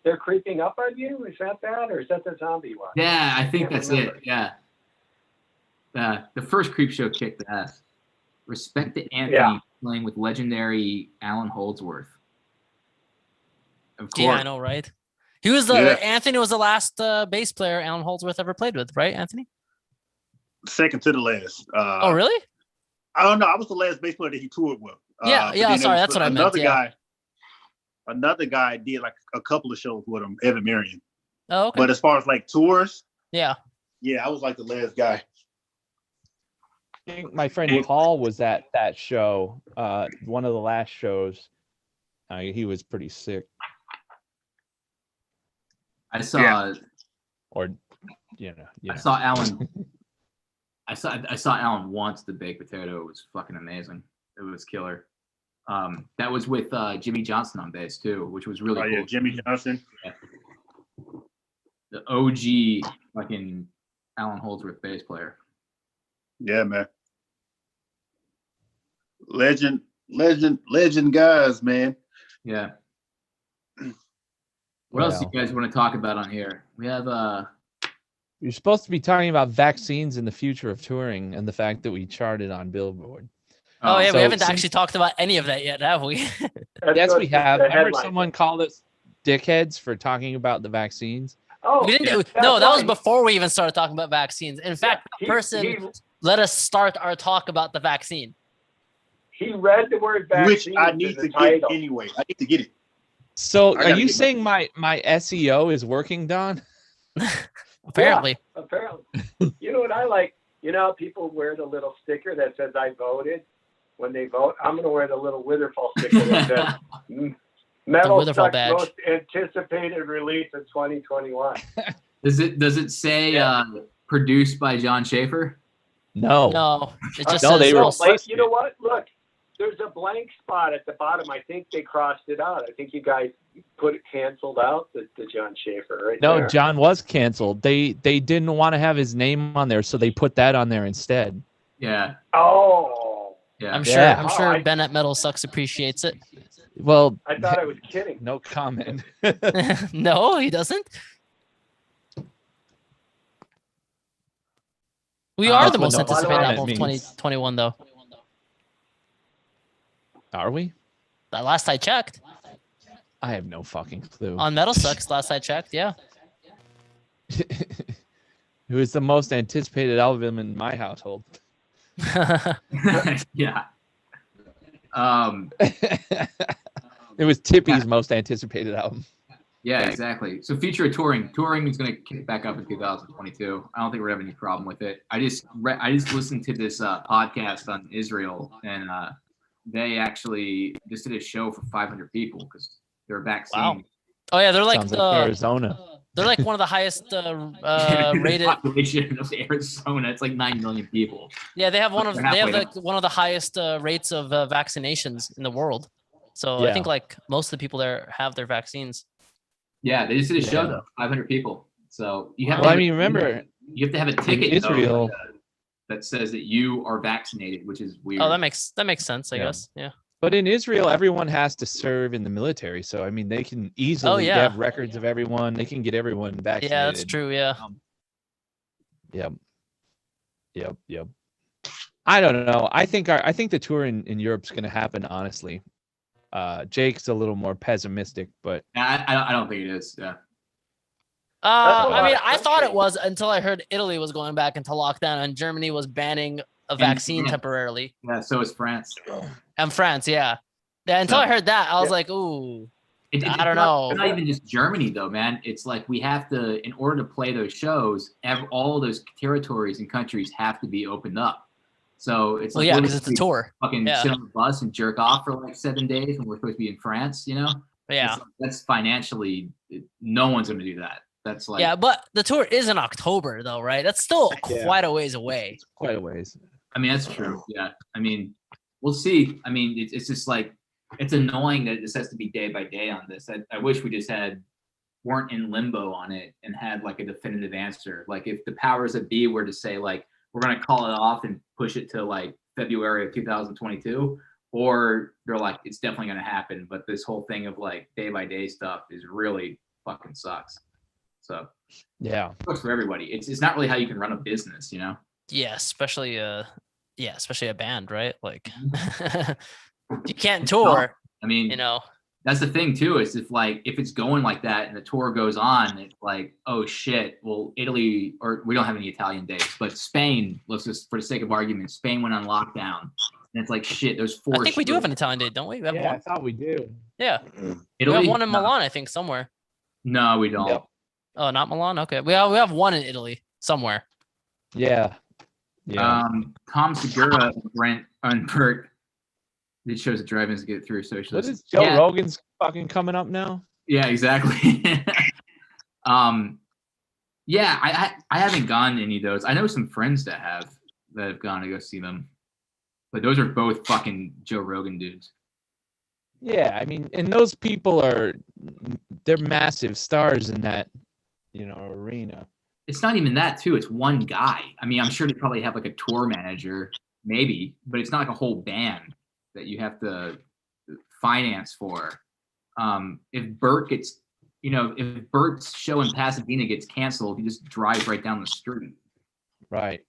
Speaker 5: They're creeping up on you? Is that or is that the zombie one?
Speaker 4: Yeah, I think that's
Speaker 5: remember.
Speaker 4: it. Yeah. The first Creepshow kicked ass. Respect to Anthony playing with legendary Alan Holdsworth. Of course.
Speaker 1: Yeah, I know, right? He was Anthony was the last bass player Alan Holdsworth ever played with, right, Anthony?
Speaker 3: Second to the last.
Speaker 1: Oh, really?
Speaker 3: I don't know. I was the last bass player that he toured with.
Speaker 1: Yeah. Sorry, that's what I meant.
Speaker 3: Another guy did like a couple of shows with him, Evan Marion.
Speaker 1: Oh, okay.
Speaker 3: But as far as like tours,
Speaker 1: yeah,
Speaker 3: I was like the last guy.
Speaker 2: I think my friend Paul was at that show, one of the last shows. He was pretty sick.
Speaker 4: I saw,
Speaker 2: or
Speaker 4: I saw Alan. I saw Alan once. The baked potato was fucking amazing. It was killer. That was with Jimmy Johnson on bass too, which was really cool.
Speaker 3: Yeah, Jimmy Johnson.
Speaker 4: Yeah. The OG fucking Alan Holdsworth bass player.
Speaker 3: Yeah, man. Legend guys, man.
Speaker 4: Yeah. What else do you guys want to talk about on here? We have
Speaker 2: You're supposed to be talking about vaccines and the future of touring and the fact that we charted on Billboard.
Speaker 1: Oh yeah,
Speaker 2: so
Speaker 1: we haven't actually talked about any of that yet, have we?
Speaker 2: Yes, we have. Remember
Speaker 5: headline.
Speaker 2: someone called us dickheads for talking about the vaccines?
Speaker 5: Oh,
Speaker 1: We didn't.
Speaker 5: that's
Speaker 1: No, that was
Speaker 5: right.
Speaker 1: before we even started talking about vaccines. In fact, that person let us start our talk about the vaccine.
Speaker 5: He read the word vaccine.
Speaker 3: Which I need to get anyway. I need to get it.
Speaker 2: So
Speaker 3: I
Speaker 2: are
Speaker 3: gotta
Speaker 2: you
Speaker 3: get
Speaker 2: saying my SEO is working, Don?
Speaker 1: Apparently.
Speaker 5: Yeah, apparently. You know what I like? You know how people wear the little sticker that says I voted? When they vote, I'm going to wear the little Witherfall sticker that says Metal
Speaker 1: Witherfall
Speaker 5: Sucks
Speaker 1: badge.
Speaker 5: most anticipated release in 2021.
Speaker 4: Does it say produced by John Schaefer?
Speaker 2: No.
Speaker 1: No, it just
Speaker 2: No,
Speaker 1: says
Speaker 2: they were-
Speaker 5: Like, you know what? Look, there's a blank spot at the bottom. I think they crossed it out. I think you guys canceled out the John Schaefer right
Speaker 2: No,
Speaker 5: there.
Speaker 2: John was canceled. They didn't want to have his name on there, so they put that on there instead.
Speaker 4: Yeah.
Speaker 5: Oh,
Speaker 4: Yeah.
Speaker 1: I'm
Speaker 2: Yeah.
Speaker 1: sure Ben at Metal Sucks appreciates it.
Speaker 2: Well,
Speaker 5: I thought I was kidding.
Speaker 2: no comment.
Speaker 1: No, he doesn't. We are the
Speaker 2: That's what
Speaker 1: most
Speaker 2: no
Speaker 1: anticipated
Speaker 2: comment
Speaker 1: album of
Speaker 2: means.
Speaker 1: 2021, though.
Speaker 2: Are we?
Speaker 1: The last I checked.
Speaker 2: I have no fucking clue.
Speaker 1: On Metal Sucks, last I checked, yeah.
Speaker 2: It was the most anticipated album in my household.
Speaker 4: Yeah.
Speaker 2: It was Tippy's most anticipated album.
Speaker 4: Yeah, exactly. So future of touring. Touring is going to kick back up in 2022. I don't think we're having any problem with it. I just listened to this podcast on Israel, and they actually just did a show for 500 people because they're vaccine.
Speaker 1: Wow. Oh yeah, they're like
Speaker 2: Sounds like Arizona.
Speaker 1: They're like one of the highest
Speaker 4: The
Speaker 1: rated.
Speaker 4: population of Arizona. It's like 9 million people.
Speaker 1: Yeah, they have
Speaker 4: They're halfway
Speaker 1: like one of the highest rates of vaccinations in the world. So I
Speaker 2: Yeah.
Speaker 1: think like most of the people there have their vaccines.
Speaker 4: Yeah, they just did a show
Speaker 2: Yeah.
Speaker 4: though, 500 people. So you have
Speaker 2: Well,
Speaker 4: to
Speaker 2: I mean, remember
Speaker 4: you have to have a ticket though,
Speaker 2: Israel-
Speaker 4: that says that you are vaccinated, which is weird.
Speaker 1: Oh, that makes sense, I
Speaker 2: Yeah.
Speaker 1: guess. Yeah.
Speaker 2: but in Israel, everyone has to serve in the military. So I mean, they can easily
Speaker 1: yeah.
Speaker 2: have records of everyone. They can get everyone vaccinated.
Speaker 1: Yeah, that's true. Yeah.
Speaker 2: Yep. I don't know. I think the tour in Europe's going to happen. Honestly, Jake's a little more pessimistic, but
Speaker 4: I don't think it is. Yeah.
Speaker 5: That's a
Speaker 1: I mean,
Speaker 5: lot of
Speaker 1: I thought it
Speaker 5: countries.
Speaker 1: was until I heard Italy was going back into lockdown and Germany was banning a vaccine
Speaker 4: yeah.
Speaker 1: temporarily.
Speaker 4: Yeah. So is France.
Speaker 1: And France, yeah. Yeah, until
Speaker 4: So-
Speaker 1: I heard that, I was
Speaker 5: Yeah.
Speaker 1: like, ooh.
Speaker 4: It's
Speaker 1: I don't
Speaker 4: not-
Speaker 1: know.
Speaker 4: It's not even just Germany though, man. It's like we have to, in order to play those shows, all those territories and countries have to be opened up. So it's
Speaker 1: Well,
Speaker 4: like
Speaker 1: yeah,
Speaker 4: what
Speaker 1: because
Speaker 4: if
Speaker 1: it's a
Speaker 4: we
Speaker 1: tour.
Speaker 4: fucking
Speaker 1: Yeah.
Speaker 4: sit on the bus and jerk off for like 7 days when we're supposed to be in France, you know?
Speaker 1: Yeah.
Speaker 4: It's like, that's financially, no one's going to do that. That's like,
Speaker 1: Yeah, but the tour is in October though, right? That's still
Speaker 2: Yeah.
Speaker 1: quite a ways away.
Speaker 2: quite a ways.
Speaker 4: I mean, that's true. Yeah. I mean, we'll see. I mean, it's just like, it's annoying that this has to be day by day on this. I wish we just weren't in limbo on it and had like a definitive answer. Like if the powers that be were to say like, we're going to call it off and push it to like February of 2022, or they're like, it's definitely going to happen. But this whole thing of like day by day stuff is really fucking sucks. So
Speaker 2: Yeah.
Speaker 4: it sucks for everybody. It's not really how you can run a business, you know?
Speaker 1: Yeah, especially especially a band, right? Like you can't tour,
Speaker 4: I mean,
Speaker 1: you know.
Speaker 4: that's the thing too, is if it's going like that and the tour goes on, it's like, oh shit, well, Italy, or we don't have any Italian dates, but Spain, let's just, for the sake of argument, Spain went on lockdown. And it's like, shit, there's 4
Speaker 1: I think we do
Speaker 4: shows.
Speaker 1: have an Italian date, don't we? We have
Speaker 2: Yeah, I
Speaker 1: one.
Speaker 2: thought we do.
Speaker 1: Yeah. We
Speaker 4: Italy?
Speaker 1: have one in
Speaker 4: No.
Speaker 1: Milan, I think, somewhere.
Speaker 4: No, we don't.
Speaker 2: Yep.
Speaker 1: Oh, not Milan? Okay. We have one in Italy somewhere.
Speaker 2: Yeah.
Speaker 4: Tom Segura and Brent and Bert did shows at drive-ins to get through
Speaker 2: What
Speaker 4: socialists.
Speaker 2: is Joe
Speaker 4: Yeah.
Speaker 2: Rogan's fucking coming up now?
Speaker 4: Yeah, exactly. Yeah, I haven't gone to any of those. I know some friends that have gone to go see them, but those are both fucking Joe Rogan dudes.
Speaker 2: Yeah, I mean, and those people they're massive stars in that, arena.
Speaker 4: It's not even that too. It's one guy. I mean, I'm sure they probably have like a tour manager, maybe, but it's not like a whole band that you have to finance for. If Bert gets, if Bert's show in Pasadena gets canceled, he just drives right down the street.
Speaker 2: Right.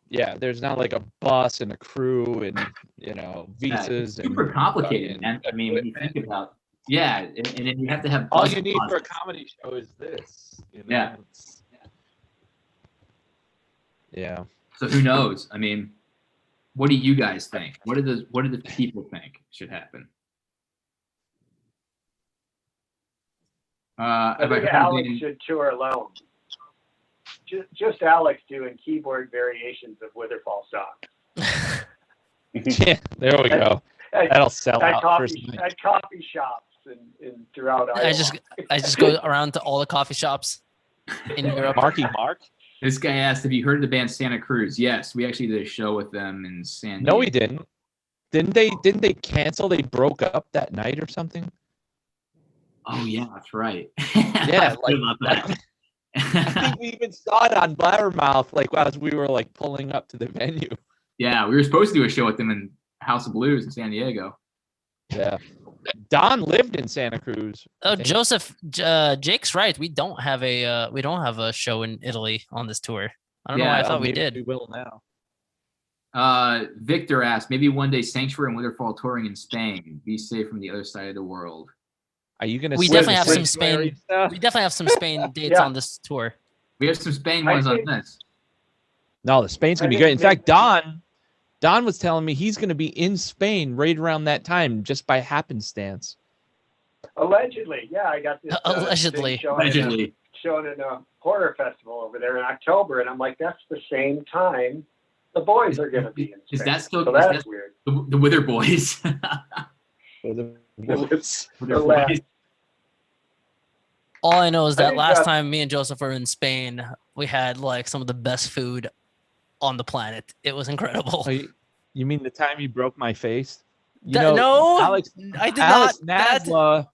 Speaker 2: Yeah, there's not like a bus and a crew and visas.
Speaker 4: Super
Speaker 2: and
Speaker 4: complicated,
Speaker 2: fucking
Speaker 4: man. I mean, when you think about, and then you have to have
Speaker 2: all
Speaker 4: bus
Speaker 2: you need for a
Speaker 4: deposits.
Speaker 2: comedy show is this.
Speaker 4: Yeah.
Speaker 2: Yeah.
Speaker 4: So who knows? I mean, what do you guys think? What do the people think should happen?
Speaker 5: I
Speaker 4: Have I
Speaker 5: think
Speaker 4: heard
Speaker 5: Alex
Speaker 4: any-
Speaker 5: should tour alone. Just Alex doing keyboard variations of Witherfall songs.
Speaker 2: Yeah, there we go.
Speaker 5: At,
Speaker 2: That'll sell out first night.
Speaker 5: at coffee shops and throughout Iowa.
Speaker 1: I just go around to all the coffee shops in Europe.
Speaker 2: Mark?
Speaker 4: This guy asked, have you heard of the band Santa Cruz? Yes, we actually did a show with them in San
Speaker 2: No,
Speaker 4: Diego.
Speaker 2: he didn't. Didn't they cancel? They broke up that night or something?
Speaker 4: Oh yeah, that's right.
Speaker 2: Yeah,
Speaker 4: I forgot about that.
Speaker 2: I think we even saw it on Blabbermouth, as we were pulling up to the venue.
Speaker 4: Yeah, we were supposed to do a show with them in House of Blues in San Diego.
Speaker 2: Yeah. Don lived in Santa Cruz.
Speaker 1: Oh, Joseph, Jake's right. We don't have a show in Italy on this tour. I don't know why I
Speaker 4: Yeah,
Speaker 1: thought we
Speaker 2: Maybe
Speaker 1: did.
Speaker 2: We will now.
Speaker 4: Victor asked, maybe one day Sanctuary and Witherfall touring in Spain. Be safe from the other side of the world.
Speaker 2: Are you gonna?
Speaker 1: We
Speaker 2: switch
Speaker 1: definitely have some
Speaker 2: sanctuary
Speaker 1: Spain.
Speaker 2: stuff?
Speaker 1: We definitely have some Spain dates
Speaker 5: Yeah.
Speaker 1: on this tour.
Speaker 4: We have some Spain
Speaker 5: I
Speaker 4: ones on
Speaker 5: think-
Speaker 4: this.
Speaker 2: No, the Spain's gonna
Speaker 5: I
Speaker 2: be
Speaker 5: think
Speaker 2: great. In fact,
Speaker 5: maybe-
Speaker 2: Don was telling me he's gonna be in Spain right around that time, just by happenstance.
Speaker 5: Allegedly, yeah, I got this.
Speaker 1: Allegedly.
Speaker 5: thing
Speaker 4: Allegedly.
Speaker 5: shown in a horror festival over there in October, and I'm like, that's the same time the boys are going to be in
Speaker 4: Is
Speaker 5: Spain.
Speaker 4: that still
Speaker 5: So
Speaker 4: is
Speaker 5: that's
Speaker 4: that
Speaker 5: weird.
Speaker 4: the Wither Boys?
Speaker 5: The
Speaker 4: Wither
Speaker 5: last-
Speaker 4: Boys.
Speaker 1: All I know is
Speaker 5: I
Speaker 1: that
Speaker 5: think
Speaker 1: last
Speaker 5: that-
Speaker 1: time me and Joseph were in Spain, we had like some of the best food on the planet. It was incredible.
Speaker 2: Oh, you mean the time you broke my face? You
Speaker 1: That-
Speaker 2: know,
Speaker 1: no,
Speaker 2: Alex
Speaker 1: I did
Speaker 2: Alex
Speaker 1: not.
Speaker 2: Nasla.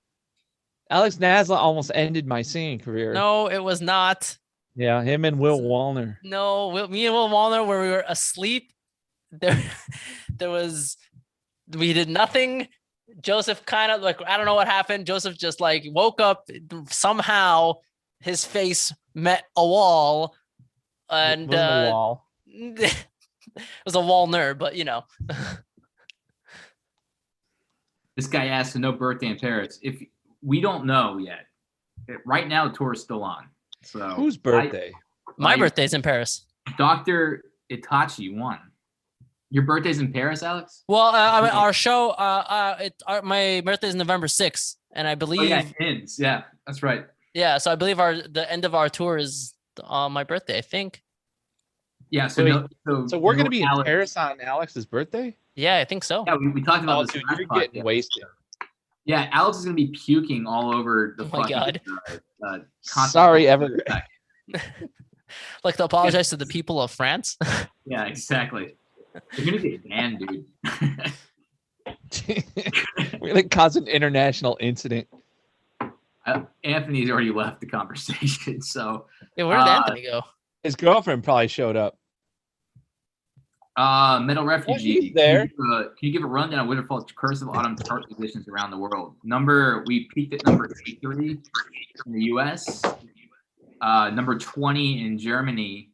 Speaker 2: Alex Nasla almost ended my singing career.
Speaker 1: No, it was not.
Speaker 2: Yeah, him and Will Wallner.
Speaker 1: No, me and Will Wallner, where we were asleep, there we did nothing. Joseph kind of like, I don't know what happened. Joseph just like woke up, somehow his face met a wall, and
Speaker 2: Will the wall.
Speaker 1: it was a Wallner, but you know.
Speaker 4: This guy asked, no birthday in Paris. If we don't know yet, right now the tour is still on. So
Speaker 2: Whose birthday?
Speaker 1: My
Speaker 4: Like-
Speaker 1: birthday's in Paris.
Speaker 4: Dr. Itachi won. Your birthday's in Paris, Alex?
Speaker 1: Well, I mean,
Speaker 4: Yeah.
Speaker 1: our show, my birthday is November 6th, and I
Speaker 4: Oh
Speaker 1: believe,
Speaker 4: yeah, Ins. Yeah, that's right.
Speaker 1: yeah, so I believe the end of our tour is on my birthday, I think.
Speaker 4: Yeah, so
Speaker 2: Wait, So we're gonna be in
Speaker 4: Alex-
Speaker 2: Paris on Alex's birthday?
Speaker 1: Yeah, I think so.
Speaker 4: Yeah, we talked about
Speaker 2: Oh,
Speaker 4: this.
Speaker 2: dude,
Speaker 4: last
Speaker 2: you're getting
Speaker 4: podcast.
Speaker 2: wasted.
Speaker 4: Yeah, Alex is gonna be puking all over the
Speaker 1: Oh my God.
Speaker 4: continent.
Speaker 2: Sorry, ever.
Speaker 1: Like to apologize to the people of France.
Speaker 4: Yeah, exactly. You're gonna get banned, dude.
Speaker 2: We're gonna cause an international incident.
Speaker 4: Anthony's already left the conversation, so
Speaker 1: Yeah, where did Anthony go?
Speaker 2: His girlfriend probably showed up.
Speaker 4: Metal Refugee.
Speaker 2: he's there.
Speaker 4: Can you give a rundown of Witherfall's Curse of Autumn chart positions around the world? We peaked at number 83 in the US, number 20 in Germany,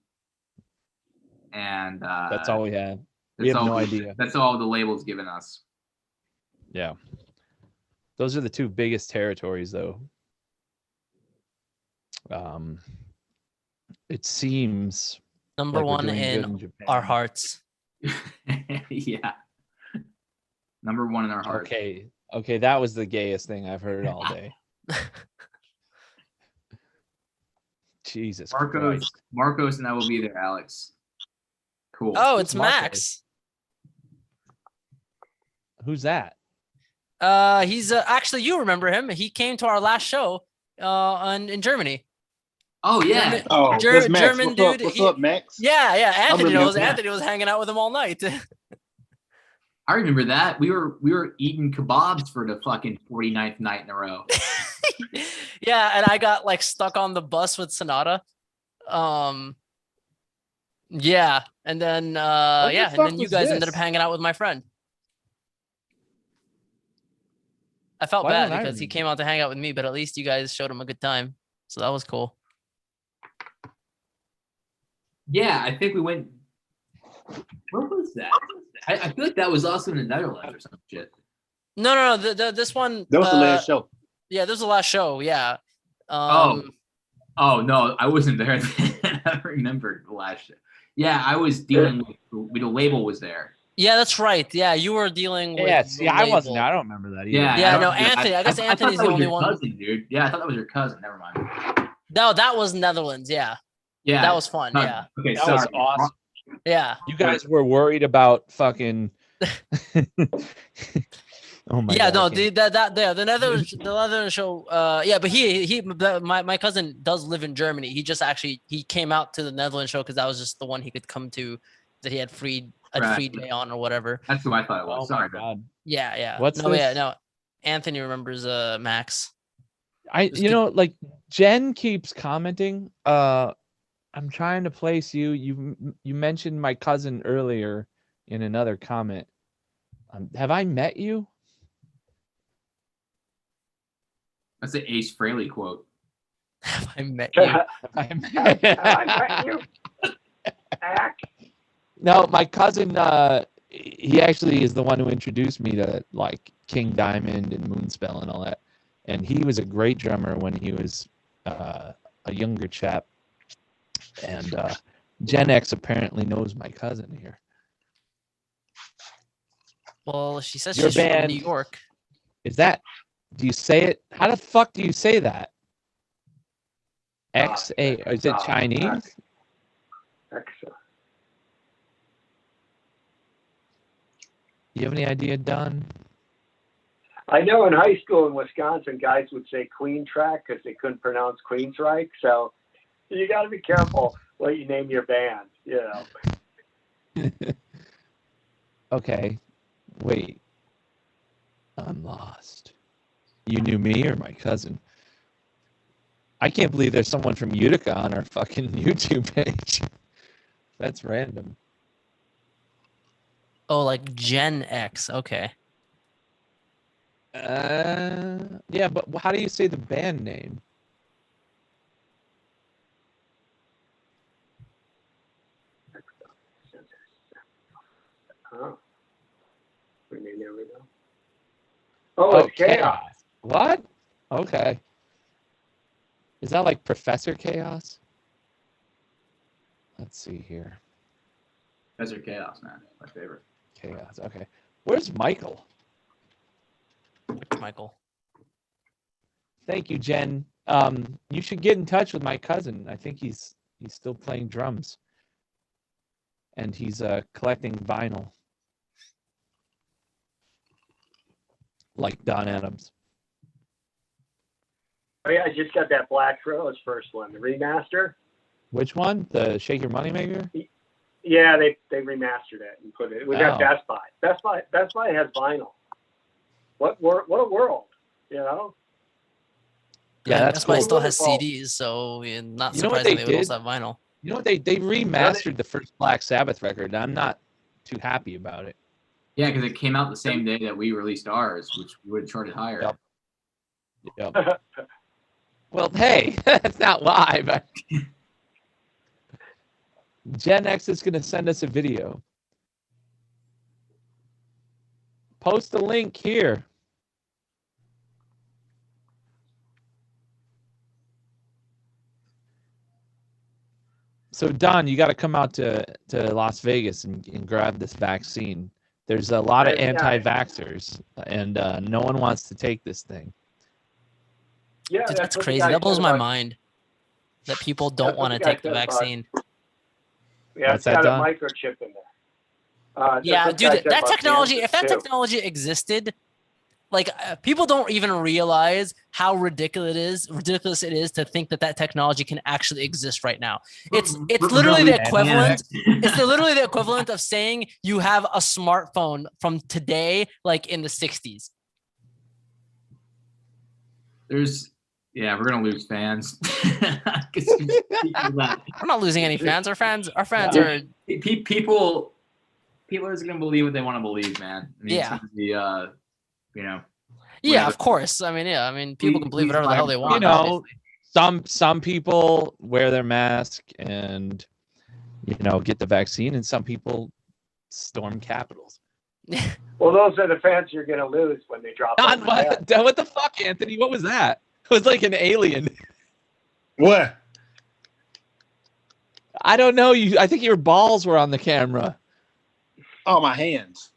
Speaker 4: and
Speaker 2: That's all we had. We
Speaker 4: that's
Speaker 2: have no
Speaker 4: all-
Speaker 2: idea.
Speaker 4: That's all the label's given us.
Speaker 2: Yeah. Those are the two biggest territories, though. It seems
Speaker 1: Number
Speaker 2: like we're
Speaker 1: one
Speaker 2: doing good
Speaker 1: in
Speaker 2: Japan.
Speaker 1: our hearts.
Speaker 4: Yeah. Number one in our heart.
Speaker 2: Okay, that was the gayest thing I've heard all day. Jesus Christ.
Speaker 4: Marcos and I will be there, Alex. Cool.
Speaker 1: Oh,
Speaker 2: Who's
Speaker 1: it's
Speaker 2: Marcos?
Speaker 1: Max.
Speaker 2: Who's that?
Speaker 1: He's actually, you remember him. He came to our last show in Germany.
Speaker 4: Oh yeah.
Speaker 1: German-
Speaker 3: Oh,
Speaker 1: Ger-
Speaker 3: that's Max.
Speaker 1: German
Speaker 3: What's up?
Speaker 1: dude,
Speaker 3: What's
Speaker 1: he-
Speaker 3: up, Max?
Speaker 1: Yeah, Anthony
Speaker 3: really
Speaker 1: knows.
Speaker 3: up now.
Speaker 1: Anthony was hanging out with him all night.
Speaker 4: I remember that. We were eating kebabs for the fucking 49th night in a row.
Speaker 1: Yeah, and I got like stuck on the bus with Sonata. Yeah, and then
Speaker 2: What the
Speaker 1: yeah, and
Speaker 2: fuck
Speaker 1: then you
Speaker 2: was
Speaker 1: guys ended
Speaker 2: this?
Speaker 1: up hanging out with my friend. I felt
Speaker 2: Why
Speaker 1: bad
Speaker 2: don't I
Speaker 1: because he
Speaker 2: remember?
Speaker 1: came out to hang out with me, but at least you guys showed him a good time. So that was cool.
Speaker 4: Yeah, I think we went. Where was that? I feel like that was also in the Netherlands or some shit.
Speaker 1: No. This one.
Speaker 3: That was the last show.
Speaker 1: Yeah, this was the last show. Yeah.
Speaker 4: Oh no, I wasn't there. Then. I remembered the last shit. Yeah, I was dealing with the label was there.
Speaker 1: Yeah, that's right. Yeah, you were dealing with.
Speaker 2: Yeah,
Speaker 1: the
Speaker 2: see, I wasn't.
Speaker 1: label.
Speaker 2: I don't remember that either.
Speaker 4: Yeah.
Speaker 1: Yeah,
Speaker 4: I
Speaker 1: no,
Speaker 4: don't-
Speaker 1: Anthony. I guess
Speaker 4: thought
Speaker 1: Anthony's
Speaker 4: that
Speaker 1: the
Speaker 4: was
Speaker 1: only
Speaker 4: your
Speaker 1: one.
Speaker 4: cousin, dude. Yeah, I thought that was your cousin. Never mind.
Speaker 1: No, that was Netherlands. Yeah,
Speaker 4: Yeah,
Speaker 1: that was fun.
Speaker 4: cousin.
Speaker 1: Yeah,
Speaker 4: Okay,
Speaker 2: That
Speaker 4: sorry.
Speaker 2: was awesome.
Speaker 1: yeah.
Speaker 2: You guys were worried about fucking. Oh my
Speaker 1: Yeah,
Speaker 2: God,
Speaker 1: no,
Speaker 2: I can't-
Speaker 1: the Netherlands show. Yeah, but my cousin does live in Germany. He just actually he came out to the Netherlands show because that was just the one he could come to, that he had a
Speaker 4: Right.
Speaker 1: free day on or whatever.
Speaker 4: That's who I thought it was.
Speaker 2: Oh
Speaker 4: Sorry.
Speaker 2: my God.
Speaker 1: Yeah.
Speaker 2: What's
Speaker 1: no? Yeah,
Speaker 2: this?
Speaker 1: no. Anthony remembers Max. Just
Speaker 2: You
Speaker 1: to-
Speaker 2: know, like Jen keeps commenting. I'm trying to place you. You mentioned my cousin earlier in another comment. Have I met you?
Speaker 4: That's an Ace Frehley quote.
Speaker 1: Have I met you?
Speaker 2: Have I met
Speaker 5: I met you. Ack.
Speaker 2: No, my cousin, he actually is the one who introduced me to like King Diamond and Moonspell and all that. And he was a great drummer when he was a younger chap. And Gen X apparently knows my cousin here.
Speaker 1: Well, she says
Speaker 2: Your
Speaker 1: she's from
Speaker 2: band-
Speaker 1: New York.
Speaker 2: Is that, do you say it? How the fuck do you say that? X-A, is it Chinese?
Speaker 5: Excellent.
Speaker 2: You have any idea, Don?
Speaker 5: I know in high school in Wisconsin, guys would say Queen track because they couldn't pronounce Queensryche. So you got to be careful what you name your band. You know.
Speaker 2: Okay, wait. I'm lost. You knew me or my cousin? I can't believe there's someone from Utica on our fucking YouTube page. That's random.
Speaker 1: Oh, like Gen X. Okay.
Speaker 2: Yeah, but how do you say the band name?
Speaker 5: Oh. We may never know. Oh, it's Chaos.
Speaker 2: What? Okay. Is that like Professor Chaos? Let's see here.
Speaker 4: Desert Chaos, man. My favorite.
Speaker 2: Chaos. Okay. Where's Michael?
Speaker 1: Which Michael?
Speaker 2: Thank you, Jen. You should get in touch with my cousin. I think he's still playing drums. And he's collecting vinyl. Like Don Adams.
Speaker 5: Oh yeah, I just got that Black Rose first one, the remaster.
Speaker 2: Which one? The Shake Your Moneymaker?
Speaker 5: Yeah, they remastered it and put it. It was at
Speaker 2: Oh.
Speaker 5: Best Buy. Best Buy has vinyl. What a world, you know?
Speaker 2: Yeah,
Speaker 1: And
Speaker 2: that's
Speaker 1: Best Buy
Speaker 2: cool.
Speaker 1: still has
Speaker 5: Wonderful.
Speaker 1: CDs, so yeah, not
Speaker 2: You know what
Speaker 1: surprising
Speaker 2: they
Speaker 1: they would also
Speaker 2: did?
Speaker 1: have vinyl.
Speaker 2: You know what? They remastered the first Black Sabbath record. I'm not too happy about it.
Speaker 4: Yeah, because it came out the same day that we released ours, which would have charted higher.
Speaker 2: Yep. Yep. Well, hey, that's not live. Gen X is going to send us a video. Post the link here. So, Don, you got to come out to Las Vegas and grab this vaccine. There's a lot of
Speaker 5: Yeah.
Speaker 2: anti-vaxxers, and no one wants to take this thing.
Speaker 5: Yeah,
Speaker 1: Dude, that's
Speaker 5: what the
Speaker 1: crazy.
Speaker 5: guy
Speaker 1: That blows
Speaker 5: said
Speaker 1: my
Speaker 5: about-
Speaker 1: mind. That people don't
Speaker 5: That's what
Speaker 1: want to
Speaker 5: the guy
Speaker 1: take the
Speaker 5: said about-
Speaker 1: vaccine.
Speaker 5: Yeah,
Speaker 2: What's
Speaker 5: it's got
Speaker 2: that,
Speaker 5: a
Speaker 2: Don?
Speaker 5: microchip in there. That's
Speaker 1: Yeah,
Speaker 5: what the guy
Speaker 1: dude,
Speaker 5: said
Speaker 1: that
Speaker 5: about
Speaker 1: technology,
Speaker 5: Kansas,
Speaker 1: if that
Speaker 5: too.
Speaker 1: technology existed, like people don't even realize how ridiculous it is to think that technology can actually exist right now. It's literally the equivalent. It's literally the equivalent of saying you have a smartphone from today, like in the 60s.
Speaker 4: Yeah, we're gonna lose fans. 'Cause
Speaker 1: We're not losing any fans. Our fans
Speaker 2: Yeah.
Speaker 1: are
Speaker 4: people are just gonna believe what they want to believe, man. I mean,
Speaker 1: Yeah.
Speaker 4: it's gonna be,
Speaker 1: yeah,
Speaker 4: whatever.
Speaker 1: of course. I mean, people can believe
Speaker 4: Please
Speaker 1: whatever the hell they
Speaker 4: buy-
Speaker 1: want.
Speaker 2: You know,
Speaker 1: obviously.
Speaker 2: some people wear their mask and get the vaccine, and some people storm capitals.
Speaker 5: Well, those are the fans you're going to lose when they drop
Speaker 2: Don,
Speaker 5: off the head.
Speaker 2: what the fuck, Anthony? What was that? It was like an alien.
Speaker 3: What?
Speaker 2: I don't know. I think your balls were on the camera.
Speaker 3: Oh, my hands.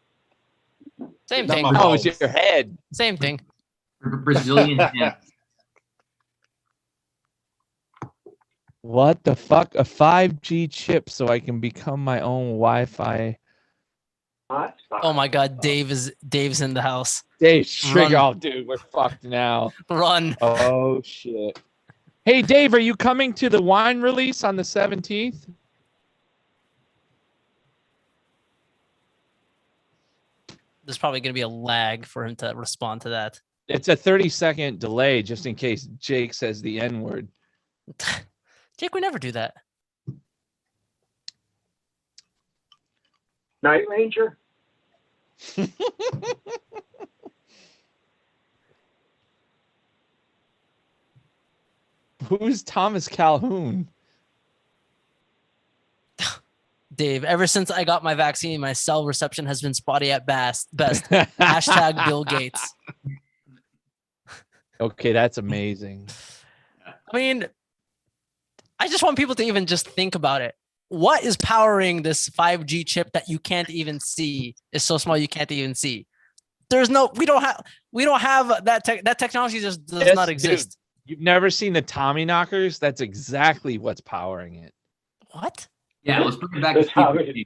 Speaker 1: Same
Speaker 3: Not
Speaker 1: thing.
Speaker 3: my
Speaker 2: Oh, it
Speaker 3: balls.
Speaker 2: was your head.
Speaker 1: Same thing.
Speaker 4: Brazilian fans.
Speaker 2: What the fuck? A 5G chip so I can become my own Wi-Fi.
Speaker 1: Oh my God, Dave's in the house.
Speaker 2: Dave,
Speaker 1: Run.
Speaker 2: oh, dude, we're fucked now.
Speaker 1: Run.
Speaker 2: Oh shit. Hey, Dave, are you coming to the wine release on the 17th?
Speaker 1: There's probably going to be a lag for him to respond to that.
Speaker 2: It's a 30-second delay just in case Jake says the N-word.
Speaker 1: Jake, we never do that.
Speaker 5: Night Ranger?
Speaker 2: Who's Thomas Calhoun?
Speaker 1: Dave, ever since I got my vaccine, my cell reception has been spotty at best. Hashtag Bill Gates.
Speaker 2: Okay, that's amazing.
Speaker 1: I mean, I just want people to even just think about it. What is powering this 5G chip that you can't even see? It's so small you can't even see. We don't have that technology just does
Speaker 2: Yes,
Speaker 1: not
Speaker 2: dude.
Speaker 1: exist.
Speaker 2: You've never seen the Tommy knockers? That's exactly what's powering it.
Speaker 1: What?
Speaker 4: Yeah, let's bring it back to
Speaker 5: That's how
Speaker 4: Stephen
Speaker 5: it-
Speaker 4: King.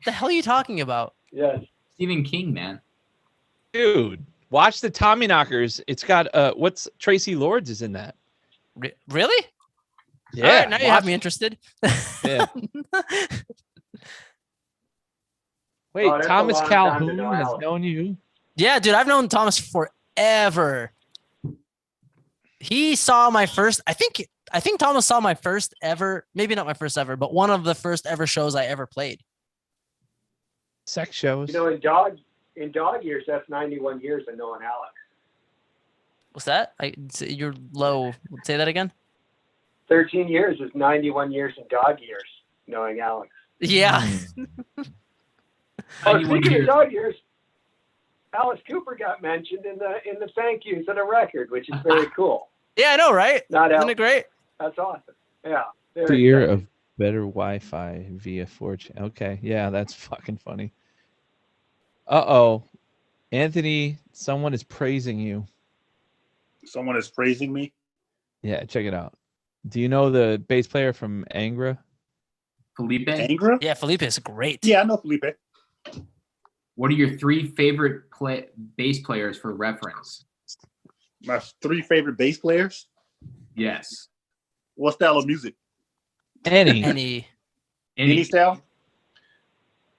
Speaker 1: The hell are you talking about?
Speaker 5: Yes.
Speaker 4: Stephen King, man.
Speaker 2: Dude, watch the Tommy knockers. It's got what's Tracy Lords is in that.
Speaker 1: Really?
Speaker 2: Yeah.
Speaker 1: All right, now you have
Speaker 2: watch
Speaker 1: me
Speaker 2: it.
Speaker 1: interested.
Speaker 2: Yeah. Wait,
Speaker 5: Oh, that's a
Speaker 2: Thomas
Speaker 5: long time to
Speaker 2: Calhoun
Speaker 5: know
Speaker 2: has
Speaker 5: Alex.
Speaker 2: known you?
Speaker 1: Yeah, dude, I've known Thomas forever. He saw my first, I think Thomas saw my first ever, maybe not my first ever, but one of the first ever shows I ever played.
Speaker 2: Sex shows.
Speaker 5: You know, in dog years, that's 91 years of knowing Alex.
Speaker 1: What's that? You're low. Say that again.
Speaker 5: 13 years is 91 years in dog years knowing Alex.
Speaker 1: Yeah.
Speaker 5: Oh,
Speaker 4: 91
Speaker 5: speaking
Speaker 4: years.
Speaker 5: of dog years, Alice Cooper got mentioned in the thank yous of the record, which is very cool.
Speaker 1: Yeah, I know, right?
Speaker 5: Not
Speaker 1: Isn't
Speaker 5: Alex.
Speaker 1: it great?
Speaker 5: That's awesome. Yeah. very
Speaker 2: Fear
Speaker 5: exciting.
Speaker 2: of better Wi-Fi via 4G. Okay, yeah, that's fucking funny. Uh-oh. Anthony, someone is praising you.
Speaker 3: Someone is praising me.
Speaker 2: Yeah, check it out. Do you know the bass player from Angra?
Speaker 4: Felipe,
Speaker 3: Angra?
Speaker 1: Yeah, Felipe is great.
Speaker 3: Yeah, I know Felipe.
Speaker 4: what are your 3 favorite bass players for reference?
Speaker 3: My 3 favorite bass players.
Speaker 4: Yes.
Speaker 3: What style of music?
Speaker 2: Any.
Speaker 3: Any style?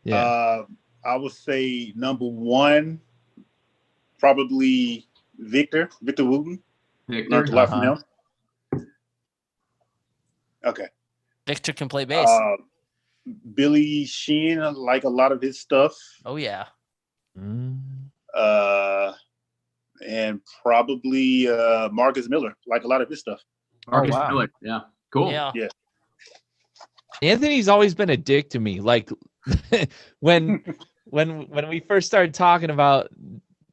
Speaker 2: Yeah.
Speaker 3: I would say number 1, probably Victor Wooten.
Speaker 4: Victor?
Speaker 3: Learned a lot from him. Okay.
Speaker 1: Victor can play bass.
Speaker 3: Billy Sheehan, I like a lot of his stuff.
Speaker 1: Oh yeah.
Speaker 2: Mm.
Speaker 3: And probably Marcus Miller, like a lot of his stuff.
Speaker 4: Marcus
Speaker 2: wow.
Speaker 4: Miller. Yeah. Cool.
Speaker 1: Yeah.
Speaker 2: Anthony's always been a dick to me. Like when we first started talking about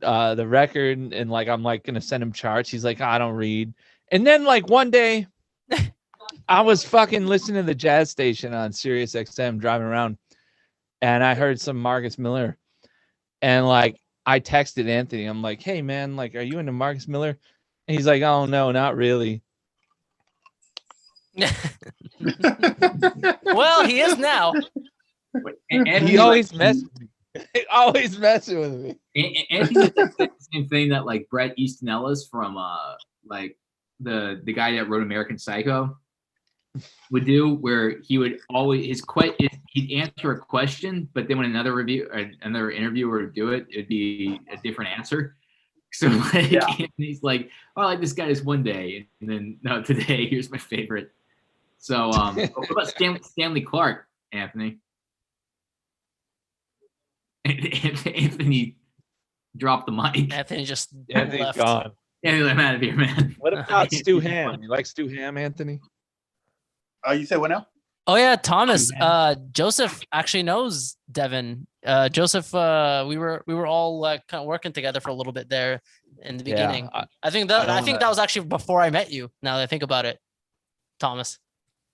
Speaker 2: the record and like I'm like gonna send him charts, he's like, I don't read. And then like one day I was fucking listening to the jazz station on Sirius XM driving around and I heard some Marcus Miller and like I texted Anthony. I'm like, hey man, like are you into Marcus Miller? And he's like, oh no, not really.
Speaker 1: Well, he is now.
Speaker 4: And
Speaker 2: He always messes with me. He always messing with me.
Speaker 4: And he did the same thing that like Bret Easton Ellis from like the guy that wrote American Psycho would do, where he would always he'd answer a question, but then when another interviewer would do it, it'd be a different answer. So like Anthony's like, oh, I like this guy this one day, and then no, today here's my favorite. So what about Stanley Clark, Anthony? Anthony dropped the mic.
Speaker 1: Anthony just
Speaker 2: Anthony's
Speaker 1: left.
Speaker 2: gone.
Speaker 4: Anthony, I'm out of here, man.
Speaker 2: What about Stu Ham? You like Stu Ham, Anthony?
Speaker 3: You said what now?
Speaker 1: Oh yeah, Thomas. Joseph actually knows Devin. Joseph, we were all kind of working together for a little bit there in the beginning. I think that was actually before I met you. Now that I think about it, Thomas.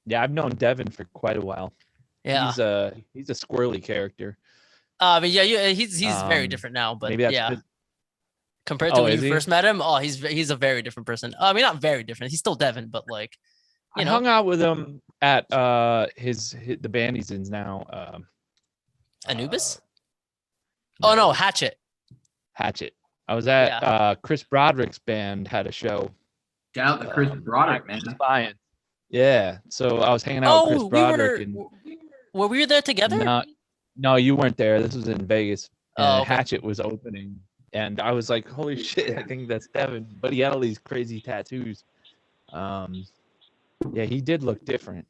Speaker 2: Yeah, I've known Devin for quite a while.
Speaker 1: Yeah.
Speaker 2: He's a squirrely character.
Speaker 1: But yeah, he's very different now. But
Speaker 2: maybe that's
Speaker 1: yeah,
Speaker 2: good.
Speaker 1: compared to when
Speaker 2: is
Speaker 1: you
Speaker 2: he?
Speaker 1: first met him, he's a very different person. I mean, not very different. He's still Devin, but like,
Speaker 2: I hung out with him at the band he's in now.
Speaker 1: Anubis. Oh no, Hatchet.
Speaker 2: Hatchet. I was at Chris Broderick's band had a show.
Speaker 4: Shout out to Chris Broderick, man.
Speaker 2: Defiant. Yeah, so I was hanging out with Chris Broderick.
Speaker 1: Were we there together?
Speaker 2: No, you weren't there. This was in Vegas. And
Speaker 1: Oh, okay.
Speaker 2: Hatchet was opening. And I was like, holy shit, I think that's Devin. But he had all these crazy tattoos. Yeah, he did look different.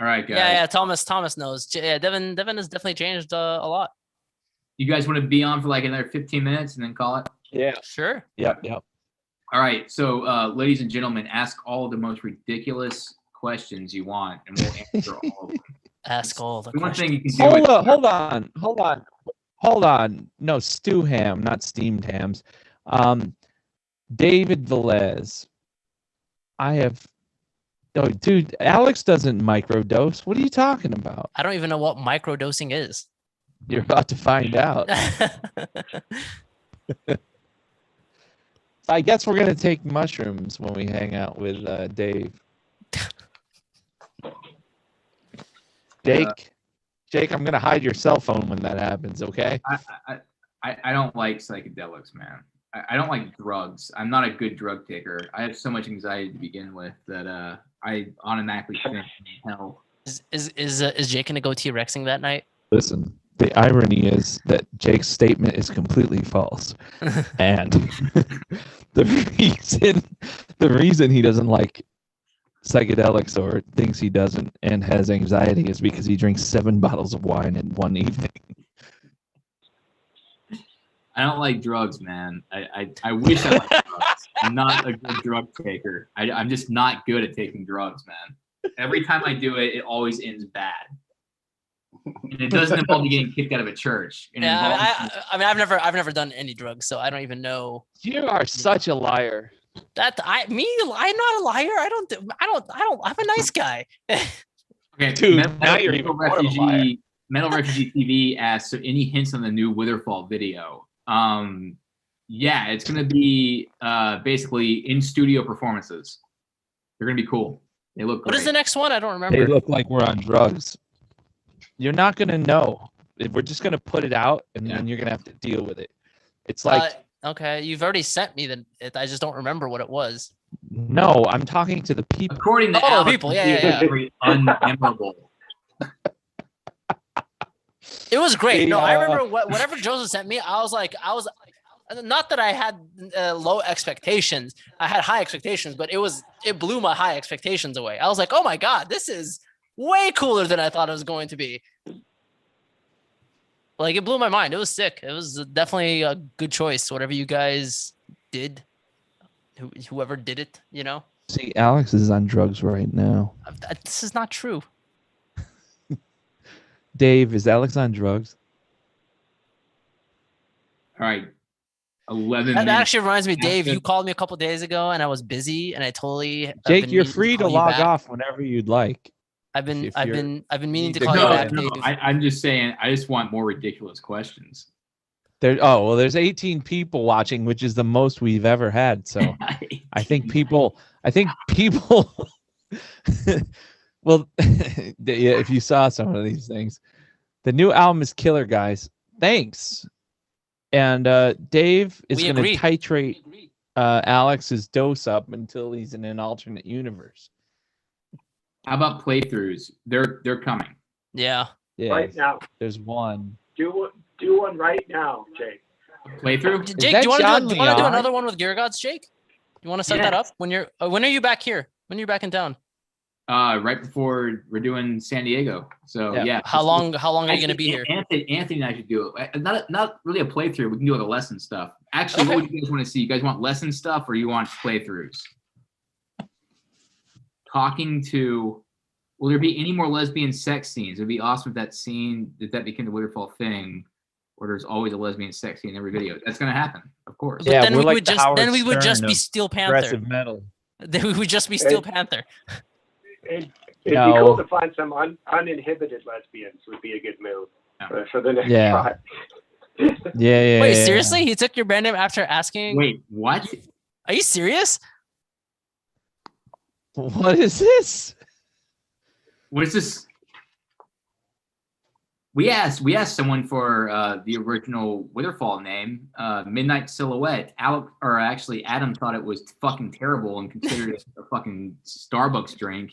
Speaker 4: All right, guys.
Speaker 1: Yeah. Thomas knows. Yeah, Devin has definitely changed a lot.
Speaker 4: You guys want to be on for like another 15 minutes and then call it?
Speaker 2: Yeah.
Speaker 1: Sure.
Speaker 2: Yep.
Speaker 4: All All right, so ladies and gentlemen, ask all the most ridiculous questions you want, and we'll answer all of them.
Speaker 1: Ask all the
Speaker 4: One thing you
Speaker 1: questions.
Speaker 4: can do.
Speaker 2: Hold on. No, stew ham, not steamed hams. David Velez. Oh, dude, Alex doesn't microdose. What are you talking about?
Speaker 1: I don't even know what microdosing is.
Speaker 2: You're about to find out. I guess we're gonna take mushrooms when we hang out with Dave. Jake, I'm gonna hide your cell phone when that happens. Okay?
Speaker 4: I don't like psychedelics, man. I don't like drugs. I'm not a good drug taker. I have so much anxiety to begin with that I automatically think hell.
Speaker 1: Is Jake gonna go T-Rexing that night?
Speaker 2: Listen, the irony is that Jake's statement is completely false, and the reason he doesn't like psychedelics or thinks he doesn't and has anxiety is because he drinks 7 bottles of wine in one evening.
Speaker 4: I don't like drugs, man. I wish I liked drugs. I'm not a good drug taker. I'm just not good at taking drugs, man. Every time I do it, it always ends bad. And it doesn't involve me getting kicked out of a church.
Speaker 1: Yeah, I mean, I've never done any drugs, so I don't even know.
Speaker 2: You are such a liar.
Speaker 1: I'm not a liar. I'm a nice guy.
Speaker 4: Okay,
Speaker 2: Dude, now you're even more of a liar.
Speaker 4: Metal Refugee TV asks, so any hints on the new Witherfall video? Yeah, it's gonna be basically in studio performances. They're gonna be cool. They look great.
Speaker 1: What is the next one? I don't remember.
Speaker 2: They look like we're on drugs. You're not gonna know. We're just gonna put it out, and then you're gonna have to deal with it. It's like
Speaker 1: okay, you've already sent me I just don't remember what it was.
Speaker 2: No, I'm talking to the people.
Speaker 4: According to Alex,
Speaker 1: people, yeah.
Speaker 4: Very unmemorable.
Speaker 1: It was great. No, I remember whatever Joseph sent me. I was not that I had low expectations. I had high expectations, but it blew my high expectations away. I was like, oh my God, this is way cooler than I thought it was going to be. Like, it blew my mind. It was sick. It was definitely a good choice. Whatever you guys did, whoever did it, you know.
Speaker 2: See, Alex is on drugs right now.
Speaker 1: This is not true.
Speaker 2: Dave, is Alex on drugs?
Speaker 4: All right. 11
Speaker 1: That
Speaker 4: minutes.
Speaker 1: actually reminds me, Dave, you called me a couple days ago and I was busy and I totally
Speaker 2: Jake, you're free to log off whenever you'd like.
Speaker 1: I've been meaning to call you back, Dave.
Speaker 4: I'm just saying, I just want more ridiculous questions.
Speaker 2: There's 18 people watching, which is the most we've ever had. So I think people well, yeah, if you saw some of these things, the new album is killer, guys. Thanks. And Dave is going to titrate Alex's dose up until he's in an alternate universe.
Speaker 4: How about playthroughs? They're coming.
Speaker 1: Yeah.
Speaker 5: Right now.
Speaker 2: There's one.
Speaker 5: Do one right now, Jake.
Speaker 4: Playthrough?
Speaker 1: Jake, do you want to do another one with Gear Gods, Jake? You want to set that up? When are you back here? When are you back in town?
Speaker 4: Right before we're doing San Diego. So yeah.
Speaker 1: How long are you gonna be here?
Speaker 4: Anthony and I should do it. Not really a playthrough. We can do the lesson stuff. Actually, What would you guys want to see? You guys want lesson stuff or you want playthroughs? Will there be any more lesbian sex scenes? It'd be awesome if that became the Witherfall thing, where there's always a lesbian sex scene in every video. That's gonna happen, of course.
Speaker 1: But
Speaker 2: yeah,
Speaker 1: then we would just be Steel Panther.
Speaker 2: Aggressive metal.
Speaker 1: Then we would just be Steel Panther.
Speaker 5: It'd be cool to find some uninhibited lesbians. Would be a good move for the next try.
Speaker 2: Yeah.
Speaker 1: Wait, seriously? He took your brand name after asking?
Speaker 4: Wait, what?
Speaker 1: Are you serious?
Speaker 2: What is this?
Speaker 4: What is this? We asked someone for the original Witherfall name, Midnight Silhouette. Adam thought it was fucking terrible and considered it a fucking Starbucks drink.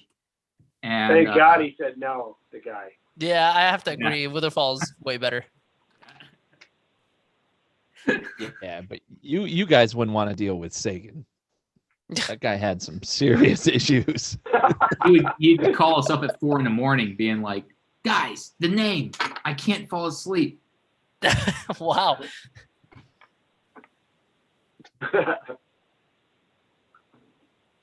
Speaker 4: And
Speaker 5: thank God he said no, the guy.
Speaker 1: Yeah, I have to agree. Witherfall's way better.
Speaker 2: Yeah, but you guys wouldn't want to deal with Sagan. That guy had some serious issues.
Speaker 4: You'd call us up at 4 a.m. being like, guys, the name. I can't fall asleep.
Speaker 1: Wow.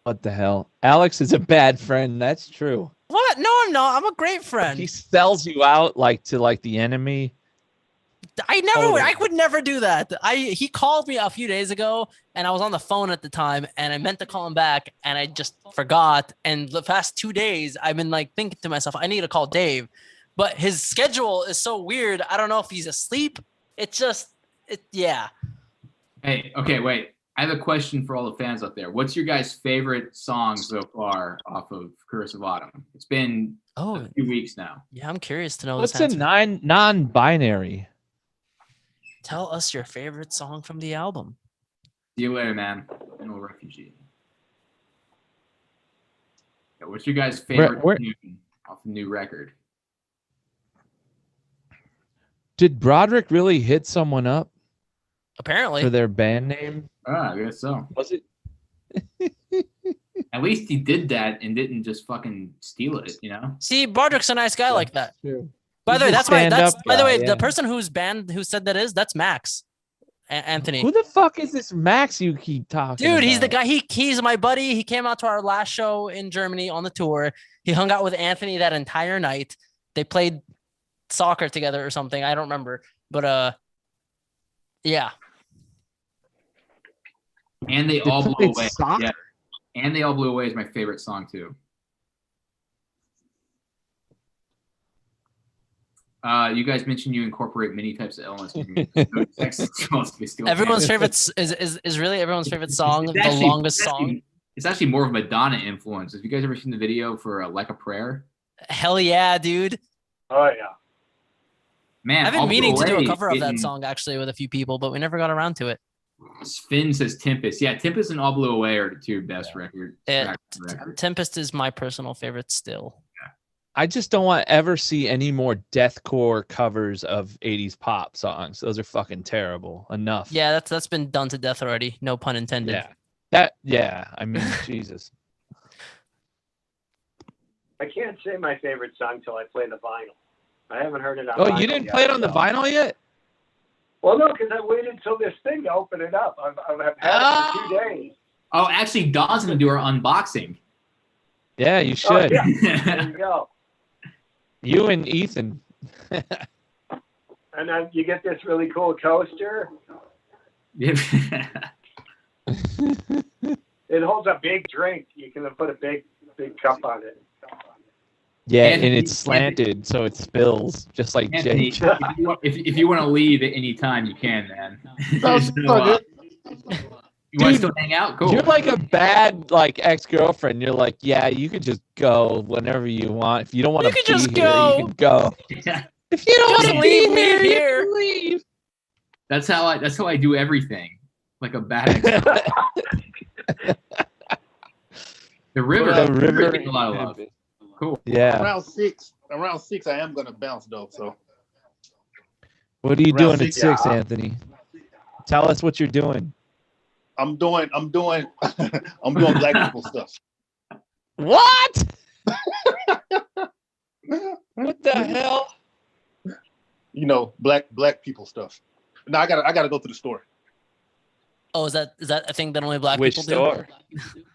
Speaker 2: What the hell? Alex is a bad friend. That's true.
Speaker 1: What? No, I'm not. I'm a great friend.
Speaker 2: He sells you out like to like the enemy.
Speaker 1: I never would.
Speaker 2: Totally.
Speaker 1: I would never do that. He called me a few days ago, and I was on the phone at the time, and I meant to call him back, and I just forgot. And the past 2 days, I've been like thinking to myself, I need to call Dave, but his schedule is so weird. I don't know if he's asleep. Yeah.
Speaker 4: Hey, okay, wait. I have a question for all the fans out there. What's your guys' favorite song so far off of Curse of Autumn? It's been a few weeks now.
Speaker 1: Yeah, I'm curious to know.
Speaker 2: What's
Speaker 1: this
Speaker 2: a
Speaker 1: answer.
Speaker 2: non-binary?
Speaker 1: Tell us your favorite song from the album.
Speaker 4: See you later, man. No refugee. Yeah, what's your guys' favorite tune off the new record?
Speaker 2: Did Broderick really hit someone up
Speaker 1: Apparently.
Speaker 2: for their band name?
Speaker 4: I guess so.
Speaker 2: Was it?
Speaker 4: At least he did that and didn't just fucking steal it, you know?
Speaker 1: See, Broderick's a nice guy like that.
Speaker 2: True.
Speaker 1: By the way,
Speaker 2: He's a stand-up
Speaker 1: by the way,
Speaker 2: guy,
Speaker 1: the
Speaker 2: yeah.
Speaker 1: person who said that's Max. Anthony.
Speaker 2: Who the fuck is this Max you keep talking
Speaker 1: Dude, he's the
Speaker 2: about?
Speaker 1: guy. He's my buddy. He came out to our last show in Germany on the tour. He hung out with Anthony that entire night. They played soccer together or something. I don't remember. But yeah.
Speaker 4: And They All Blew
Speaker 2: played
Speaker 4: Away.
Speaker 2: soccer?
Speaker 4: Yeah. And They All Blew Away is my favorite song too. You guys mentioned you incorporate many types of elements.
Speaker 1: Everyone's favorite is really everyone's favorite song.
Speaker 4: It's actually-
Speaker 1: the longest song.
Speaker 4: It's actually more of a Madonna influence. Have you guys ever seen the video for Like a Prayer?
Speaker 1: Hell yeah, dude.
Speaker 5: Oh yeah.
Speaker 4: Man,
Speaker 1: I've been
Speaker 4: All Blew
Speaker 1: meaning to do a
Speaker 4: Away
Speaker 1: cover of that
Speaker 4: getting-
Speaker 1: song actually with a few people, but we never got around to it.
Speaker 4: Finn says Tempest. Yeah, Tempest and All Blew Away are the two best records.
Speaker 1: Tempest is my personal favorite still.
Speaker 2: I just don't want to ever see any more deathcore covers of 80s pop songs. Those are fucking terrible. Enough.
Speaker 1: Yeah, that's been done to death already. No pun intended.
Speaker 2: Yeah. I mean, Jesus.
Speaker 5: I can't say my favorite song till I play the vinyl. I haven't heard it on
Speaker 2: Oh,
Speaker 5: vinyl
Speaker 2: you didn't
Speaker 5: yet,
Speaker 2: play it on the
Speaker 5: so-
Speaker 2: vinyl yet?
Speaker 5: Well, no, because I waited till this thing to open it up. I've had it for 2 days.
Speaker 4: Oh, actually, Dawn's gonna do our unboxing.
Speaker 2: Yeah, you
Speaker 5: Oh,
Speaker 2: should.
Speaker 5: yeah. There you go.
Speaker 2: You and Ethan.
Speaker 5: And then you get this really cool coaster. It holds a big drink. You can put a big cup on it.
Speaker 2: Yeah,
Speaker 4: Anthony-
Speaker 2: and it's slanted, so it spills, just like
Speaker 4: Anthony,
Speaker 2: Jake.
Speaker 4: if you want to leave at any time, you can, man.
Speaker 3: Sounds
Speaker 4: So,
Speaker 3: good.
Speaker 4: you want to
Speaker 2: Dude,
Speaker 4: still hang out? Cool.
Speaker 2: You're like a bad like ex-girlfriend. You're like, yeah, you could just go whenever you want. If you don't want to
Speaker 1: You
Speaker 2: be
Speaker 1: could just
Speaker 2: here,
Speaker 1: go.
Speaker 2: you can go.
Speaker 4: Yeah.
Speaker 2: If you don't
Speaker 1: Just
Speaker 2: want to be
Speaker 1: leave me
Speaker 2: here, you
Speaker 1: here.
Speaker 2: can leave.
Speaker 4: That's how I do everything. Like a bad ex. The river.
Speaker 2: The river.
Speaker 4: Getting a lot of love. Cool.
Speaker 2: Yeah.
Speaker 3: Around six, I am gonna bounce though. So
Speaker 2: What are you
Speaker 3: Around
Speaker 2: doing at
Speaker 3: 6,
Speaker 2: 6,
Speaker 5: yeah.
Speaker 2: Anthony? Tell us what you're doing.
Speaker 3: I'm doing I'm doing black people stuff.
Speaker 2: What? What the hell?
Speaker 3: You know, black people stuff. No, I gotta go to the store.
Speaker 1: Oh, is that a thing that only black
Speaker 2: Which
Speaker 1: people
Speaker 2: store?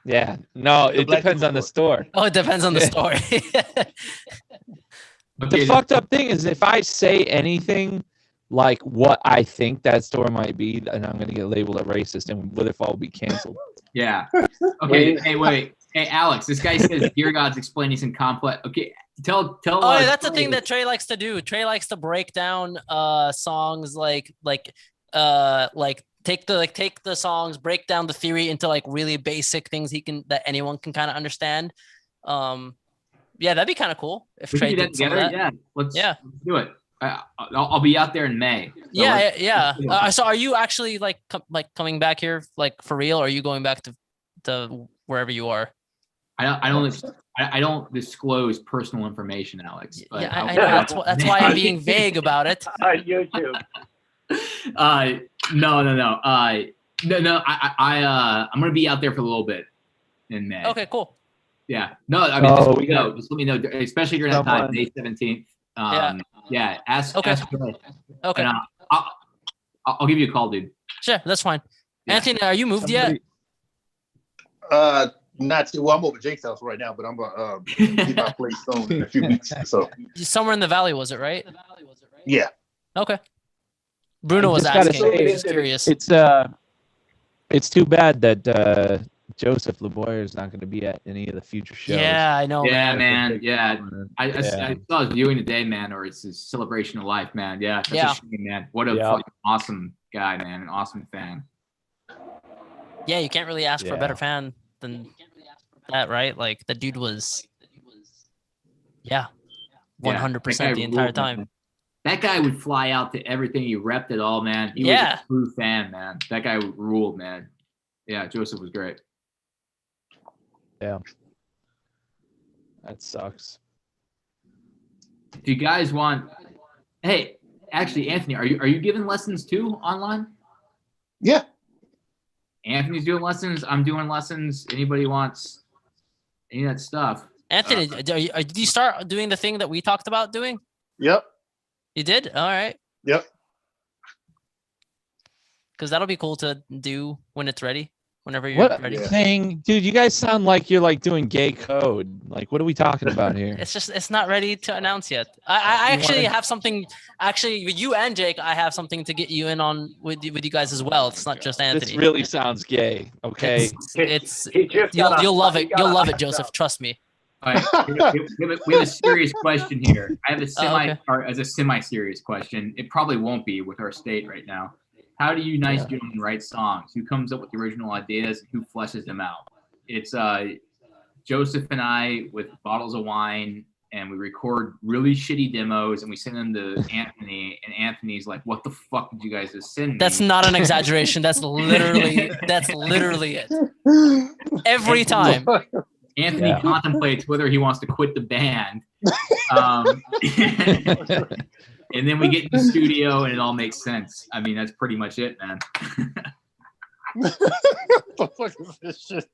Speaker 2: Yeah. No,
Speaker 3: The
Speaker 2: it
Speaker 3: black
Speaker 2: depends
Speaker 3: people
Speaker 2: on the
Speaker 3: store.
Speaker 2: store.
Speaker 1: Oh, it depends on the
Speaker 2: Yeah.
Speaker 1: story.
Speaker 2: The
Speaker 4: Okay,
Speaker 2: fucked up thing is if I say anything like what I think that store might be, then I'm gonna get labeled a racist and Witherfall will be canceled.
Speaker 4: Yeah. Okay. Hey, wait. Hey, Alex. This guy says Dear God's explaining some complex. Okay. Tell.
Speaker 1: Oh, yeah, that's the thing that Trey likes to do. Trey likes to break down songs like take the songs, break down the theory into like really basic things that anyone can kind of understand. Yeah, that'd be kind of cool if
Speaker 4: We
Speaker 1: Trey
Speaker 4: can do that
Speaker 1: did some of
Speaker 4: together.
Speaker 1: that.
Speaker 4: Yeah. Let's
Speaker 1: Yeah.
Speaker 4: do it. I'll be out there in May. So
Speaker 1: Yeah,
Speaker 4: let's-
Speaker 1: yeah.
Speaker 4: let's do it.
Speaker 1: So are you actually like coming back here like for real, or are you going back to wherever you are?
Speaker 4: I don't disclose personal information, Alex. But
Speaker 1: Yeah, I know. That's why I'm being vague about it.
Speaker 5: On YouTube.
Speaker 4: No. No. I'm gonna be out there for a little bit in May.
Speaker 1: Okay, cool.
Speaker 4: Yeah. No, I mean,
Speaker 2: Oh,
Speaker 4: just let me know. Just let me know, especially during that time,
Speaker 2: Someone-
Speaker 4: May 17th.
Speaker 1: Yeah.
Speaker 4: Yeah. Ask.
Speaker 1: Okay.
Speaker 4: Ask away.
Speaker 1: Okay,
Speaker 4: And, I'll give you a call, dude.
Speaker 1: sure, that's fine.
Speaker 4: Yeah.
Speaker 1: Anthony, are you moved yet?
Speaker 2: Somebody-
Speaker 3: Not too well. I'm over Jake's house right now, but I'm gonna get my place soon in a few weeks. So
Speaker 1: Somewhere in the valley, was it right?
Speaker 3: yeah,
Speaker 1: Okay. Bruno was
Speaker 2: just gotta
Speaker 1: asking.
Speaker 2: say,
Speaker 1: Just curious.
Speaker 2: It's too bad that Joseph LeBoyer is not going to be at any of the future shows.
Speaker 1: Yeah, I know,
Speaker 4: Yeah,
Speaker 1: man.
Speaker 4: man. Yeah. I
Speaker 2: Yeah.
Speaker 4: saw his viewing today, man, or it's his celebration of life, man. Yeah, that's
Speaker 1: Yeah.
Speaker 4: a shame, man. What a
Speaker 2: Yeah.
Speaker 4: fucking awesome guy, man. An awesome fan.
Speaker 1: Yeah, you can't really ask for a better
Speaker 2: Yeah.
Speaker 1: fan than that, right? Like the dude was, yeah, 100% the entire time.
Speaker 4: Man. That guy would fly out to everything. He repped it all, man. He was a true fan, man. That guy ruled, man. Yeah, Joseph was great.
Speaker 2: Yeah. That sucks.
Speaker 4: If you guys want, hey, actually, Anthony, are you giving lessons too online?
Speaker 3: yeah.
Speaker 4: Anthony's doing lessons. I'm doing lessons. Anybody wants any of that stuff?
Speaker 1: Anthony, did you start doing the thing that we talked about doing?
Speaker 3: Yep.
Speaker 1: You did? All right.
Speaker 3: Yep.
Speaker 1: Because that'll be cool to do when it's ready. Whenever you're ready.
Speaker 3: Yeah.
Speaker 2: Thing, dude, you guys sound like you're like doing gay code. Like, what are we talking about here?
Speaker 1: It's not ready to announce yet. I actually have something. Actually, with you and Jake, I have something to get you in on with you guys as well. It's not just Anthony.
Speaker 2: This really sounds gay. Okay.
Speaker 1: It's
Speaker 5: He just got
Speaker 1: you'll love
Speaker 5: he
Speaker 1: it.
Speaker 5: got
Speaker 1: You'll
Speaker 5: a
Speaker 1: love it,
Speaker 5: hot
Speaker 1: Joseph.
Speaker 5: tub.
Speaker 1: Trust me.
Speaker 4: All right, we have a serious question here. I have a semi-serious question. It probably won't be with our state right now. How do you nice gentlemen write songs? Who comes up with the original ideas and who fleshes them out? It's Joseph and I with bottles of wine, and we record really shitty demos, and we send them to Anthony, and Anthony's like, "What the fuck did you guys just send me?"
Speaker 1: That's not an exaggeration. That's literally it. Every time.
Speaker 4: Anthony contemplates whether he wants to quit the band. And then we get in the studio and it all makes sense. I mean, that's pretty much it, man.
Speaker 3: What the fuck is this shit?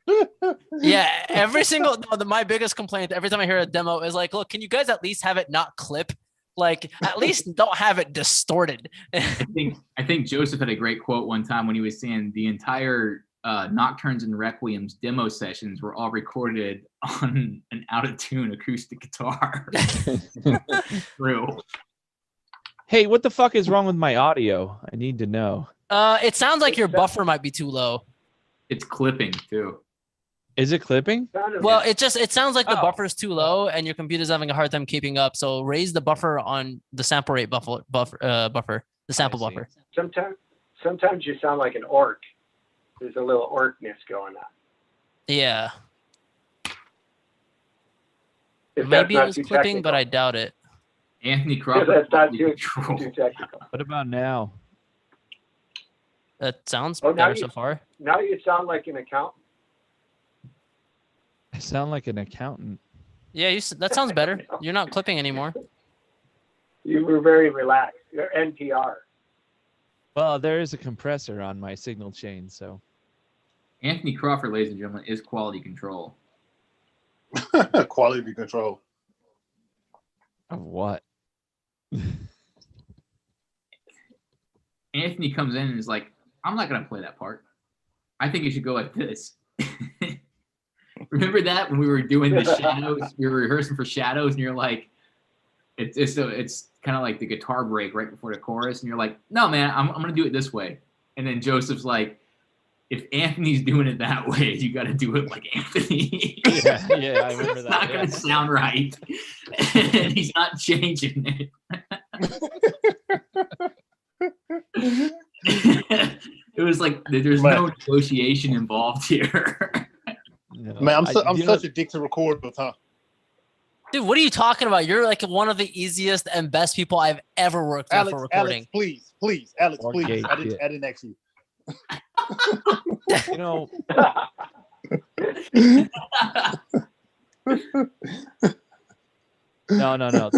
Speaker 1: Yeah, every single my biggest complaint every time I hear a demo is like, look, can you guys at least have it not clip? Like, at least don't have it distorted.
Speaker 4: I think Joseph had a great quote one time when he was saying the entire Nocturnes and Requiems demo sessions were all recorded on an out-of-tune acoustic guitar. True.
Speaker 2: Hey, what the fuck is wrong with my audio? I need to know.
Speaker 1: It sounds like your buffer might be too low.
Speaker 4: It's clipping too.
Speaker 2: Is it clipping?
Speaker 1: Well, it sounds like the buffer's too low and your computer's having a hard time keeping up. So raise the buffer on the sample rate buffer, the sample buffer.
Speaker 5: Sometimes you sound like an orc. There's a little orcness going on.
Speaker 1: Yeah.
Speaker 5: If
Speaker 1: Maybe
Speaker 5: that's
Speaker 1: it
Speaker 5: not
Speaker 1: was
Speaker 5: too
Speaker 1: clipping,
Speaker 5: technical.
Speaker 1: but I doubt it.
Speaker 4: Anthony
Speaker 5: If
Speaker 4: Crawford.
Speaker 5: that's not too technical.
Speaker 2: What about now?
Speaker 1: That sounds
Speaker 5: Oh, now
Speaker 1: better so far.
Speaker 5: Now you sound like an accountant.
Speaker 2: I sound like an accountant.
Speaker 1: Yeah, that sounds better. You're not clipping anymore.
Speaker 5: You were very relaxed. You're NPR.
Speaker 2: Well, there is a compressor on my signal chain, so.
Speaker 4: Anthony Crawford, ladies and gentlemen, is quality control.
Speaker 3: Quality control.
Speaker 2: Of what?
Speaker 4: Anthony comes in and is like, I'm not going to play that part. I think you should go like this. Remember that when we were doing the shadows? We were rehearsing for shadows, and you're like, it's kind of like the guitar break right before the chorus, and you're like, no, man, I'm going to do it this way. And then Joseph's like, if Anthony's doing it that way, you got to do it like Anthony.
Speaker 2: Yeah, I remember
Speaker 4: It's
Speaker 2: that.
Speaker 4: not going to sound right. And he's not changing it. It was like there's no negotiation involved here.
Speaker 2: No,
Speaker 3: Man, I'm
Speaker 2: you
Speaker 3: such
Speaker 2: know,
Speaker 3: a dick to record with, huh?
Speaker 1: Dude, what are you talking about? You're like one of the easiest and best people I've ever worked with for recording.
Speaker 3: Alex, please, Alex,
Speaker 2: Okay,
Speaker 3: please. I
Speaker 2: shit.
Speaker 3: didn't ask you.
Speaker 2: you know, no.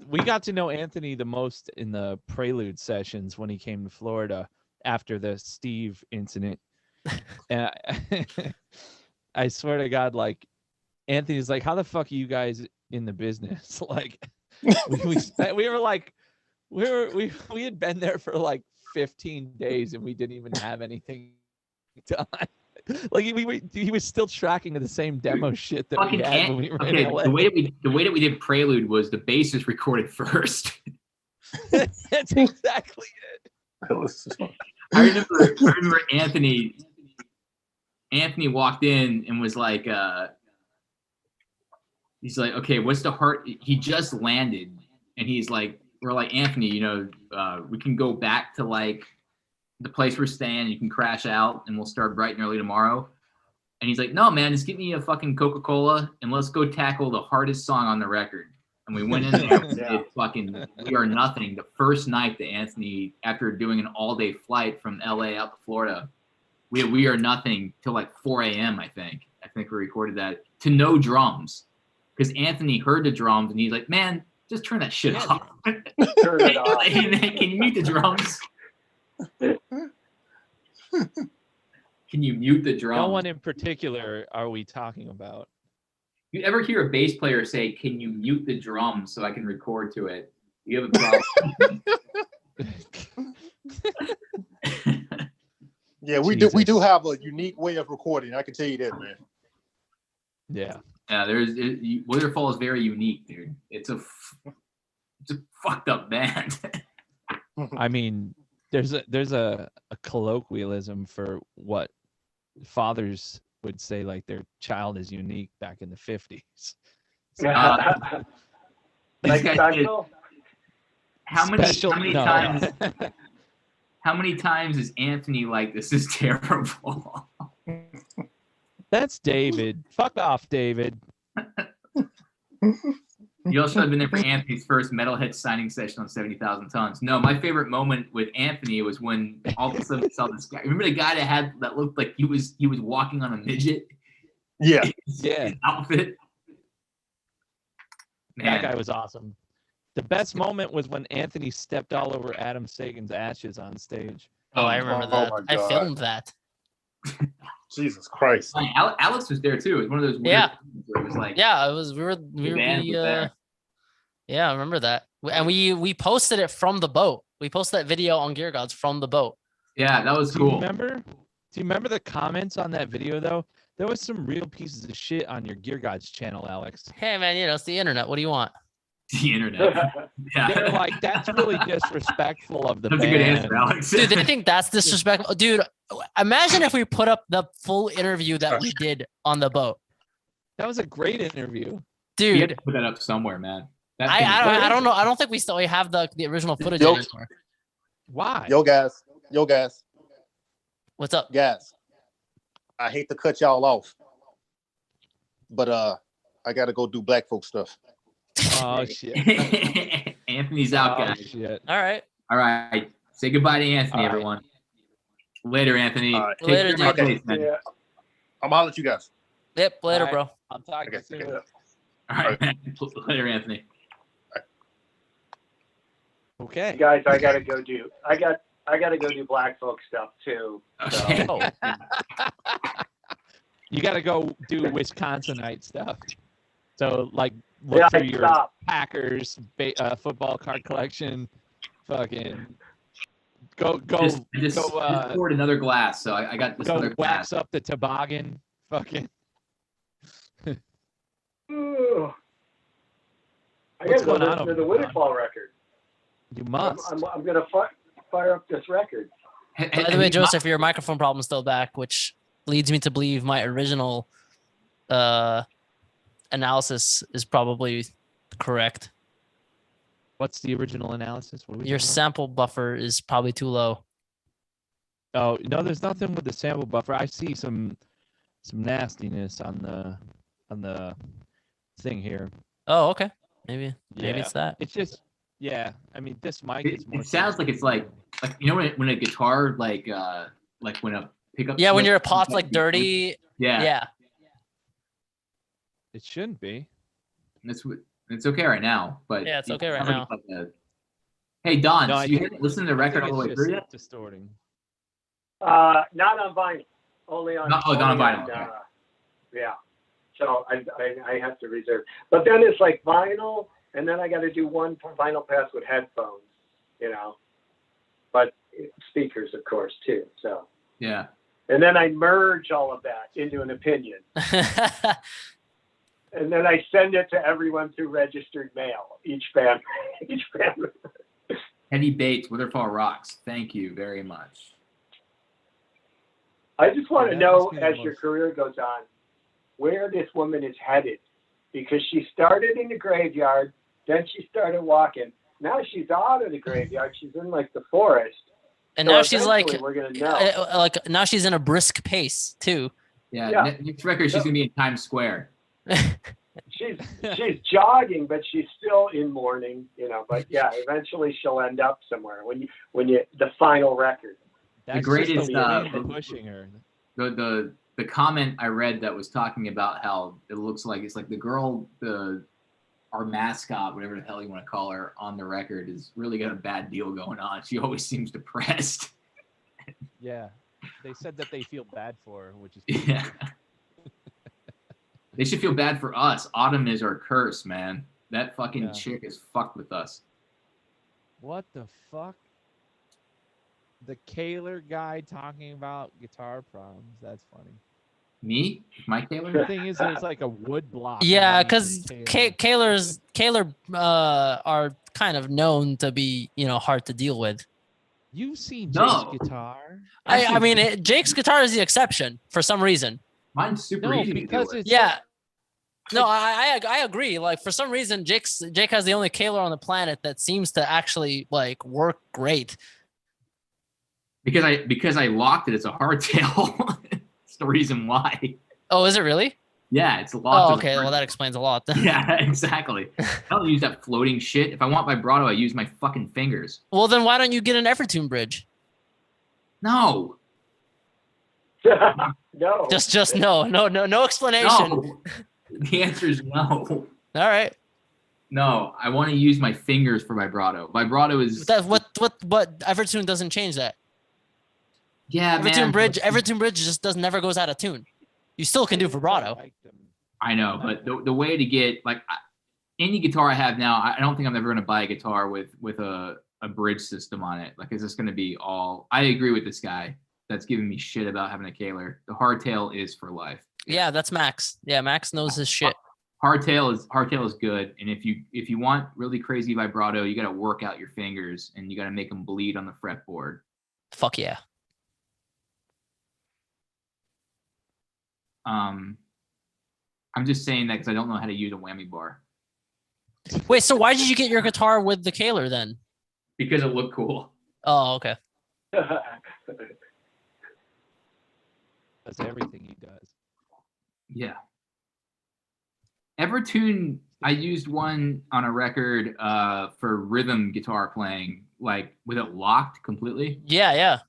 Speaker 2: We got to know Anthony the most in the Prelude sessions when he came to Florida after the Steve incident. And I swear to God, like, Anthony's like, how the fuck are you guys in the business? Like, we had been there for like 15 days and we didn't even have anything done. Like he was still tracking the same demo shit that we
Speaker 4: Fucking
Speaker 2: had when we were
Speaker 4: okay,
Speaker 2: in LA.
Speaker 4: the way that we did Prelude was the bass is recorded first.
Speaker 2: That's exactly it.
Speaker 4: I remember Anthony walked in and was like, he's like, okay, what's the heart? He just landed, and he's like, we're like, Anthony, you know, we can go back to like the place we're staying. You can crash out, and we'll start bright and early tomorrow. And he's like, no, man, just give me a fucking Coca-Cola, and let's go tackle the hardest song on the record. And we went in there and did fucking We Are Nothing the first night that Anthony, after doing an all-day flight from LA out to Florida, we had We Are Nothing till like 4 a.m. I think we recorded that to no drums, because Anthony heard the drums and he's like, man, just turn that shit off.
Speaker 5: Turn it off.
Speaker 4: Hey, man, can you mute the drums? Can you mute the drums?
Speaker 2: No one in particular are we talking about?
Speaker 4: You ever hear a bass player say, can you mute the drums so I can record to it? You have a problem.
Speaker 3: Yeah, we
Speaker 2: Jesus.
Speaker 3: do have a unique way of recording. I can tell you that, man.
Speaker 2: Yeah.
Speaker 4: Yeah, Witherfall is very unique, dude. It's a fucked up band.
Speaker 2: I mean, there's a colloquialism for what fathers would say, like their child is unique back in the 50s.
Speaker 4: Like I said,
Speaker 5: Special?
Speaker 4: how many
Speaker 2: No.
Speaker 4: times? How many times is Anthony like, this is terrible?
Speaker 2: That's David. Fuck off, David.
Speaker 4: You also have been there for Anthony's first Metalhead signing session on 70,000 Tons. No, my favorite moment with Anthony was when all of a sudden we saw this guy. Remember the guy that looked like he was walking on a midget?
Speaker 3: Yeah.
Speaker 2: Yeah.
Speaker 4: His outfit. Man.
Speaker 2: That guy was awesome. The best moment was when Anthony stepped all over Adam Sagan's ashes on stage.
Speaker 1: Oh, I remember
Speaker 3: Oh
Speaker 1: that.
Speaker 3: my
Speaker 1: I
Speaker 3: God.
Speaker 1: filmed that.
Speaker 3: Jesus Christ.
Speaker 4: Alex was there too. It was one of those weird
Speaker 1: Yeah.
Speaker 4: things where it was like,
Speaker 1: Yeah, it was. Yeah, I remember that. And we posted it from the boat. We posted that video on Gear Gods from the boat.
Speaker 4: yeah, that was
Speaker 2: Do you
Speaker 4: cool.
Speaker 2: remember? Do you remember the comments on that video though? There was some real pieces of shit on your Gear Gods channel, Alex.
Speaker 1: Hey man, it's the internet. What do you want?
Speaker 4: The internet.
Speaker 2: They're
Speaker 4: Yeah.
Speaker 2: like, that's really disrespectful of the
Speaker 4: That's a
Speaker 2: band.
Speaker 4: good answer, Alex.
Speaker 1: Dude, they think that's disrespectful. Dude, imagine if we put up the full interview that we did on the boat.
Speaker 2: That was a great interview.
Speaker 4: You have
Speaker 1: Dude,
Speaker 4: to put that up somewhere, man. That thing-
Speaker 1: I don't know. I don't think we still have the original footage
Speaker 3: Yo.
Speaker 1: anymore.
Speaker 2: Why?
Speaker 3: Yo, guys.
Speaker 1: What's up?
Speaker 3: Guys. I hate to cut y'all off, but I gotta go do black folk stuff.
Speaker 2: Oh shit.
Speaker 4: Anthony's out,
Speaker 2: Oh,
Speaker 4: guys.
Speaker 2: shit.
Speaker 1: All right.
Speaker 4: All right. Say goodbye to Anthony,
Speaker 2: All right.
Speaker 4: everyone. Later, Anthony.
Speaker 3: All right.
Speaker 4: Take
Speaker 1: Later,
Speaker 4: care of my
Speaker 1: dude.
Speaker 4: face, man.
Speaker 5: Yeah.
Speaker 3: I'm gonna holler at you guys.
Speaker 1: Yep. Later,
Speaker 2: All right.
Speaker 1: bro.
Speaker 2: I'll talk to you
Speaker 3: Okay.
Speaker 2: soon.
Speaker 4: All right, man. Later, Anthony.
Speaker 2: Okay.
Speaker 5: Guys, I gotta go do black folk stuff too.
Speaker 4: Okay.
Speaker 1: Oh,
Speaker 2: You got to go do Wisconsinite stuff. So, like, look
Speaker 5: Yeah,
Speaker 2: through your
Speaker 5: stop.
Speaker 2: Packers football card collection. Fucking go
Speaker 4: Just
Speaker 2: go
Speaker 4: poured another glass, so I got this
Speaker 2: go
Speaker 4: other glass.
Speaker 2: wax up the toboggan. Fucking.
Speaker 5: Ooh. I
Speaker 2: What's
Speaker 5: gotta go
Speaker 2: going on
Speaker 5: listen to
Speaker 2: over
Speaker 5: the
Speaker 2: there,
Speaker 5: Witherfall record.
Speaker 2: You must.
Speaker 5: I'm gonna fire up this record.
Speaker 1: by the way, Joseph, your microphone problem's still back, which leads me to believe my original analysis is probably correct.
Speaker 2: What's the original analysis? What are we
Speaker 1: Your
Speaker 2: talking about?
Speaker 1: sample buffer is probably too low.
Speaker 2: Oh no, there's nothing with the sample buffer. I see some nastiness on the thing here.
Speaker 1: Oh, okay. Maybe
Speaker 2: Yeah.
Speaker 1: it's that.
Speaker 2: It's just I mean, this mic is more.
Speaker 4: It sounds like it's like you know when a guitar like when a pickup.
Speaker 1: Yeah, when
Speaker 4: slip
Speaker 1: your pot's
Speaker 4: comes
Speaker 1: like
Speaker 4: up,
Speaker 1: dirty.
Speaker 4: Yeah.
Speaker 1: Yeah.
Speaker 2: It shouldn't be.
Speaker 4: It's okay right now, but
Speaker 1: Yeah, it's
Speaker 4: it
Speaker 1: okay right
Speaker 4: sounds like it's like hey Don,
Speaker 2: No,
Speaker 4: so
Speaker 2: I
Speaker 4: you
Speaker 2: think-
Speaker 4: haven't listened to the
Speaker 2: I
Speaker 4: record
Speaker 2: think
Speaker 4: all the way
Speaker 2: it's
Speaker 4: through
Speaker 2: just
Speaker 4: yet?
Speaker 2: distorting.
Speaker 5: Not on vinyl. Only on.
Speaker 4: Not on
Speaker 5: only
Speaker 4: vinyl, okay.
Speaker 5: Yeah. So I have to reserve. But then it's like vinyl, and then I got to do one vinyl pass with headphones. But speakers, of course, too. So
Speaker 4: Yeah.
Speaker 5: And then I merge all of that into an opinion. And then I send it to everyone through registered mail, each band.
Speaker 4: Heavy Bates, Witherfall rocks. Thank you very much.
Speaker 5: I just want to
Speaker 2: That
Speaker 5: know,
Speaker 2: must be the
Speaker 5: as your
Speaker 2: most-
Speaker 5: career goes on, where this woman is headed. Because she started in the graveyard, then she started walking. Now she's out of the graveyard. She's in like the forest.
Speaker 1: And
Speaker 5: So
Speaker 1: now she's like,
Speaker 5: eventually we're gonna know.
Speaker 1: like now she's in a brisk pace too.
Speaker 4: Yeah,
Speaker 5: Yeah.
Speaker 4: next record, she's going to be in Times Square.
Speaker 5: She's jogging, but she's still in mourning, you know. But yeah, eventually she'll end up somewhere when you the final record.
Speaker 2: That's
Speaker 4: greatest,
Speaker 2: just the wind
Speaker 4: the-
Speaker 2: pushing her.
Speaker 4: The comment I read that was talking about how it looks like it's like the girl, our mascot, whatever the hell you want to call her, on the record is really got a bad deal going on. She always seems depressed.
Speaker 2: Yeah, they said that they feel bad for her, which is
Speaker 4: Yeah. They should feel bad for us. Autumn is our curse, man. That fucking
Speaker 2: Yeah.
Speaker 4: chick is fucked with us.
Speaker 2: What the fuck? The Kaler guy talking about guitar problems. That's funny.
Speaker 4: Me? My Taylor?
Speaker 2: The thing is, there's like a wood block.
Speaker 1: Yeah,
Speaker 2: underneath
Speaker 1: because
Speaker 2: the Kaler.
Speaker 1: Kaler are kind of known to be, you know, hard to deal with.
Speaker 2: You've seen
Speaker 4: No.
Speaker 2: Jake's guitar?
Speaker 1: I mean, Jake's guitar is the exception for some reason.
Speaker 4: Mine's super
Speaker 2: No,
Speaker 4: easy to
Speaker 2: because
Speaker 4: deal with.
Speaker 2: it's
Speaker 1: Yeah. No, I agree. Like for some reason, Jake has the only Kaler on the planet that seems to actually like work great.
Speaker 4: Because I locked it. It's a hardtail. It's the reason why.
Speaker 1: Oh, is it really?
Speaker 4: Yeah, it's locked.
Speaker 1: Oh,
Speaker 4: as a
Speaker 1: okay. Well, that
Speaker 4: hardtail.
Speaker 1: explains a lot. Then.
Speaker 4: Yeah, exactly. I don't use that floating shit. If I want vibrato, I use my fucking fingers.
Speaker 1: Well, then why don't you get an Evertune bridge?
Speaker 4: No.
Speaker 5: No.
Speaker 1: Just no explanation.
Speaker 4: No. The answer is no.
Speaker 1: All right.
Speaker 4: No, I want to use my fingers for vibrato. Vibrato is
Speaker 1: That what Evertune doesn't change that.
Speaker 4: yeah, man.
Speaker 1: Evertune bridge just never goes out of tune. You still can do vibrato.
Speaker 4: I know, but the way to get like any guitar I have now, I don't think I'm ever going to buy a guitar with a bridge system on it. Like, is this going to be all? I agree with this guy that's giving me shit about having a Kaler. The hardtail is for life.
Speaker 1: Yeah, that's Max. Yeah, Max knows his shit.
Speaker 4: Hardtail is good, and if you want really crazy vibrato, you got to work out your fingers and you got to make them bleed on the fretboard.
Speaker 1: Fuck yeah.
Speaker 4: I'm just saying that because I don't know how to use a whammy bar
Speaker 1: Wait, so why did you get your guitar with the Kaler then?
Speaker 4: because it looked cool.
Speaker 1: Oh, okay.
Speaker 2: That's everything he does.
Speaker 4: Yeah. Evertune, I used one on a record for rhythm guitar playing, like with it locked completely.
Speaker 1: Yeah.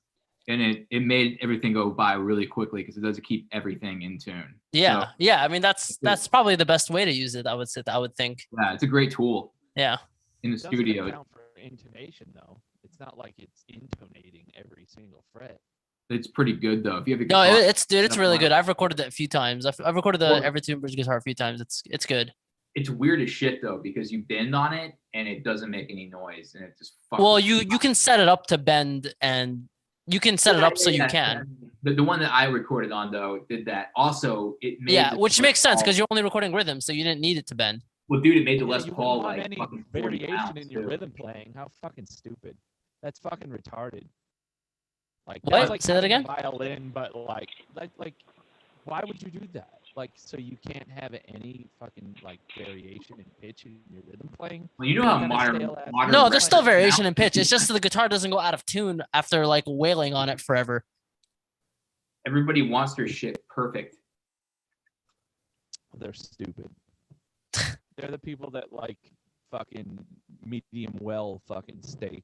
Speaker 4: And it made everything go by really quickly because it does keep everything in tune.
Speaker 1: Yeah.
Speaker 4: So,
Speaker 1: Yeah. I mean, that's probably the best way to use it. I would think.
Speaker 4: yeah, it's a great tool
Speaker 1: Yeah.
Speaker 4: in the
Speaker 2: It doesn't
Speaker 4: studio.
Speaker 2: account for intonation though. It's not like it's intonating every single fret.
Speaker 4: It's pretty good though. If you have a
Speaker 1: No,
Speaker 4: guitar,
Speaker 1: it's really good. I've recorded it a few times. I've recorded the
Speaker 4: Well-
Speaker 1: Evertune bridge guitar a few times. It's good.
Speaker 4: it's weird as shit though because you bend on it and it doesn't make any noise and it just fucking.
Speaker 1: Well, you can set it up to bend and you can set it up so you can.
Speaker 4: The one that I recorded on though did that. Also, it made
Speaker 1: Yeah,
Speaker 4: the
Speaker 1: which
Speaker 4: Les
Speaker 1: makes sense
Speaker 4: Paul-
Speaker 1: because you're only recording rhythm, so you didn't need it to bend.
Speaker 4: Well, dude, it made the
Speaker 2: Yeah,
Speaker 4: Les
Speaker 2: you
Speaker 4: Paul
Speaker 2: wouldn't want
Speaker 4: like
Speaker 2: any
Speaker 4: fucking 40
Speaker 2: variation
Speaker 4: pounds,
Speaker 2: in your
Speaker 4: too.
Speaker 2: rhythm playing. How fucking stupid. That's fucking retarded. Like
Speaker 1: What?
Speaker 2: that's like
Speaker 1: Say that
Speaker 2: having
Speaker 1: again?
Speaker 2: a violin, but like why would you do that? Like so you can't have any fucking like variation in pitch in your rhythm playing.
Speaker 4: Well, you know how
Speaker 2: Kinda
Speaker 4: modern.
Speaker 2: stale-ass
Speaker 4: modern
Speaker 1: No,
Speaker 2: rhythm
Speaker 1: there's
Speaker 4: records
Speaker 1: still
Speaker 2: playing.
Speaker 1: variation
Speaker 4: now-
Speaker 1: in pitch. It's just that the guitar doesn't go out of tune after like wailing on it forever.
Speaker 4: Everybody wants their shit perfect.
Speaker 2: They're stupid. They're the people that like fucking medium well fucking steak.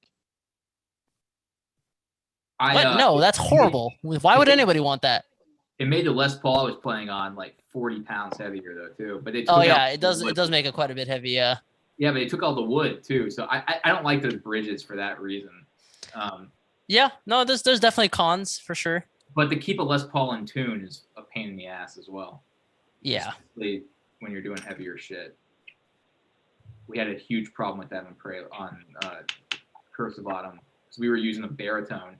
Speaker 1: What? No, that's horrible. Why would anybody want that?
Speaker 4: It made the Les Paul I was playing on like 40 pounds heavier though too. But they took
Speaker 1: Oh
Speaker 4: out
Speaker 1: yeah,
Speaker 4: the
Speaker 1: it does.
Speaker 4: wood.
Speaker 1: It does make it quite a bit heavy. Yeah.
Speaker 4: Yeah, but they took all the wood too. So I don't like those bridges for that reason.
Speaker 1: Yeah. No, there's definitely cons for sure.
Speaker 4: But to keep a Les Paul in tune is a pain in the ass as well.
Speaker 1: Yeah.
Speaker 4: Especially when you're doing heavier shit. We had a huge problem with that on Curse of Autumn because we were using a baritone.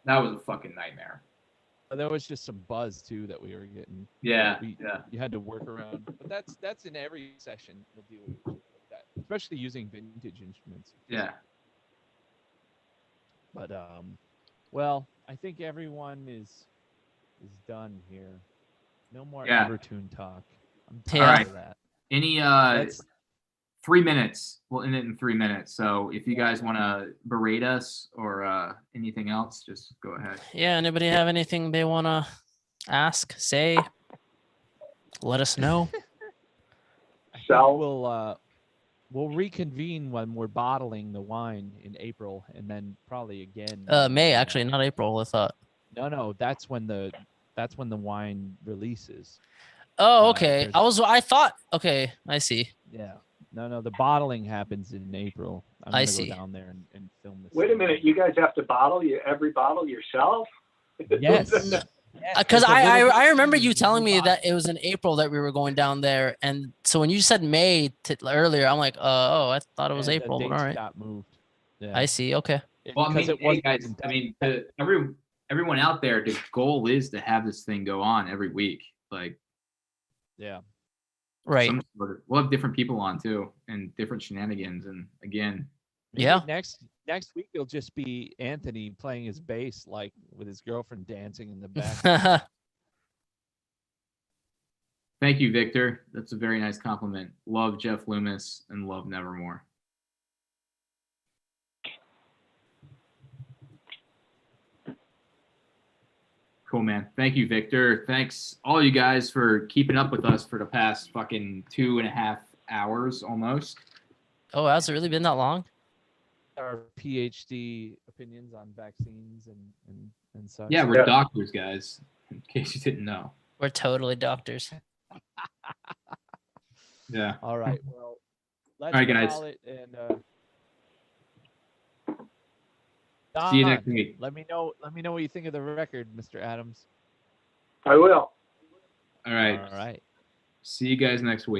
Speaker 4: That was a fucking nightmare.
Speaker 2: There was just some buzz too that we were getting.
Speaker 4: Yeah,
Speaker 2: We,
Speaker 4: yeah.
Speaker 2: You had to work around, but that's in every session. We'll deal with shit like that, especially using vintage instruments.
Speaker 4: Yeah.
Speaker 2: But well, I think everyone is done here. No more
Speaker 4: Yeah.
Speaker 2: Evertune talk. I'm
Speaker 1: Yeah.
Speaker 2: tired of that.
Speaker 4: Any
Speaker 2: Let's
Speaker 4: 3 minutes. We'll end it in 3 minutes. So if you guys want to berate us or anything else, just go ahead.
Speaker 1: Yeah. Anybody have anything they want to ask, say, let us know?
Speaker 2: I think
Speaker 5: So
Speaker 2: we'll reconvene when we're bottling the wine in April, and then probably again.
Speaker 1: May actually, not April. I thought.
Speaker 2: No, that's when the wine releases.
Speaker 1: Oh, okay.
Speaker 2: there's-
Speaker 1: I thought. Okay, I see.
Speaker 2: Yeah. No, the bottling happens in April. I'm
Speaker 1: I
Speaker 2: gonna
Speaker 1: see.
Speaker 2: go down there and film this.
Speaker 5: wait a minute, you guys have to bottle every bottle yourself?
Speaker 2: Yes.
Speaker 1: Because
Speaker 2: It's a little
Speaker 1: I
Speaker 2: bit
Speaker 1: remember
Speaker 2: easier
Speaker 1: you
Speaker 2: to
Speaker 1: telling me
Speaker 2: bottle.
Speaker 1: that it was in April that we were going down there, and so when you said May earlier, I'm like, oh, I thought it was
Speaker 2: Yeah,
Speaker 1: April,
Speaker 2: the
Speaker 1: but all
Speaker 2: dates
Speaker 1: right.
Speaker 2: got moved. Yeah.
Speaker 1: I see. Okay.
Speaker 4: Well, I
Speaker 2: Because
Speaker 4: mean,
Speaker 2: it
Speaker 4: hey
Speaker 2: wasn't
Speaker 4: guys,
Speaker 2: even
Speaker 4: I
Speaker 2: done.
Speaker 4: mean, everyone out there, the goal is to have this thing go on every week. Like,
Speaker 2: Yeah.
Speaker 1: Right.
Speaker 4: some sort of, we'll have different people on too, and different shenanigans. And again,
Speaker 2: Maybe
Speaker 1: Yeah.
Speaker 2: Next week it'll just be Anthony playing his bass, like with his girlfriend dancing in the back.
Speaker 4: thank you, Victor. That's a very nice compliment. Love Jeff Loomis and love Nevermore. Cool, man. Thank you, Victor. Thanks all you guys for keeping up with us for the past fucking 2.5 hours almost.
Speaker 1: Oh, has it really been that long?
Speaker 2: Our PhD opinions on vaccines and such.
Speaker 4: Yeah, we're
Speaker 5: Yeah.
Speaker 4: doctors, guys, in case you didn't know.
Speaker 1: We're totally doctors.
Speaker 4: Yeah.
Speaker 2: All right. Well, let's
Speaker 4: All right, guys.
Speaker 2: call it and
Speaker 4: See you
Speaker 2: Don,
Speaker 4: next week.
Speaker 2: Let me know what you think of the record, Mr. Adams.
Speaker 5: I will.
Speaker 4: All right.
Speaker 2: All right.
Speaker 4: See you guys next week.